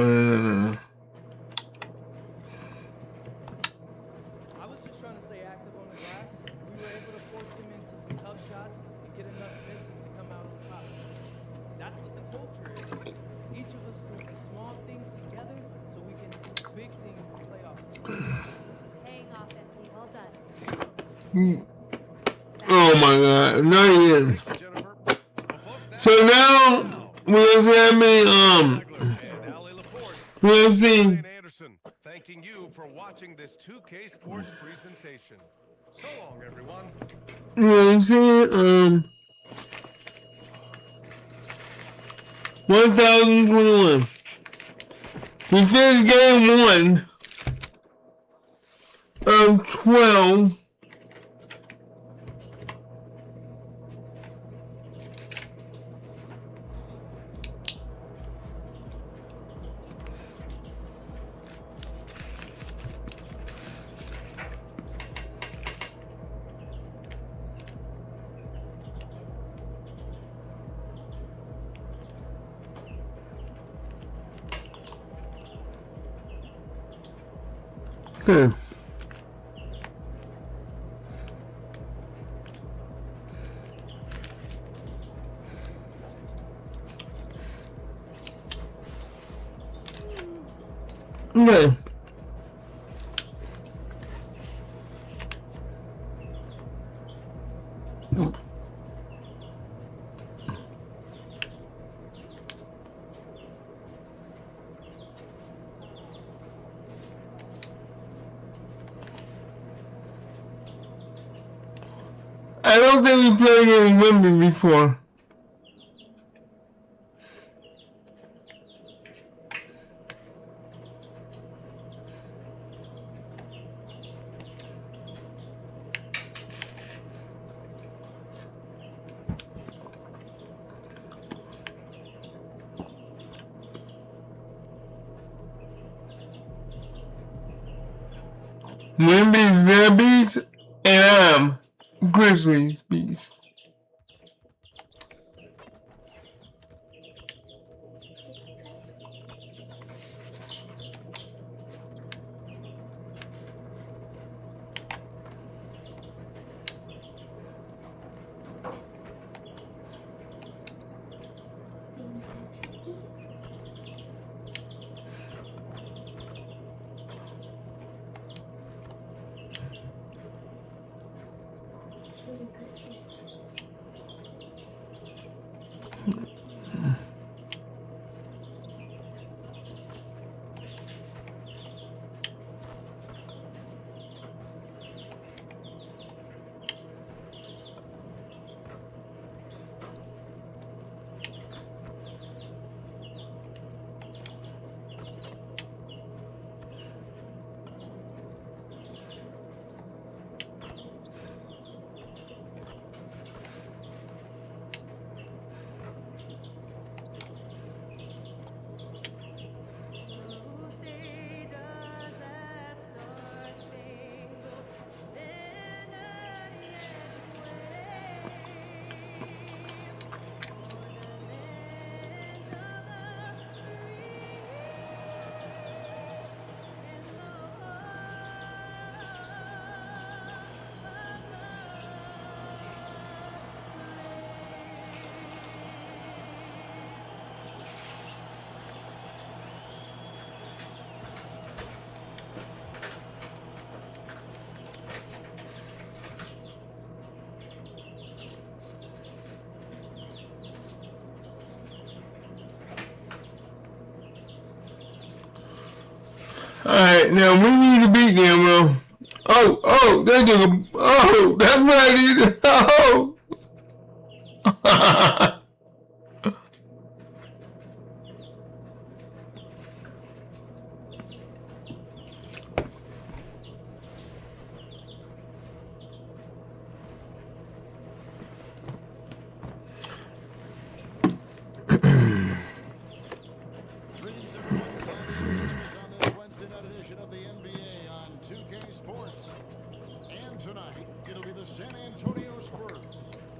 I was just trying to stay active on the glass. We were able to force them into some tough shots and get enough misses to come out on top. That's what the culture is. Each of us doing small things together so we can do big things in the playoffs. Paying off, MP. Well done. Oh my God, not yet. Jennifer. Well, folks, So now we'll see. We'll see. Anderson, thanking you for watching this 2K Sports presentation. So long, everyone. We'll see. 1021. We finished game 1 of 12. Good. Okay. I don't think we played against women before. Wimby's their beast, and I'm Grizzlies beast. Alright, now we need to beat them, bro. Oh, they took a. Oh, that's what I need. Oh. Greetings, everyone. On this Wednesday night edition of the NBA on 2K Sports. And tonight, it'll be the San Antonio Spurs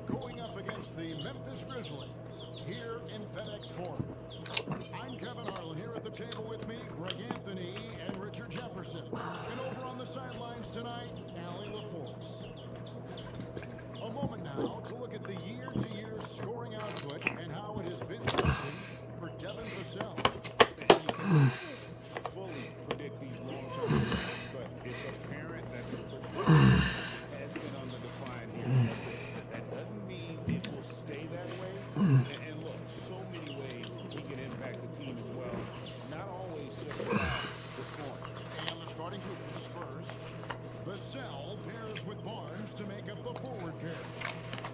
going up against the Memphis Grizzlies here in FedEx Forum. I'm Kevin Harlan here at the table with me, Greg Anthony and Richard Jefferson. And over on the sidelines tonight, Allie LaForce. A moment now to look at the year-to-year scoring output and how it has been working for Devin Vassell. Fully predict these long-term results, but it's apparent that the production has been on the decline here. That doesn't mean it will stay that way. And look, so many ways he can impact the team as well. Not always just about the scoring. And the starting group for the Spurs. Vassell pairs with Barnes to make up the forward pair.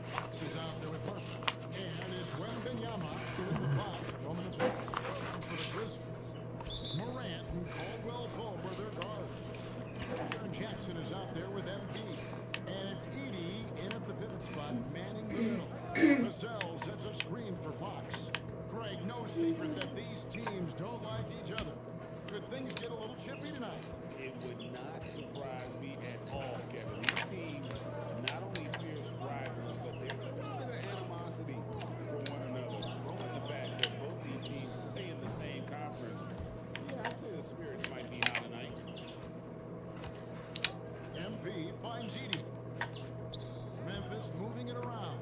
Fox is out there with Parker. And it's Wembanyama in the 5. Roman opponents for the Grizzlies. Morant and Caldwell Pope are their guards. Jaren Jackson is out there with MP. And it's Edie in at the pivot spot, manning the middle. Vassell sets a screen for Fox. Greg, no secret that these teams don't like each other. Could things get a little chippy tonight? It would not surprise me at all, Kevin. These teams not only fierce rivals, but there's a little bit of animosity for one another. Throw in the fact that both these teams play in the same conference. Yeah, I'd say the spirits might be high tonight. MP finds Edie. Memphis moving it around.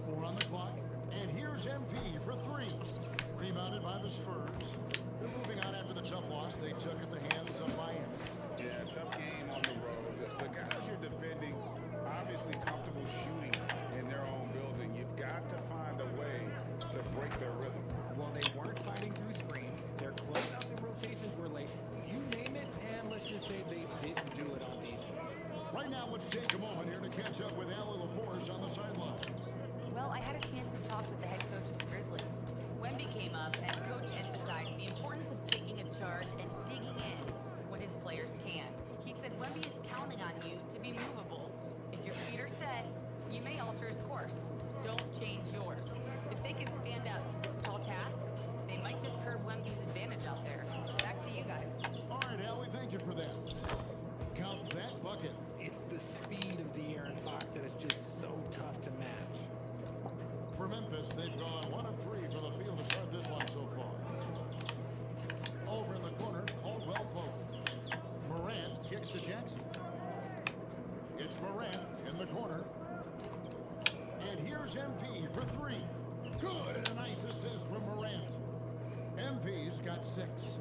4 on the clock. And here's MP for 3. Rebounded by the Spurs. They're moving on after the tough loss they took at the hands of Miami. Yeah, tough game on the road. The guys you're defending, obviously comfortable shooting in their own building. You've got to find a way to break their rhythm. Well, they weren't fighting through screens. Their closeouts and rotations were late. You name it, and let's just say they didn't do it on defense. Right now, let's take a moment here to catch up with Allie LaForce on the sidelines. Well, I had a chance to talk with the head coach of the Grizzlies. Wemby came up, and Coach emphasized the importance of taking a charge and digging in when his players can. He said Wemby is counting on you to be movable. If your feet are set, you may alter his course. Don't change yours. If they can stand up to this tall task, they might just curb Wemby's advantage out there. Back to you guys. All right, Allie, thank you for that. Count that bucket. It's the speed of the Aaron Fox that is just so tough to match. For Memphis, they've gone 1 of 3 from the field to start this one so far. Over in the corner, Caldwell Pope. Morant kicks to Jackson. It's Morant in the corner. And here's MP for 3. Good, and a nice assist from Morant. MP's got 6.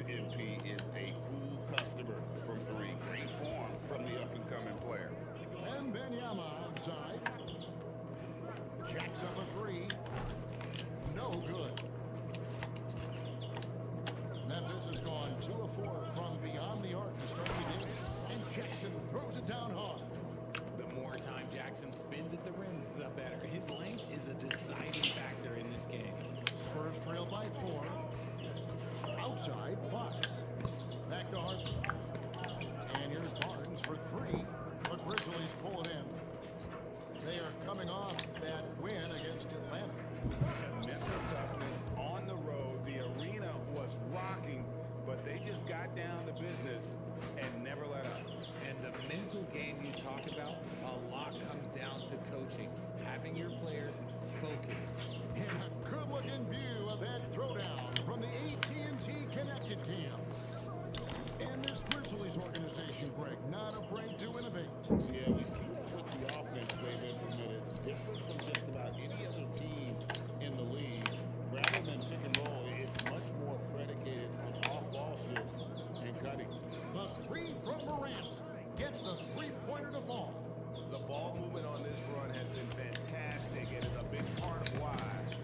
MP is a cool customer from 3. Great form from the up-and-coming player. And Wembanyama outside. Jacks up a 3. No good. Memphis has gone 2 of 4 from beyond the arc to start the game. And Jackson throws it down hard. The more time Jackson spins at the rim, the better. His length is a deciding factor in this game. Spurs trail by 4. Outside, Fox. Back to Harden. And here's Barnes for 3. The Grizzlies pull it in. They are coming off that win against Atlanta. Mental toughness on the road. The arena was rocking, but they just got down to business and never let up. And the mental game you talk about, a lot comes down to coaching, having your players focused. And a good-looking view of that throwdown from the AT&T Connected Cam. And this Grizzlies organization, Greg, not afraid to innovate. Yeah, we see that with the offense they've implemented. Different from just about any other team in the league. Rather than pick and roll, it's much more predicated on off-ball shifts and cutting. The 3 from Morant gets the 3-pointer to fall. The ball movement on this run has been fantastic and is a big part of why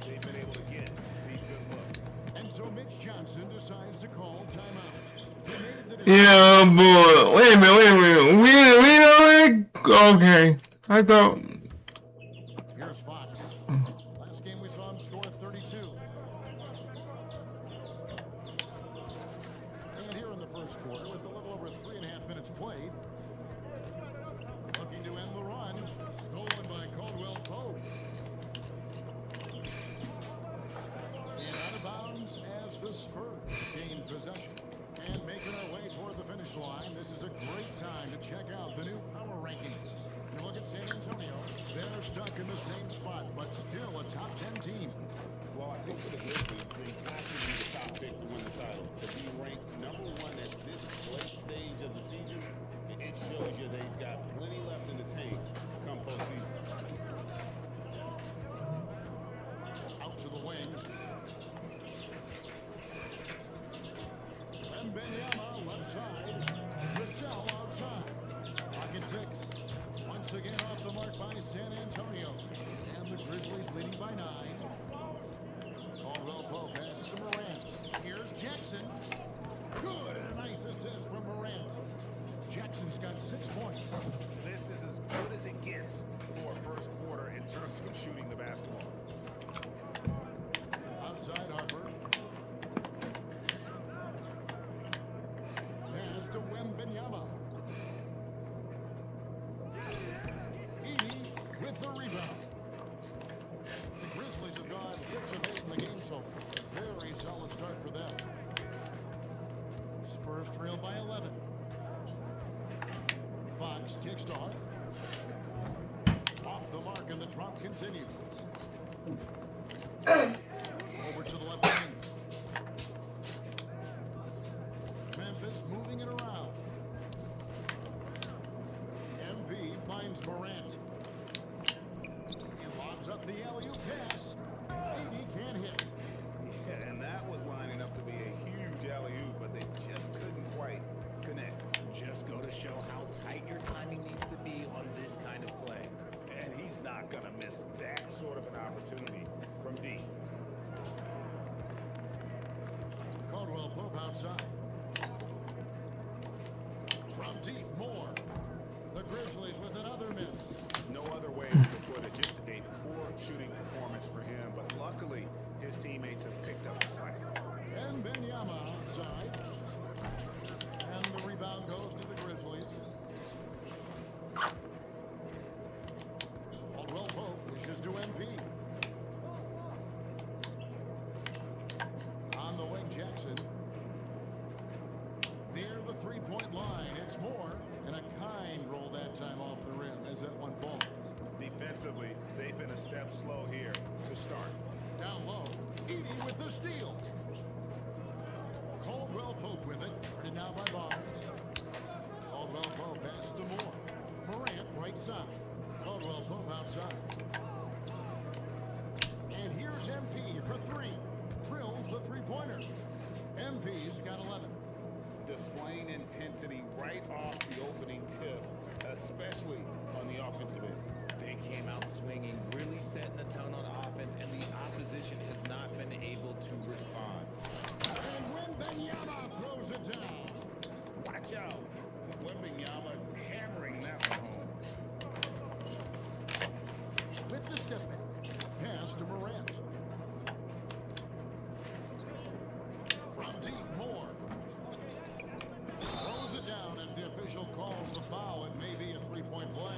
they've been able to get these good looks. And so Mitch Johnson decides to call timeout. Yeah, boy. Wait a minute. We already? Okay. I thought. Here's Fox. Last game we saw him score 32. And here in the first quarter, with a little over 3.5 minutes played, looking to end the run. Stolen by Caldwell Pope. And out of bounds as the Spurs gain possession. And making our way toward the finish line, this is a great time to check out the new power rankings. You look at San Antonio, they're stuck in the same spot, but still a top 10 team. Well, I think for the Grizzlies, they have to be the top pick to win the title. To be ranked number one at this late stage of the season, it shows you they've got plenty left in the tank come postseason. Out to the wing. Wembanyama left side. Michelle outside. Pocket 6. Once again off the mark by San Antonio. And the Grizzlies leading by 9. Caldwell Pope passes to Morant. Here's Jackson. Good, and a nice assist from Morant. Jackson's got 6 points. This is as good as it gets for a first quarter in terms of shooting the basketball. Outside Harper. Pass to Wembanyama. Edie with the rebound. The Grizzlies have gone 6 of 8 in the game so far. Very solid start for them. Spurs trail by 11. Fox kicks off. Off the mark, and the drop continues. Over to the left wing. Memphis moving it around. MP finds Morant. He lobs up the alley-oop pass. 80 can't hit. Yeah, and that was lining up to be a huge alley-oop, but they just couldn't quite connect. Just go to show how tight your timing needs to be on this kind of play. And he's not going to miss that sort of an opportunity from deep. Caldwell Pope outside. From deep, more. The Grizzlies with another miss. No other way to put it. Just a poor shooting performance for him, but luckily his teammates have picked up the slack. And Wembanyama outside. And the rebound goes to the Grizzlies. Caldwell Pope wishes to MP. On the wing, Jackson. Near the three-point line, it's more. And a kind roll that time off the rim as that one falls. Defensively, they've been a step slow here to start. Down low, Edie with the steal. Caldwell Pope with it. Guarded now by Barnes. Caldwell Pope pass to Moore. Morant right side. Caldwell Pope outside. And here's MP for 3. Drills the three-pointer. MP's got 11. Displaying intensity right off the opening tip, especially on the offensive end. They came out swinging, really setting the tone on offense, and the opposition has not been able to respond. And Wembanyama throws it down. Watch out. Wembanyama hammering that one home. With the step back. Pass to Morant. From deep, Moore. Throws it down as the official calls the foul. It may be a three-point play.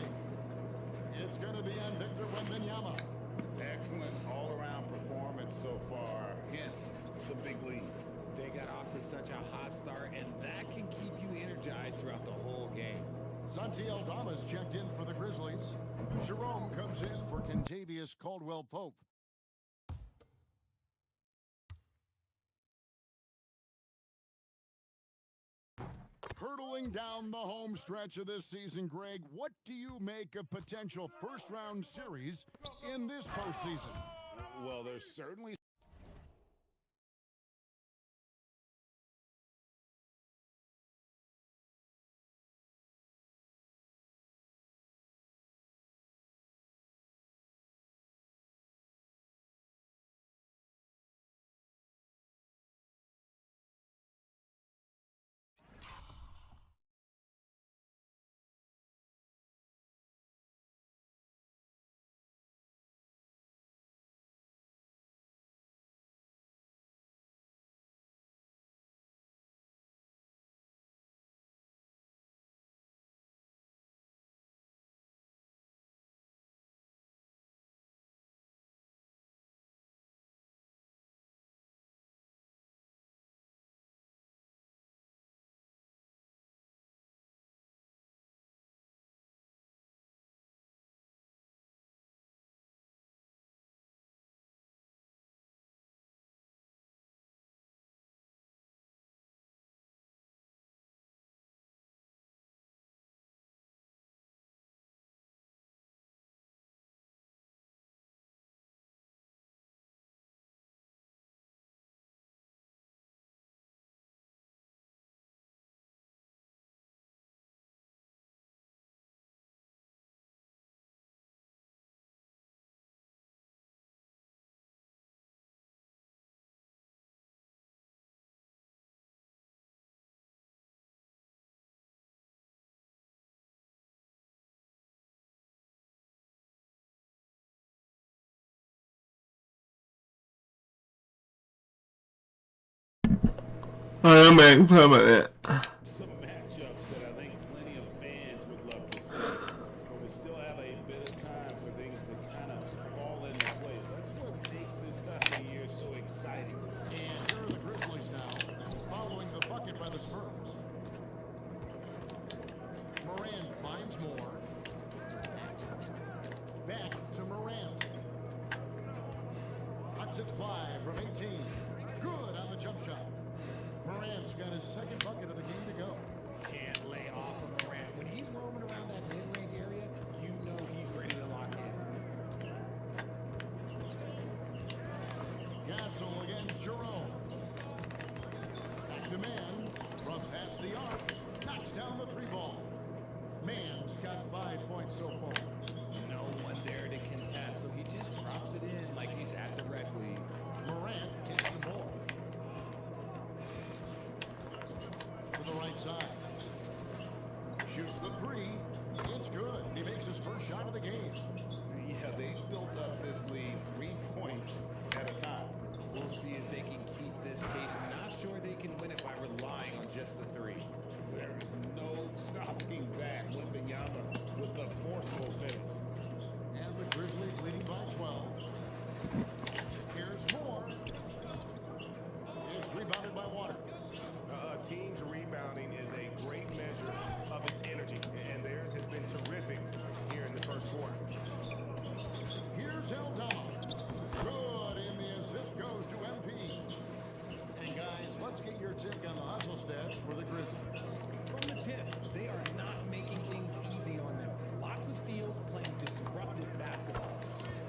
It's going to be on Victor Wembanyama. Excellent all-around performance so far, hence the big lead. They got off to such a hot start, and that can keep you energized throughout the whole game. Santi Aldama's checked in for the Grizzlies. Jerome comes in for Kentavious Caldwell Pope. Hurtling down the home stretch of this season, Greg, what do you make of potential first-round series in this postseason? Well, there's certainly Alright, I'm back. Sorry about that. Some matchups that I think plenty of fans would love to see. But we still have a bit of time for things to kind of fall into place. That's what makes this time of year so exciting. And here are the Grizzlies now, following the bucket by the Spurs. Morant finds more. Back to Morant. Cuts it 5 from 18. Good on the jump shot. Morant's got his second bucket of the game to go. Can't lay off of Morant. When he's roaming around that mid-range area, you know he's ready to lock in. Gasol against Jerome. Back to Man. From past the arc. Knocks down the 3-ball. Man's got 5 points so far. No one there to contest, so he just drops it in like he's at the rec league. Morant gets the ball. To the right side. Shoots the 3. It's good. He makes his first shot of the game. Yeah, they built up this lead 3 points at a time. We'll see if they can keep this pace. Not sure they can win it by relying on just the 3. There is no stopping that. Wembanyama with a forceful finish. And the Grizzlies leading by 12. Here's more. It's rebounded by Waters. A team's rebounding is a great measure of its energy, and theirs has been terrific here in the first quarter. Here's Eldama. Good, and the assist goes to MP. And guys, let's get your take on the hustle stats for the Grizzlies. From the tip, they are not making things easy on them. Lots of steals, playing disruptive basketball.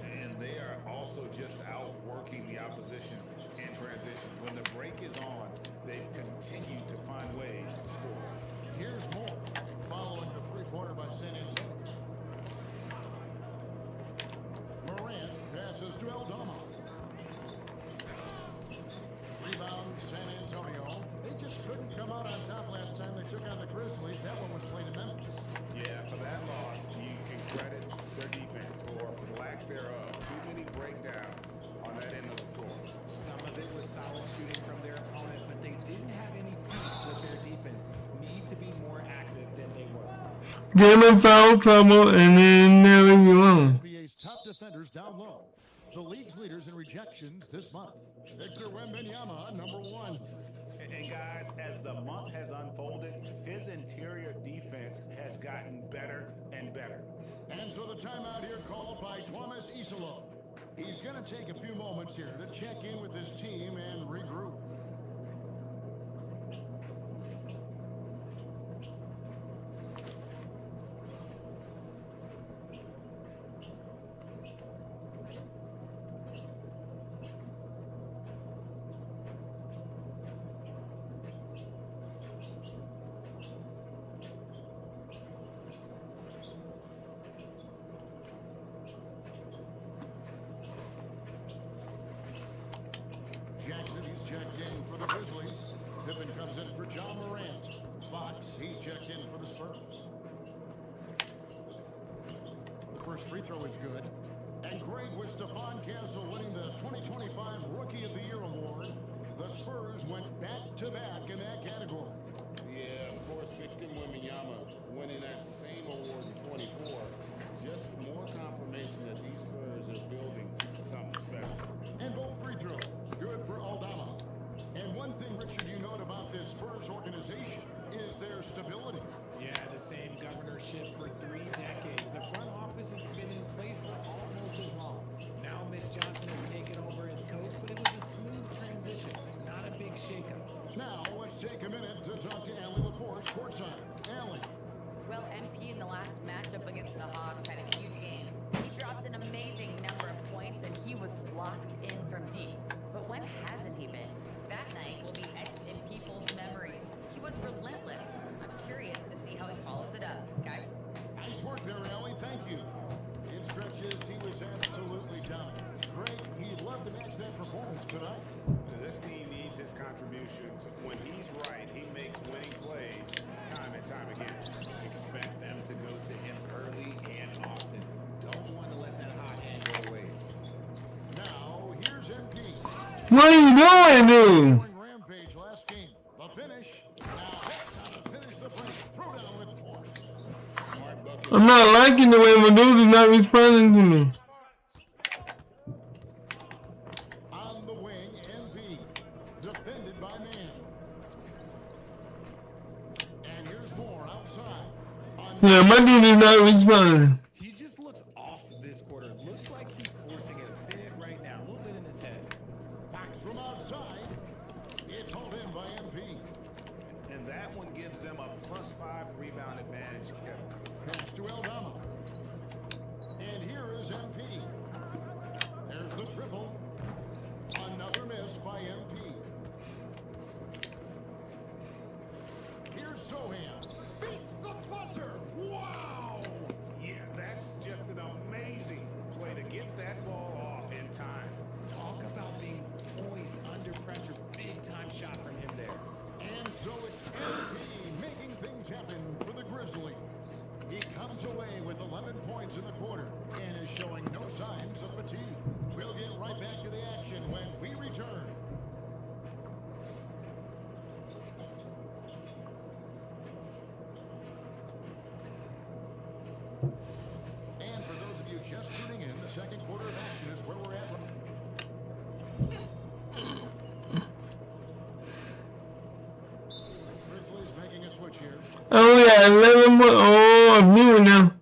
And they are also just outworking the opposition in transition. When the break is on, they've continued to find ways to score. Here's more. Following the 3-pointer by San Antonio. Morant passes to Eldama. Rebound San Antonio. They just couldn't come out on top last time they took on the Grizzlies. That one was played in Memphis. Yeah, for that loss, you can credit their defense or lack thereof. Too many breakdowns on that end of the floor. Some of it was solid shooting from their opponent, but they didn't have any teeth with their defense. Need to be more active than they were. Get him in foul trouble and then they'll leave you alone. NBA's top defenders down low. The league's leaders in rejections this month. Victor Wembanyama, number 1. And guys, as the month has unfolded, his interior defense has gotten better and better. And so the timeout here called by Thomas Isolo. He's going to take a few moments here to check in with his team and regroup. Jackson, he's checked in for the Grizzlies. Pippen comes in for John Morant. Fox, he's checked in for the Spurs. The first free throw is good. And great with Stephon Castle winning the 2025 Rookie of the Year award. The Spurs went back-to-back in that category. Yeah, of course, Victor Wembanyama winning that same award in 24. Just more confirmation that these Spurs are building something special. And both free throws, good for Aldama. And one thing, Richard, you note about this Spurs organization is their stability. Yeah, the same governorship for 3 decades. The front office has been in place for almost as long. Now Mitch Johnson has taken over as coach, but it was a smooth transition, not a big shakeup. Now, let's take a minute to talk to Allie LaForce, courtside. Allie. Well, MP in the last matchup against the Hawks had a huge game. He dropped an amazing number of points and he was locked in from deep. But when hasn't he been? That night will be etched in people's memories. He was relentless. I'm curious to see how he follows it up. Guys? Nice work there, Allie. Thank you. In stretches, he was absolutely dominant. Greg, he loved to match that performance tonight. This team needs his contributions. When he's right, he makes winning plays time and time again. Expect them to go to him early and often. Don't want to let that hot hand go to waste. Now, here's MP. What are you doing, dude? Rampage last game. The I'm not liking the way my dude is not responding to me. On the wing, NP. Defended by Man. And here's more outside. Yeah, my dude is not responding. He just looks off this quarter. Looks like he's forcing it a bit right now. A little bit in his head. Fox from outside. It's hauled in by MP. And that one gives them a +5 rebound advantage, Kevin. Pass to Eldama. And here is MP. There's the triple. Another miss by MP. Here's Sohan. Beats the buzzer. Wow! Yeah, that's just an amazing play to get that ball off in time. Talk about being poised under pressure. Big time shot from him there. And so it's MP making things happen for the Grizzlies. He comes away with 11 points in the quarter and is showing no signs of fatigue. We'll get right back to the action when we return. And for those of you just tuning in, the second quarter of action is where we're at. Grizzlies making a switch here. Oh yeah, 11 more. Oh, I'm viewing now.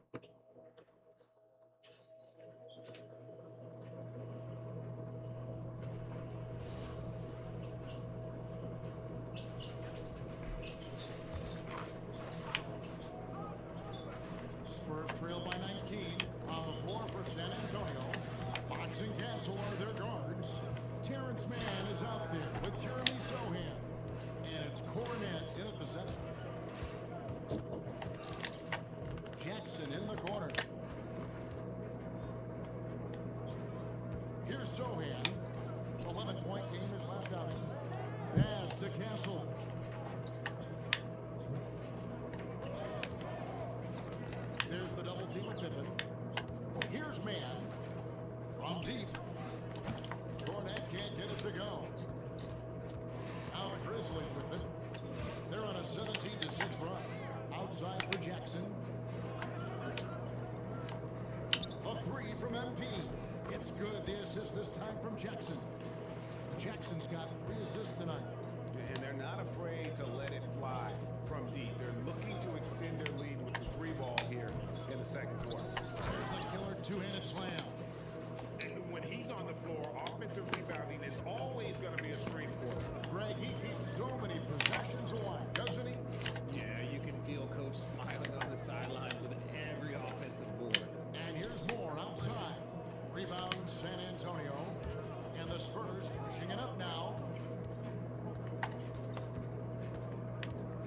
Spurs trail by 19. On the floor for San Antonio. Fox and Castle are their guards. Terrence Mann is out there with Jeremy Sohan. And it's Cornet in at the center. Jackson in the corner. Here's Sohan. 11-point game his last outing. Pass to Castle. There's the double team with Pippen. Here's Mann. From deep. Cornet can't get it to go. Now the Grizzlies with it. They're on a 17-6 run. Outside for Jackson. A three from MP. It's good. The assist this time from Jackson. Jackson's got 3 assists tonight. And they're not afraid to let it fly from deep. They're looking to extend their lead with the 3-ball here in the second quarter. There's a killer two-handed slam. And when he's on the floor, offensive rebounding is always going to be a strength for him. Greg, he keeps so many possessions alive, doesn't he? Yeah, you can feel Coach smiling on the sidelines with every offensive board. And here's more outside. Rebound San Antonio. And the Spurs pushing it up now.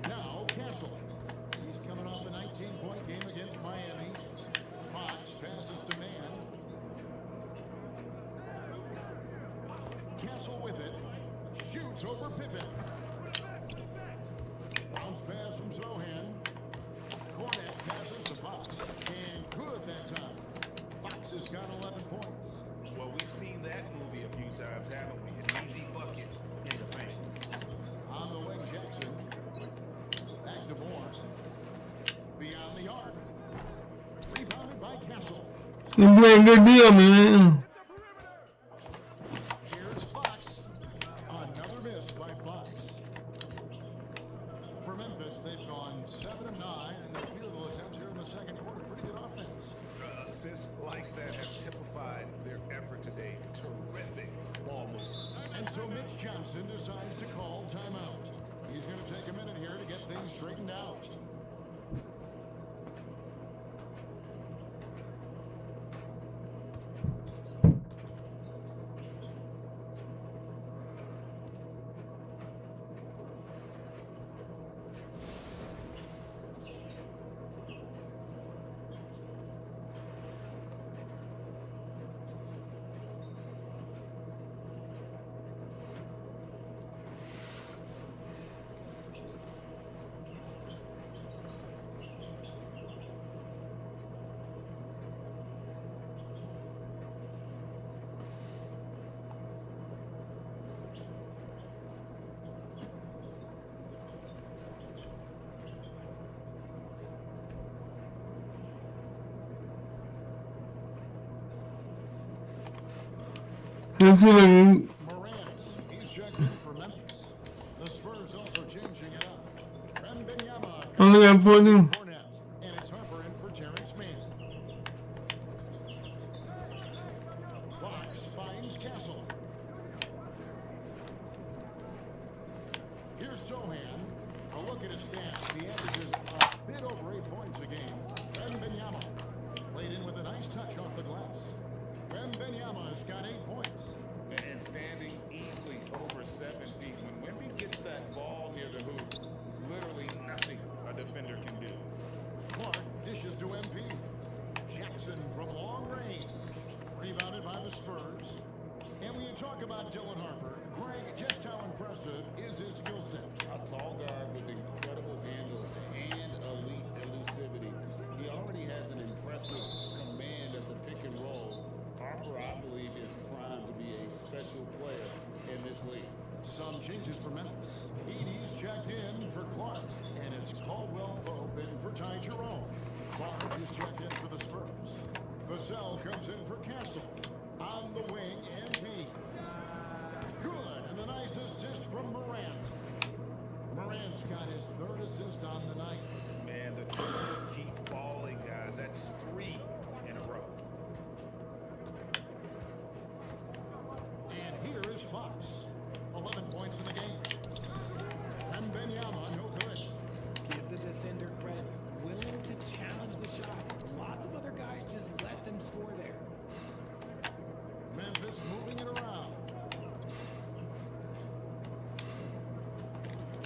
Now Castle. He's coming off a 19-point game against Miami. Fox passes to Mann. Castle with it. Shoots over Pippen. Bounce pass from Sohan. Cornet passes to Fox. And good that time. Fox has got 11 points. Well, we've seen that movie a few times, haven't we? An easy bucket in the paint. On the wing, Jackson. Back to Moore. Beyond the arc. Rebounded by Castle. You playing good deal, man. Here's Fox. Another miss by Fox. For Memphis, they've gone 7 of 9 in their field goal attempts here in the second quarter. Pretty good offense. Assists like that have typified their effort today. Terrific ball movement. And so Mitch Johnson decides to call timeout. He's going to take a minute here to get things straightened out. let's see if I can. Morant, he's checked in for Memphis. The Spurs also changing it up. Wembanyama Only got 14. Fournette, and it's Harper in for Terrence Mann. Fox finds Castle. Here's Sohan. A look at his stats. He averages a bit over 8 points a game. Wembanyama laid in with a nice touch off the glass. Wembanyama's got 8 points. And standing easily over 7 feet. When Wemby gets that ball near the hoop, literally nothing a defender can do. Clark dishes to MP. Jackson from long range. Rebounded by the Spurs. And when you talk about Dylan Harper, Greg, just how impressive is his skill set? A tall guard with incredible handles and elite elusivity. He already has an impressive command of the pick and roll. Harper, I believe, is primed to be a special player in this league. Some changes for Memphis. Edie's checked in for Clark, and it's Caldwell Pope in for Ty Jerome. Barnes is checked in for the Spurs. Vassell comes in for Castle. On the wing, MP. Good, and the nice assist from Morant. Morant's got his 3rd assist on the night. Man, the turnovers keep falling, guys. That's 3 in a row. And here is Fox. 11 points in the game. And Wembanyama, no good. Give the defender credit. Willing to challenge the shot. Lots of other guys just let them score there. Memphis moving it around.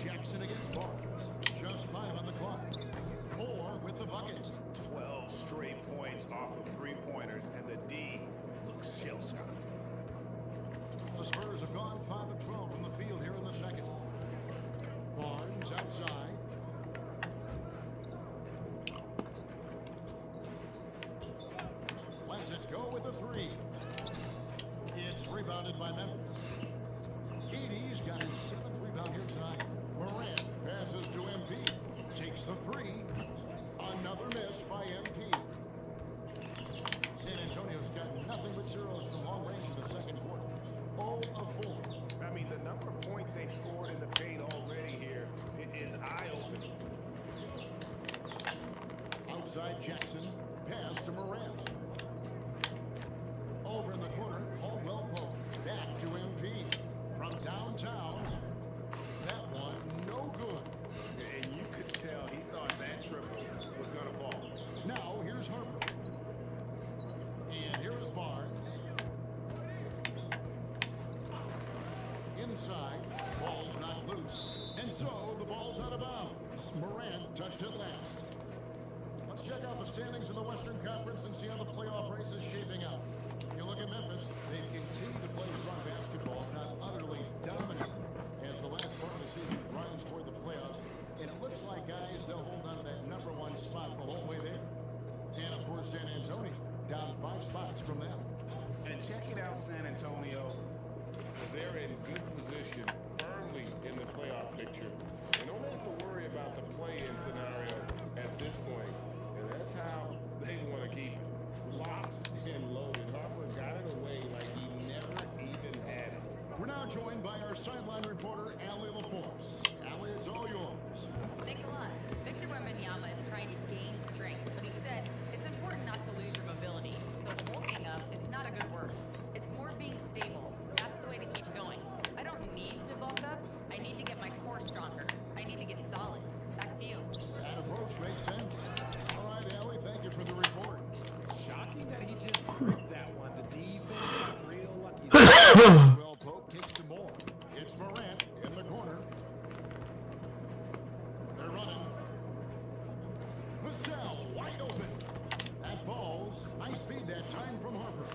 Jackson against Barnes. Just 5 on the clock. Moore with the bucket. 12 straight points off of 3-pointers, and the D looks shell-shocked. The Spurs have gone 5 of 12 from the field here in the second. Barnes outside. Lets it go with a 3. It's rebounded by Memphis. Edie's got his 7th rebound here tonight. Morant passes to MP. Takes the 3. Another miss by MP. San Antonio's got nothing but zeros from long range in the second quarter. 0 of 4. I mean, the number of points they've scored in the paint already here is eye-opening. Outside Jackson. Pass to Morant. Over in the corner, Caldwell Pope. Back to MP. From downtown. That one, no good. And you could tell he thought that triple was going to fall. Now, here's Harper. And here is Barnes. Inside. Ball's not loose. And so, the ball's out of bounds. Morant touched it last. Let's check out the standings in the Western Conference and see how the playoff race is shaping up. You look at Memphis, they continue to play strong basketball, not utterly dominant, as the last part of the season grinds toward the playoffs. And it looks like, guys, they'll hold on to that number 1 spot the whole way there. And, of course, San Antonio, down 5 spots from them. And checking out San Antonio, they're in good position, firmly in the playoff picture. They don't have to worry about the play-in scenario at this point. And that's how they want to keep it. Locked and loaded. Harper got it away like he never even had it. We're now joined by our sideline reporter, Allie LaForce. Allie, it's all yours. Thanks a lot. Victor Wembanyama is trying to gain strength, but he said it's important not to lose your mobility. So bulking up is not a good word. It's more being stable. That's the way to keep going. I don't need to bulk up. I need to get my core stronger. I need to get solid. Back to you. That approach makes sense. All right, Allie, thank you for the report. Shocking that he just ripped that one. The defense got real lucky. Well, Pope kicks to Moore. It's Morant in the corner. They're running. Vassell wide open. That falls. Nice feed that time from Harper.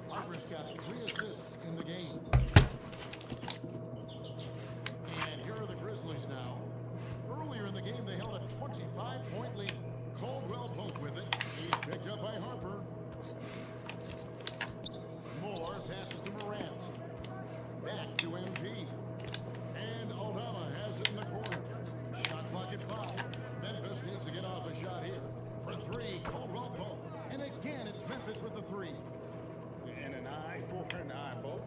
Harper's got 3 assists in the game. And here are the Grizzlies now. Earlier in the game, they held a 25-point lead. Caldwell Pope with it. He's picked up by Harper. Moore passes to Morant. Back to MP. And Aldama has it in the corner. Shot clock at 5. Memphis needs to get off a shot here. For 3, Caldwell Pope. And again, it's Memphis with the 3. And an eye for an eye. Both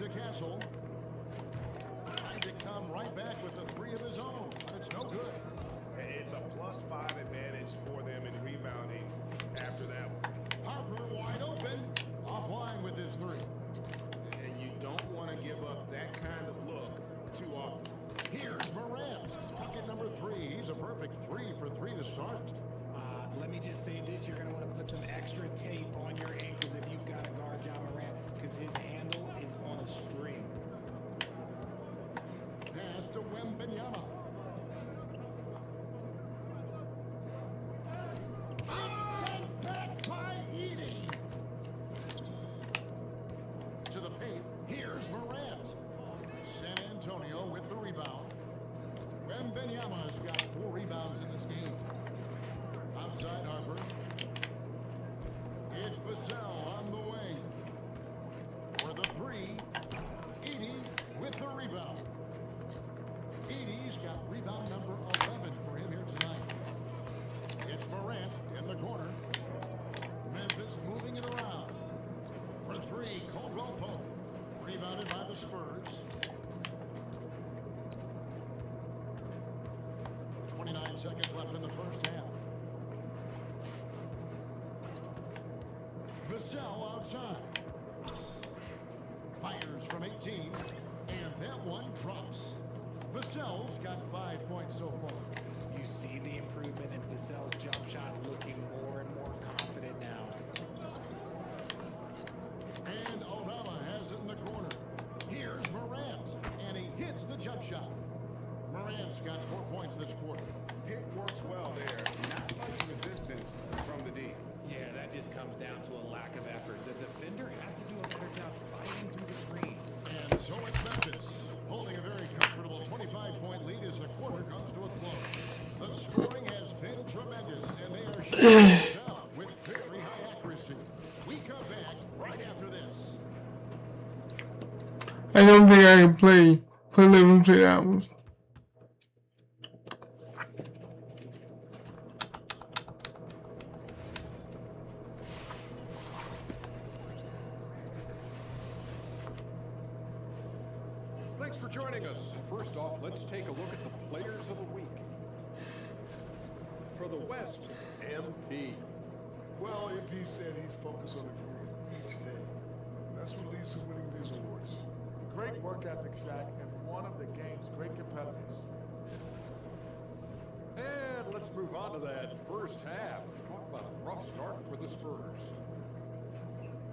to Castle. Trying to come right back with the three of his own, but it's no good. It's a +5 advantage for them in rebounding after that one. Harper wide open, offline with his three. And you don't want to give up that kind of look too often. Here's Morant, bucket number 3. He's a perfect 3 for 3 to start. Let me just say this, you're going to want to put some extra tape on your ankles if you've got to guard John Morant, because his handle is on a string. Pass to Wembanyama. Sent back by Edie. To the paint, here's Morant. San Antonio with the rebound. Wembanyama's got 4 rebounds in this game. Outside Harper. It's Vassell on the wing. For the 3, Edie with the rebound. Edie's got rebound number 11 for him here tonight. It's Morant in the corner. Memphis moving it around. For 3, Caldwell Pope. Rebounded by the Spurs. 29 seconds left in the first half. Vassell outside. Fires from 18. And that one drops. Vassell's got 5 points so far. You see the improvement in Vassell's jump shot, looking more and more confident now. And Obama has it in the corner. Here's Morant. And he hits the jump shot. Morant's got 4 points this quarter. It works well there. Not much resistance from the D. Yeah, that just comes down to a lack of effort. The defender has to do a better job fighting through the screen. And so it's Memphis, holding a very comfortable 25-point lead as the quarter comes to a close. The scoring has been tremendous, and they are shooting this out with very high accuracy. We come back right after this. I don't think I can play for 11 straight hours. Thanks for joining us. First off, let's take a look at the players of the week. For the West, MP. Well, MP said he's focused on improving each day. That's what leads to winning these awards. Great work ethic, Shaq, and one of the game's great competitors. And let's move on to that first half. Talk about a rough start for the Spurs.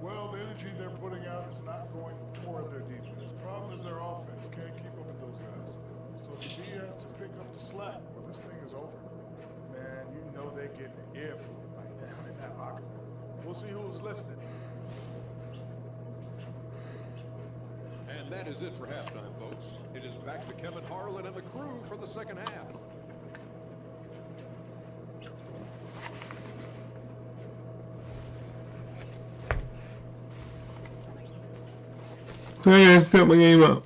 Well, the energy they're putting out is not going toward their defense. Problem is their offense can't keep up with those guys. So the D has to pick up the slack or this thing is over. Man, you know they're getting the air from right down in that locker room. We'll see who's listening. And that is it for halftime, folks. It is back to Kevin Harlan and the crew for the second half. So I gotta step my game up.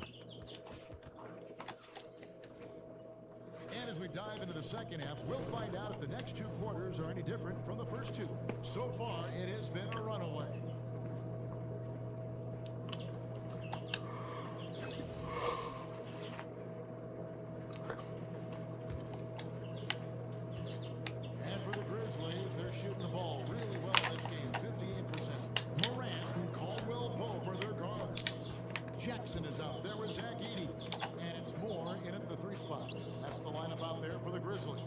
And as we dive into the second half, we'll find out if the next 2 quarters are any different from the first 2. So far, it has been a runaway. And for the Grizzlies, they're shooting the ball really well in this game, 58%. Morant and Caldwell Pope are their guards. Jackson is out there with Zach Edey. And it's Moore in at the 3 spot. That's the lineup out there for the Grizzlies.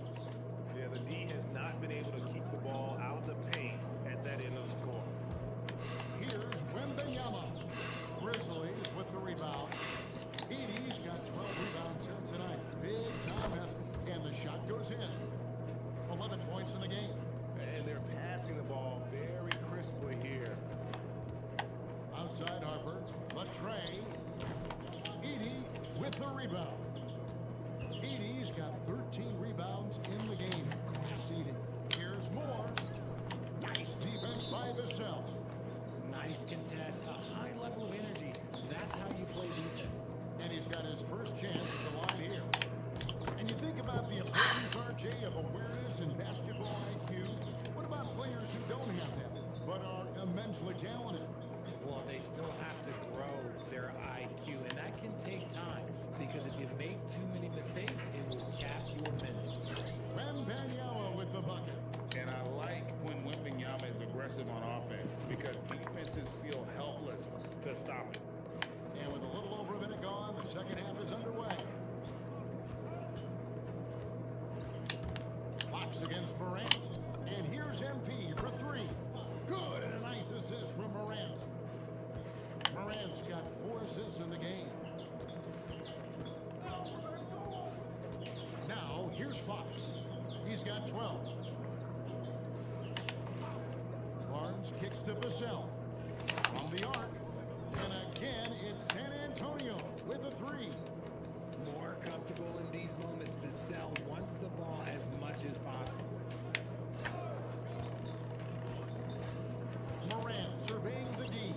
Yeah, the D has not been able to keep the ball out of the paint at that end of the court. Here's Wembanyama. Grizzlies with the rebound. Edey's got 12 rebounds here tonight. Big time effort. And the shot goes in. 11 points in the game. And they're passing the ball very crisply here. Outside Harper. Latrey. Edey with the rebound. Edey's got 13 rebounds in the game. Class Edey. Here's Moore. Nice defense by Vassell. Nice contest, a high level of energy. That's how you play defense. And he's got his first chance at the line here. And you think about the importance, RJ, of awareness and basketball IQ. What about players who don't have that, but are immensely talented? Well, they still have to grow their IQ Memphis in the game. Now, here's Fox. He's got 12. Barnes kicks to Vassell. From the arc. And again, it's San Antonio with a 3. More comfortable in these moments. Vassell wants the ball as much as possible. Morant surveying the D.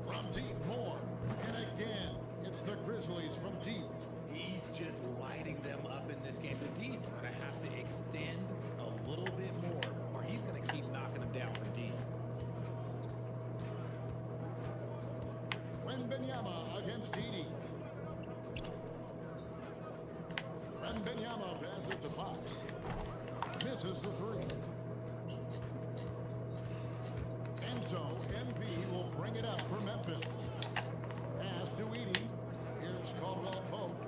From deep, more. And again, it's the Grizzlies from deep. He's just lighting them up in this game. The D's going to have to extend a little bit more, or he's going to keep knocking them down from D. Benyama against Edie. Benyama passes to Fox. Misses the 3. And so MP will bring it up for Memphis. Pass to Edie. Here's Caldwell Pope.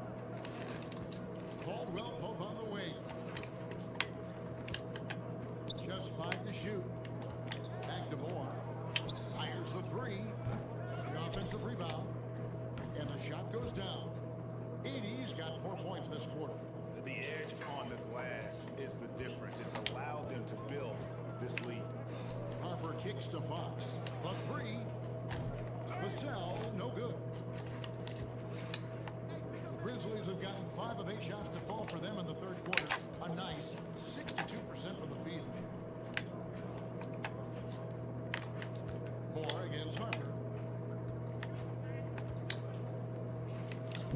Caldwell Pope on the wing. Just 5 to shoot. Back to Moore. Fires the 3. Offensive rebound, and the shot goes down. Edie's got 4 points this quarter. The edge on the glass is the difference. It's allowed them to build this lead. Harper kicks to Fox. The 3. Vassell, no good. The Grizzlies have gotten 5 of 8 shots to fall for them in the third quarter. A nice 62% from the field. Moore against Harper.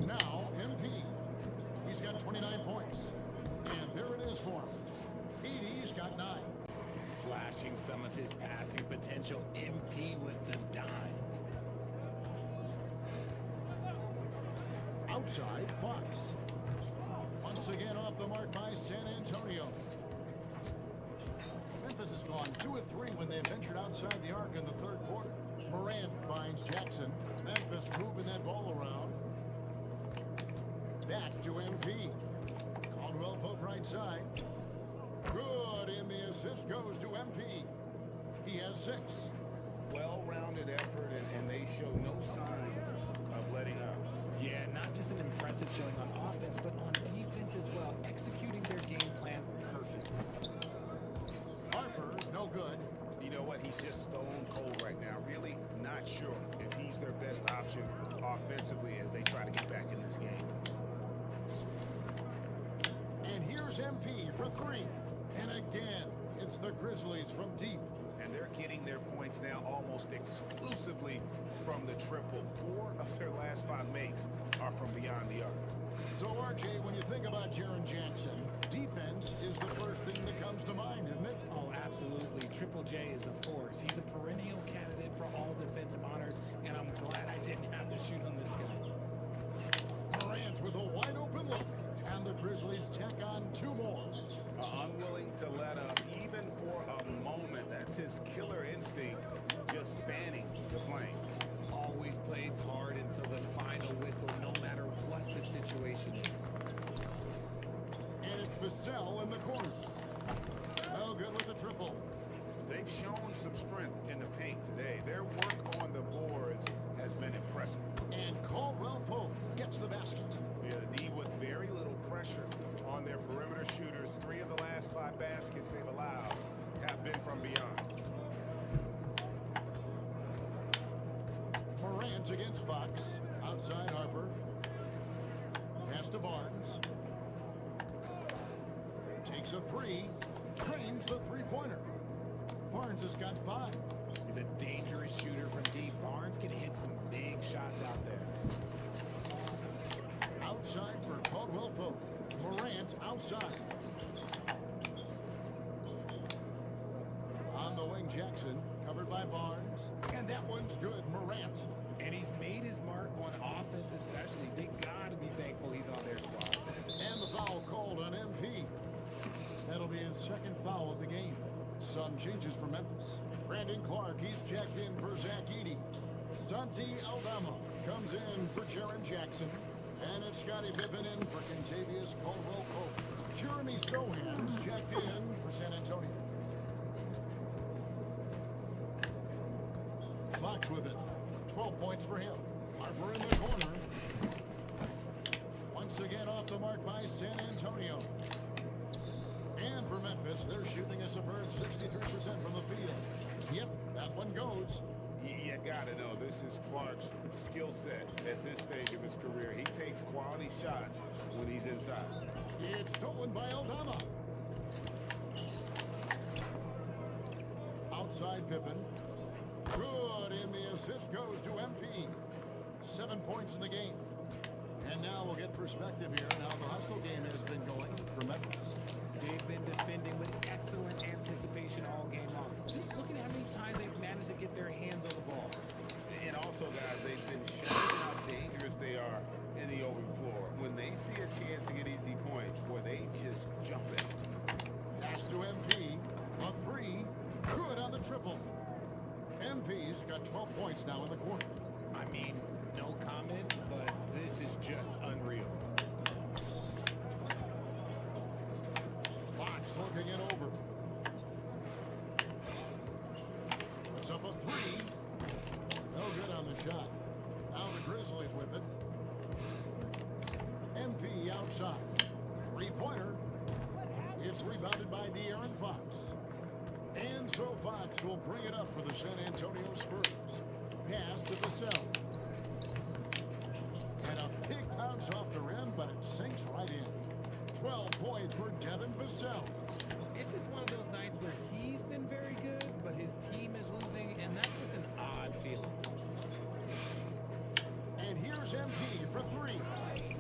Now, MP. He's got 29 points. And there it is for him. Edie's got 9. Flashing some of his passing potential. MP with the dime. Outside, Fox. Once again off the mark by San Antonio. Memphis has gone 2 of 3 when they ventured outside the arc in the third quarter. Morant finds Jackson. Memphis moving that ball around. Back to MP. Caldwell Pope right side. Good, and the assist goes to MP. He has 6. Well-rounded effort, and they show no signs of letting up. Yeah, not just an impressive showing on offense, but on defense as well. Executing their game plan perfectly. Harper, no good. You know what? He's just stone cold right now. Really not sure if he's their best option offensively as they try to get back in this game. And here's MP for 3. And again, it's the Grizzlies from deep. And they're getting their points now almost exclusively from the triple. 4 of their last 5 makes are from beyond the arc. So, RJ, when you think about Jaren Jackson, defense is the first thing that comes to mind, isn't it? Oh, absolutely. Triple J is a force. He's a perennial candidate for all defensive honors, and I'm glad I didn't have to shoot on this guy. Morant with a wide open look, and the Grizzlies tack on 2 more. Unwilling to let up even for a moment. That's his killer instinct, just fanning the flame. Always plays hard until the final whistle, no matter what the situation is. And it's Vassell in the corner. No good with the triple. They've shown some strength in the paint today. Their work on the boards has been impressive. And Caldwell Pope gets the basket. Yeah, the D with very little pressure on their perimeter shooters. 3 of the last 5 baskets they've allowed have been from beyond. Morant against Fox. Outside Harper. Pass to Barnes. Takes a 3. Trains the 3-pointer. Barnes has got 5. He's a dangerous shooter from deep. Barnes can hit some big shots out there. Outside for Caldwell Pope. Morant outside. On the wing, Jackson, covered by Barnes. And that one's good, Morant. And he's made his mark on offense especially. They gotta be thankful he's on their squad. And the foul called on MP. That'll be his 2nd foul of the game. Some changes for Memphis. Brandon Clark, he's checked in for Zach Edey. Santi Aldama comes in for Jaren Jackson. And it's Scottie Pippen in for Kentavious Caldwell Pope. Jeremy Sohan's checked in for San Antonio. Fox with it. 12 points for him. Harper Harper in the corner. Once again off the mark by San Antonio. And for Memphis, they're shooting a superb 63% from the field. Yep, that one goes. You gotta know, this is Clark's skill set at this stage of his career. He takes quality shots when he's inside. It's stolen by Aldama. Outside Pippen. Good, and the assist goes to MP. 7 points in the game. And now we'll get perspective here on how the hustle game has been going for Memphis. They've been defending with excellent anticipation all game long. Just look at how many times they've managed to get their hands on the ball. And also, guys, they've been showing how dangerous they are in the open floor. When they see a chance to get easy points, boy, they just jump in. Pass to MP. A three. Good on the triple. MP's got 12 points now in the quarter. I mean, no comment, but this is just unreal. Fox looking it over. Puts up a three. No good on the shot. Now the Grizzlies with it. MP outside. Three-pointer. It's rebounded by De'Aaron Fox. And so Fox will bring it up for the San Antonio Spurs. Pass to Vassell. And a big bounce off the rim, but it sinks right in. 12 points for Devin Vassell. It's just one of those nights where he's been very good, but his team is losing, and that's just an odd feeling. And here's MP for three.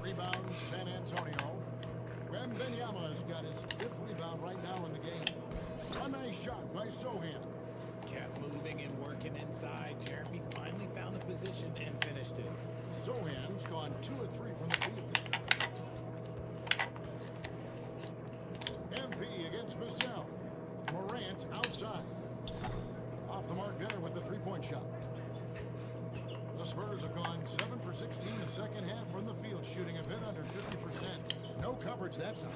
Rebound San Antonio. Wembanyama's got his 5th rebound right now in the game. A nice shot by Sohan. Kept moving and working inside. Jeremy finally found the position and finished it. Sohan's gone 2 of 3 from the field. MP against Vassell. Morant outside. Off the mark there with the three-point shot. The Spurs have gone 7 for 16 the second half from the field, shooting a bit under 50%. No coverage that time.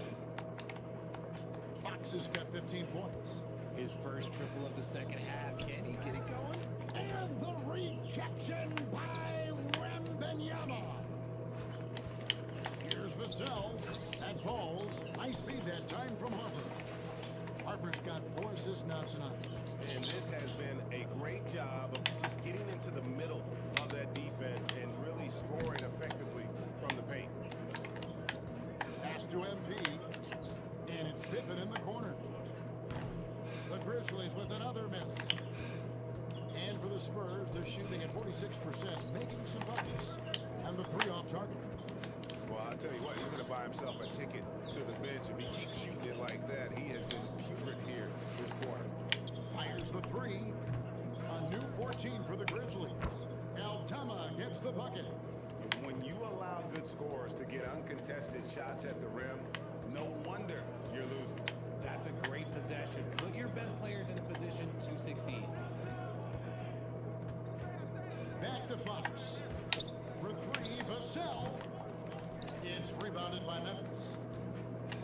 Fox has got 15 points. His first triple of the second half. Can he get it going? And the rejection by Wembanyama. Here's Vassell. That falls. Nice speed that time from Harper. Harper's got 4 assists now tonight. And this has been a great job of just getting into the middle of that defense and really scoring effectively from the paint. Pass to MP. And it's Pippen in the corner. The Grizzlies with another miss. And for the Spurs, they're shooting at 46%, making some buckets. And the three off target. Well, I'll tell you what, he's going to buy himself a ticket to the bench. If he keeps shooting it like that, he has been putrid here this quarter. Fires the three. A new 14 for the Grizzlies. Aldama gets the bucket. When you allow good scorers to get uncontested shots at the rim, no wonder you're losing. That's a great possession. Put your best players in a position to succeed. Back to Fox. For three, Vassell. It's rebounded by Memphis.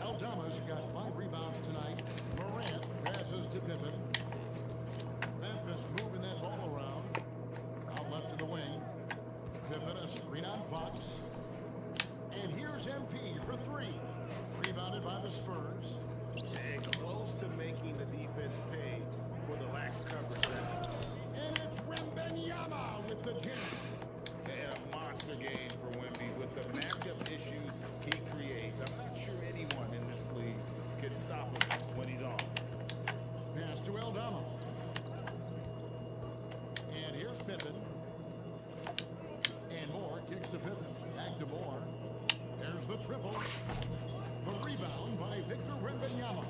Aldama's got 5 rebounds tonight. Morant passes to Pippen. Memphis moving that ball around. Out left to the wing. Pippen a screen on Fox. And here's MP for 3. Rebounded by the Spurs. And close to making the defense pay for the lax coverage. And it's Wembanyama with the jam. And a monster game for Wemby with the matchup issues he creates. I'm not sure anyone in this league can stop him when he's on. Pass to Aldama. And here's Pippen. And Moore kicks to Pippen. Back to Moore. There's the triple. The rebound by Victor Wembanyama.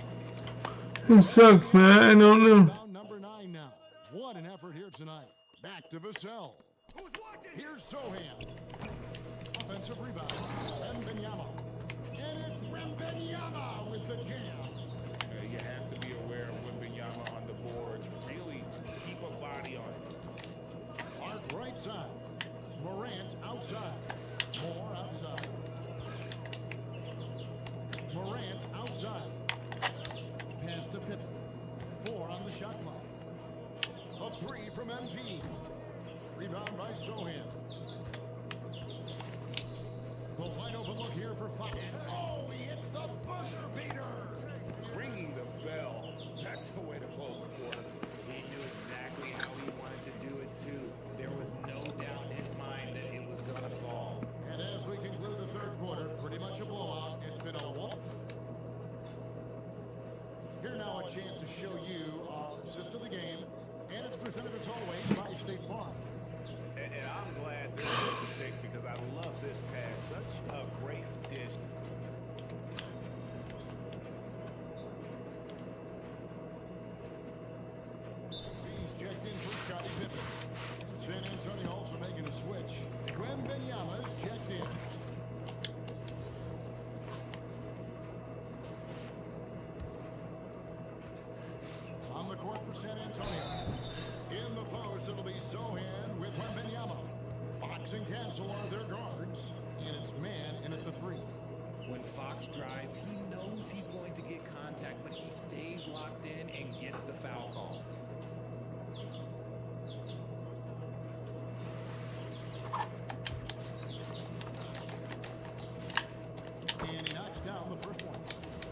It sucks, man. I don't know. Rebound number 9 now. What an effort here tonight. Back to Vassell. Here's Sohan. Offensive rebound. Wembanyama. And it's Wembanyama with the jam. You have to be aware of Wembanyama on the boards. Really keep a body on it. Arc right side. Morant outside. Moore outside. Morant outside. Pass to Pippen. 4 on the shot clock. A 3 from MP. Rebound by Sohan. for Fox. Oh, he hits the buzzer beater. Ringing the bell. That's the way to close the quarter. He knew exactly how he wanted to do it, too. There was no doubt in his mind that it was going to fall. And as we conclude the third quarter, pretty much a blowout. It's been a wolf. Here now a chance to show you our assist of the game. And it's presented as always by State Farm. And I'm glad this was the pick because I love this pass. Such a great dish. He's checked in for Scottie Pippen. San Antonio also making a switch. Wembanyama's checked in. On the court for San Antonio. In the post, it'll be Sohan with Wembanyama. Fox and Castle are their guards. And it's man in at the three. When Fox drives, he knows he's going to get contact, but he stays locked in and gets the foul call. And he knocks down the first one.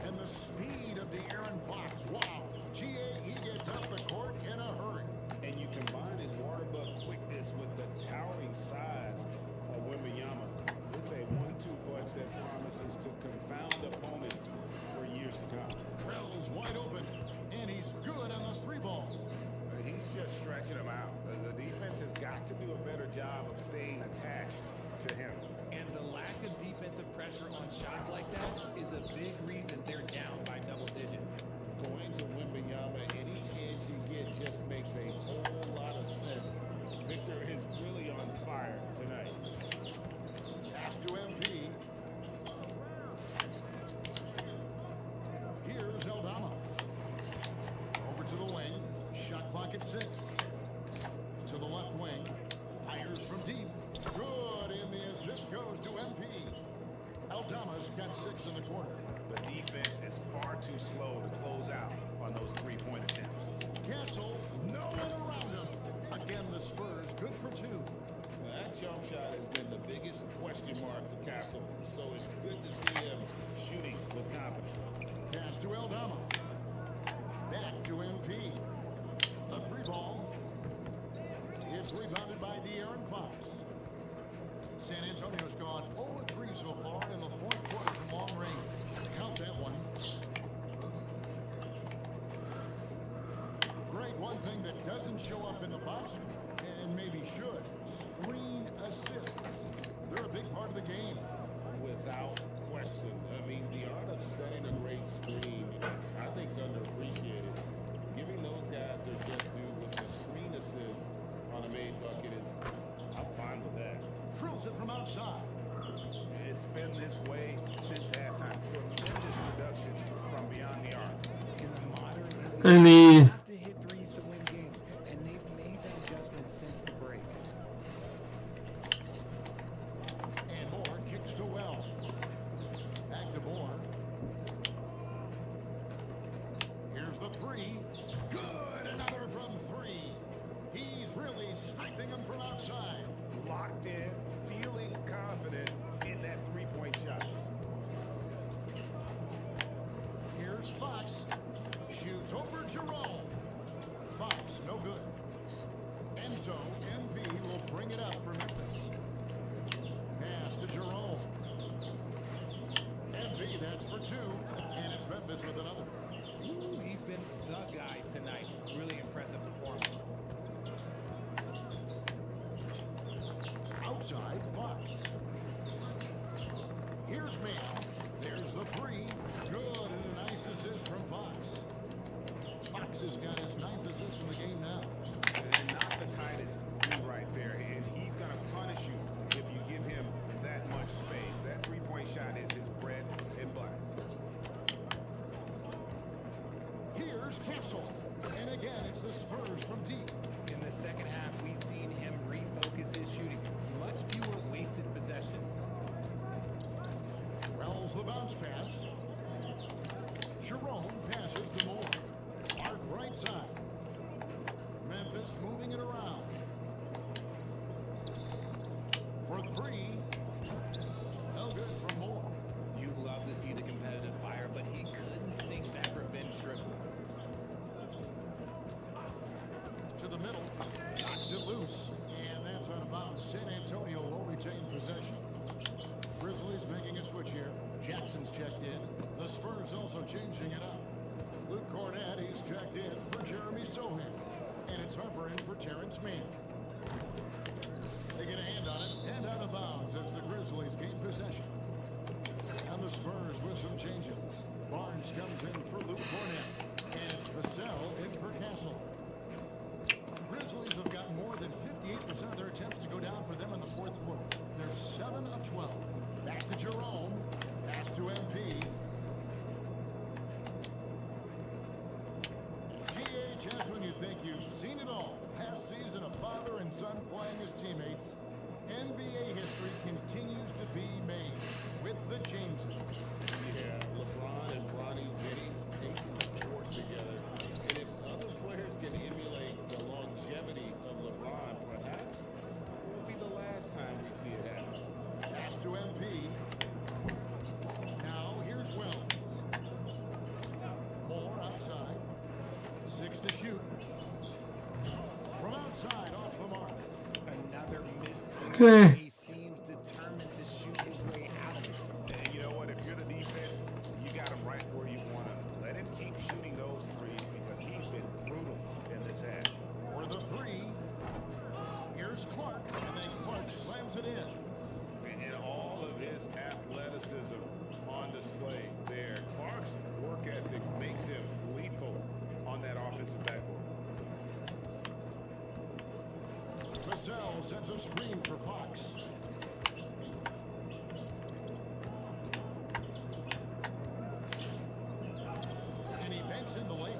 And the speed of De'Aaron Fox. Wow. He gets up the court in a hurry. And you combine his water buck quickness with the towering size of Wembanyama. It's a 1-2 punch that promises to confound opponents for years to come. Wells wide open. And he's good on the three ball. He's just stretching him out. The defense has got to do a better job of staying attached to him. And the lack of defensive pressure on shots like that is a big reason they're down by double digits. Going to Wembanyama any chance you get just makes a whole lot of sense. Victor is really on fire tonight. Pass to MP. Here's Eldama. Over to the wing. Shot clock at 6. To the left wing. Fires from deep. Good, and the assist goes to MP. Eldama's got 6 in the quarter. The defense is far too slow to close out on those three-point attempts. Castle, no one around him. Again, the Spurs good for 2. Now, that jump shot has been the biggest question mark for Castle, so it's good to see him shooting with confidence. Pass to Eldama. Back to MP. A three ball. It's rebounded by De'Aaron Fox. San Antonio's gone 0-3 so far in the fourth quarter from long range. Count that one. Greg, one thing that doesn't show up in the box, and maybe should, screen assists. They're a big part of the game. Without question. I mean, the art of setting a great screen, I think, is underappreciated. Giving those guys their just due with the screen assist on a made bucket is, I'm fine with that. Drills it from outside. It's been this way since halftime. Tremendous production from beyond the arc. In the modern And you the have to hit threes to win games, and they've made that adjustment since the break. And Moore kicks to Wells. Back to Moore. Here's the three. Good, another from 3. He's really sniping him from outside. Locked in, feeling confident in that three-point shot. Here's Fox. Shoots over Jerome. Fox, no good. Enzo, MV will bring it up for Memphis. Pass to Jerome. MV, that's for 2. And it's Memphis with another. Ooh, he's been the guy tonight. Really impressive performance. Outside, Fox. Here's Mayo. There's the 3. Good, and a nice assist from Fox. Fox has got his 9th assist in the game now. And not the tightest dude right there. And he's going to punish you if you give him that much space. That three-point shot is his bread and butter. Here's Castle. And again, it's the Spurs from deep. In the second half, we've seen him refocus his shooting. Much fewer wasted possessions. Wells the bounce pass. Jerome passes to Moore. Clark right side. Memphis moving it around. For 3. No good from Moore. Grizzlies making a switch here. Jackson's checked in. The Spurs also changing it up. Luke Cornett, he's checked in for Jeremy Sohan. And it's Harper in for Terrence Mann. They get a hand on it and out of bounds as the Grizzlies gain possession. And the Spurs with some changes. Barnes comes in for Luke Cornett. And it's Vassell in for Castle. Grizzlies have got more than 58% of their attempts to go down for them in the fourth quarter. They're 7 of 12. Back to Jerome. Pass to MP. Just when you think you've seen it all. Past season of father and son playing as teammates. NBA history continues to be made with the Jameses. Yeah, LeBron and Bronny James taking the court together. And if other players can emulate the longevity of LeBron, perhaps it won't be the last time we see it happen. Pass to MP. Now here's Wells. Moore outside. 6 to shoot. From outside, off the mark. Another miss. Okay. He seems determined to shoot his way out of it. And you know what? If you're the defense, you got him right where you want him. Let him keep shooting those threes because he's been brutal in this half. For the 3. Here's Clark. And then Clark slams it in. And all of his athleticism on display there. Clark's work ethic makes him lethal on that offensive backboard. Vassell sends a screen for Fox. And he banks in the layup.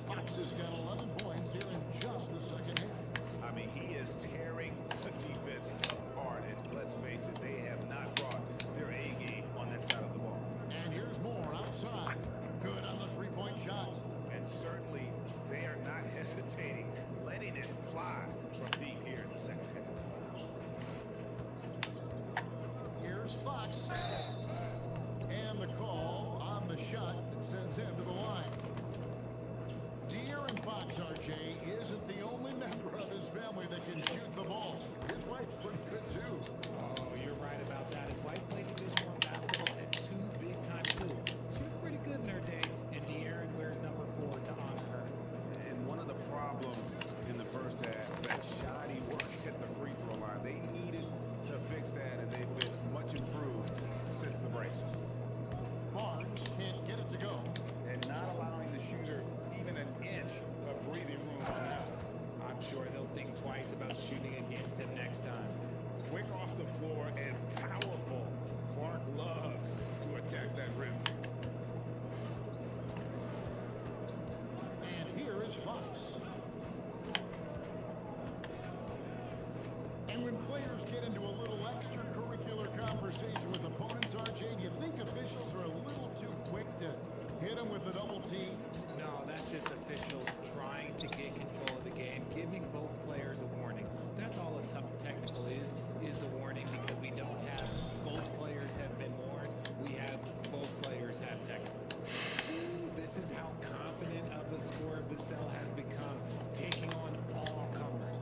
Fox has got 11 points here in just the second half. I mean, he is tearing the defense apart. And let's face it, they have not brought their A game on that side of the ball. And here's Moore outside. Good on the three-point shot. And certainly, they are not hesitating, letting it fly from deep here in the second half. Here's Fox. And the call on the shot that sends him to the line. De'Aaron Fox, RJ, isn't the only member of his family that can shoot the ball. His wife's pretty good, too. Oh, you're right about that. His wife played Division I basketball at 2 big-time schools. She was pretty good in her day, and De'Aaron wears number 4 to honor her. And one of the problems in the first half, that shoddy work at the free throw line, they needed to fix that, and they've been much improved since the break. Barnes can't get it to go. And not allowing the shooter even an inch of breathing room on that. I'm sure they'll think twice about shooting against him next time. Quick off the floor and powerful. Clark loves to attack that rim. And here is Fox. And when players get into a little extracurricular conversation with opponents, RJ, do you think officials are a little too quick to hit them with a double team? No, that's just officials trying to get control of the game, giving both players a warning. That's all a tough technical is a warning because we don't have both players have been warned. We have both players have technical. Ooh, this is how confident of a scorer Vassell has become, taking on all comers.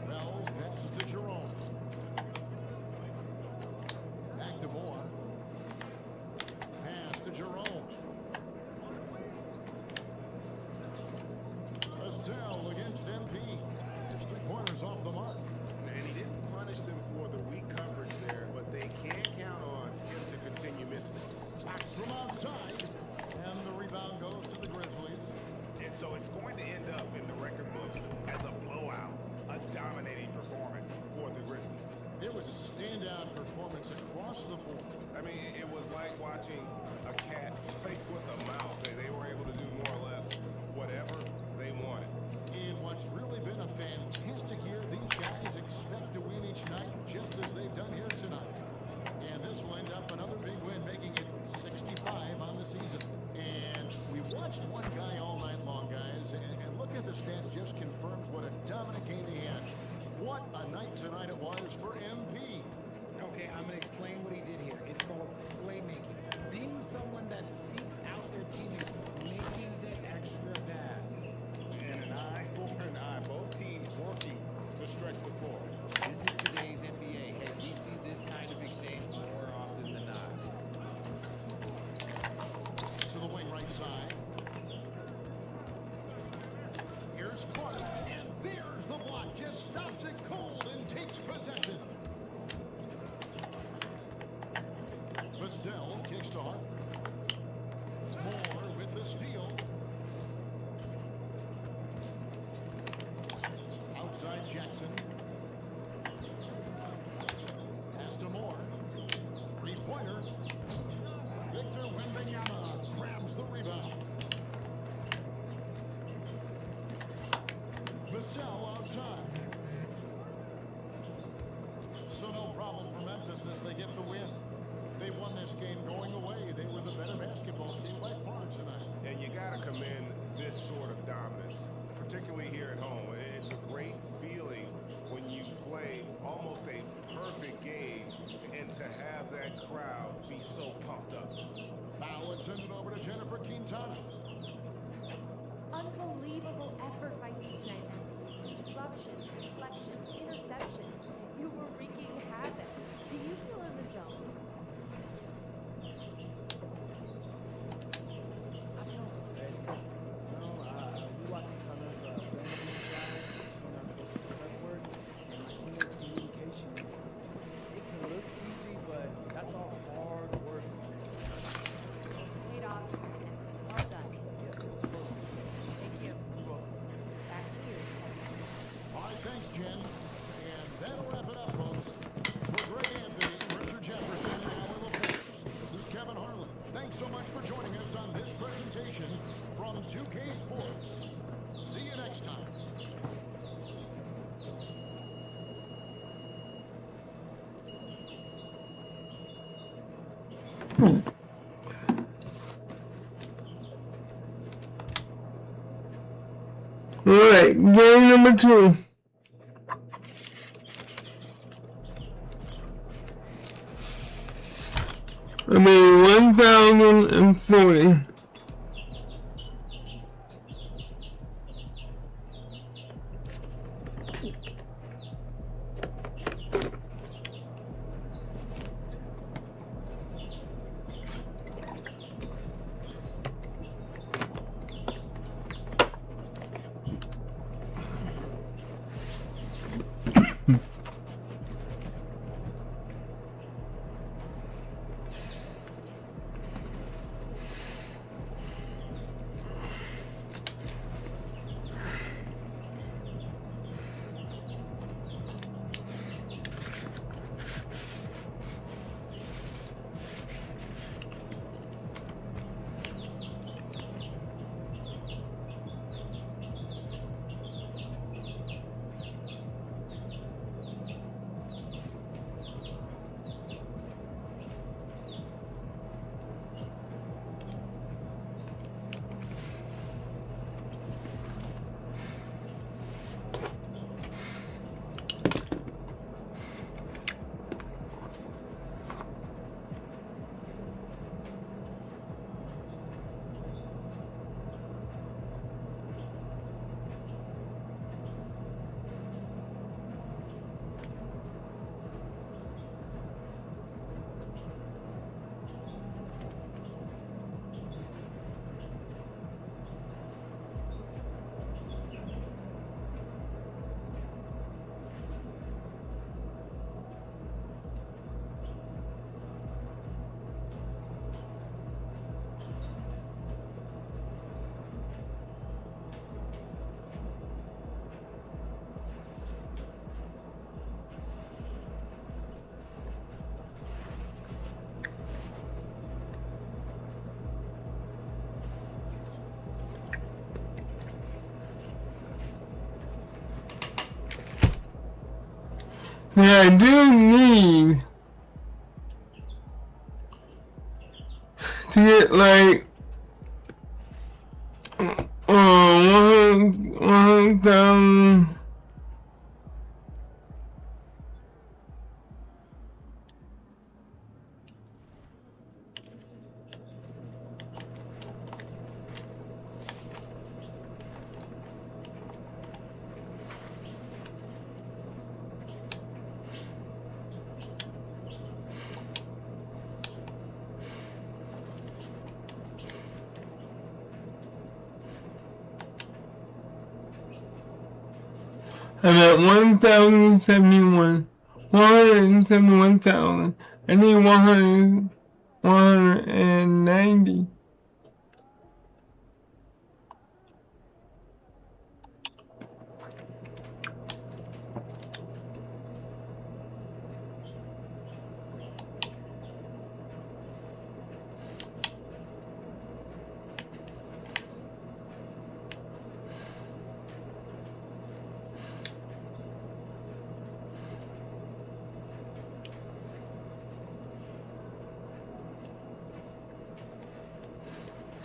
Wells passes to Jerome. Back to Moore. Pass to Jerome. Vassell against MP. His 3-pointers off the mark. And he didn't punish them for the weak coverage there, but they can't count on him to continue missing. Fox from outside. And the rebound goes to the Grizzlies. And so it's going to end up in the record books as a blowout, a dominating performance for the Grizzlies. It was a standout performance across the board. I mean, it was like watching a cat play with a mouse. They were able to do more or less whatever they wanted. In what's really been a fantastic year, these guys expect to win each night just as they've done here tonight. And this will end up another big win, making it 65 on the season. And we watched one guy all night long, guys, and look at the stats just confirms what a dominant game he had. What a night tonight it was for MP. Okay, I'm going to explain what he did here. It's called playmaking. Being someone that seeks out their teammates, making the extra pass. And an eye for an eye. Both teams working to stretch the floor. This is today's NBA. Hey, we see this have that crowd be so pumped up. Now let's send it over to Jennifer Quintana. Unbelievable effort by you tonight, MP. Disruptions, deflections, interceptions. You were wreaking havoc. Do you feel in the zone? I feel great. You know, we watched a ton of friendly guys between our coach's prep work and my teammates' communication. It can look easy, but that's all hard work. Paid off. Well done. Yeah, it was supposed to be so. Thank you. You're welcome. Back to you. All right, thanks, Jen. And that'll wrap it up, folks. For Greg Anthony, Richard Jefferson, and Alan LaForce, this is Kevin Harlan. Thanks so much for joining us on this presentation from 2K Sports. See you next time. Alright, game number 2. I mean, 1,040. Yeah, I do need to get like 100,000. I'm at 1,071. 171,000. I need 190.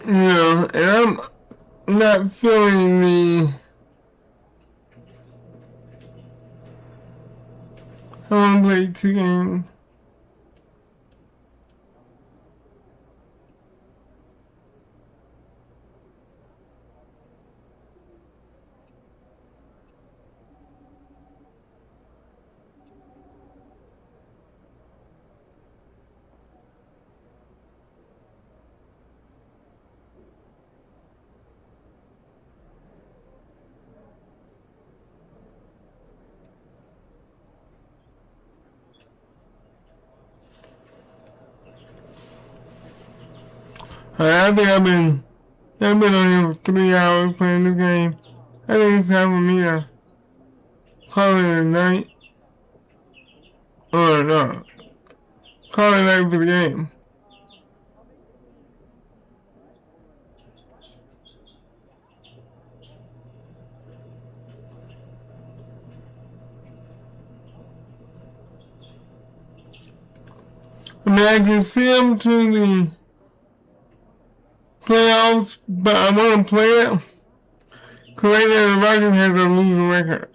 Yeah, and I'm not feeling the I want to play 2 games. I think I've been on here for 3 hours playing this game. I think it's time for me to call it a night. Or no. Call it a night for the game. I mean, I can see them to the playoffs, but I want to play it. Because right now the Rockets has a losing record.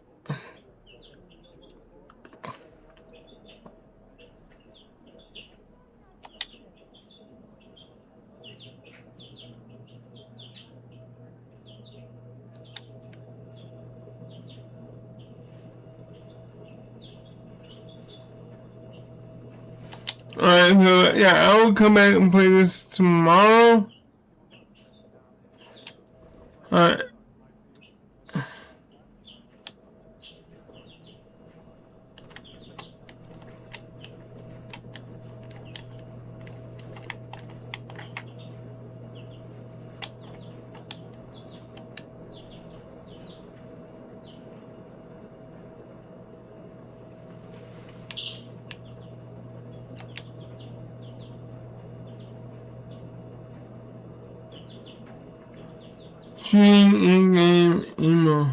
Alright, so yeah, I will come back and play this tomorrow. Alright. Shooting in-game email.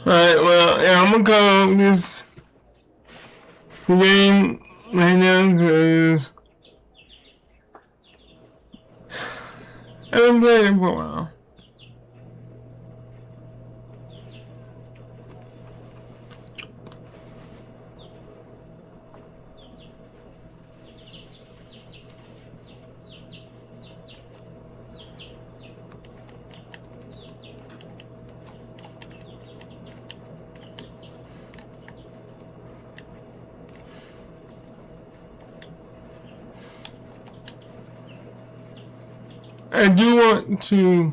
Alright, well, yeah, I'm gonna call this the game right now because I haven't played it for a while. I do want to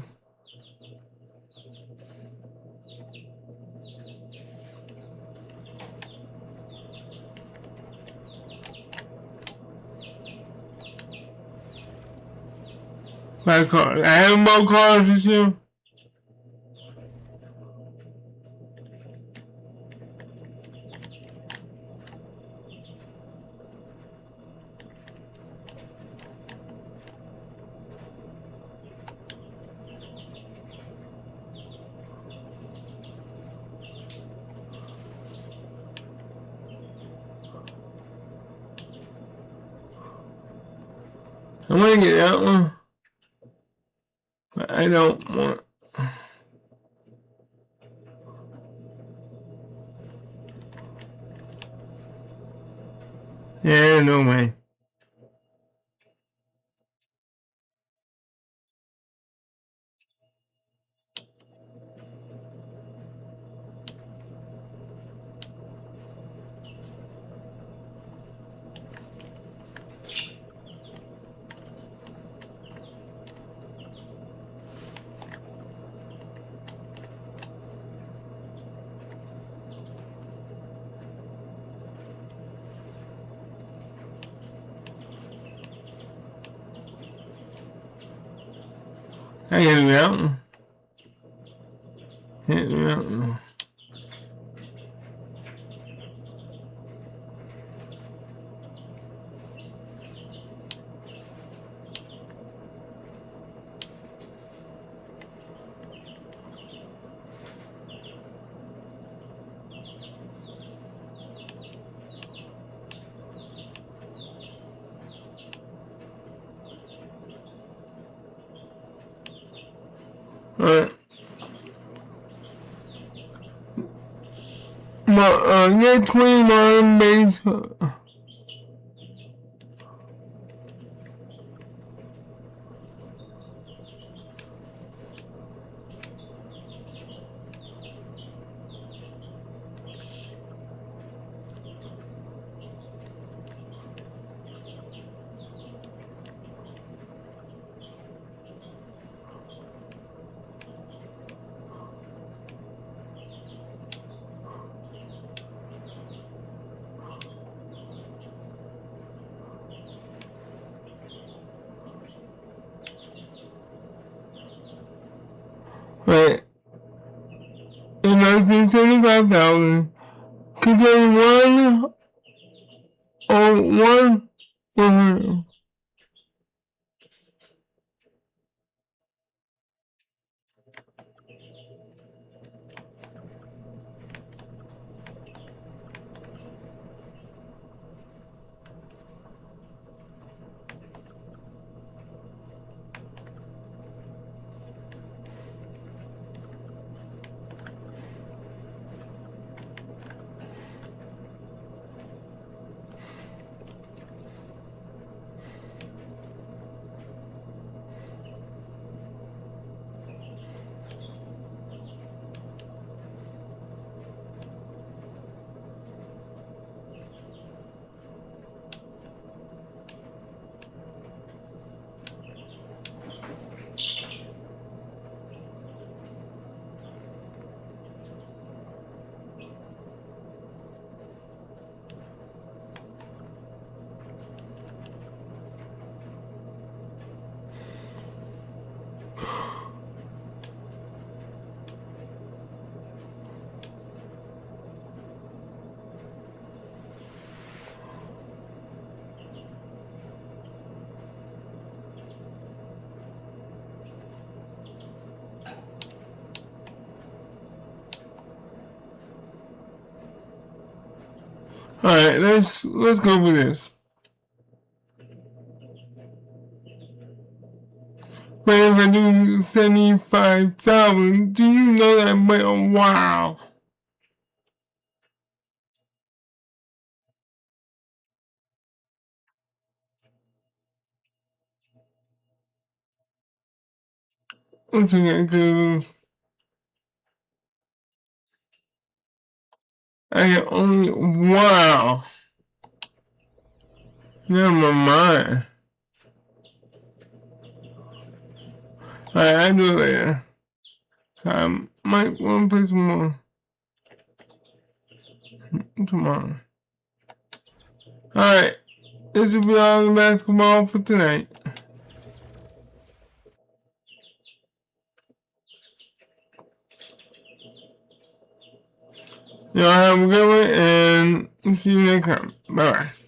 buy cars. I haven't bought cars this year. I want to get that one, but I don't want. Yeah, no way. I get it out. Hit me out. Alright. Get 29 base. but it must be 75,000. Containing one or 100. Alright, let's go for this. But if I do 75,000, do you know that wow. Once again, cause I can only wow. Never mind. Alright, I'll do it later. I might want to play some more tomorrow. Alright, this will be all the basketball for tonight. Y'all have a good one, and see you next time. Bye-bye.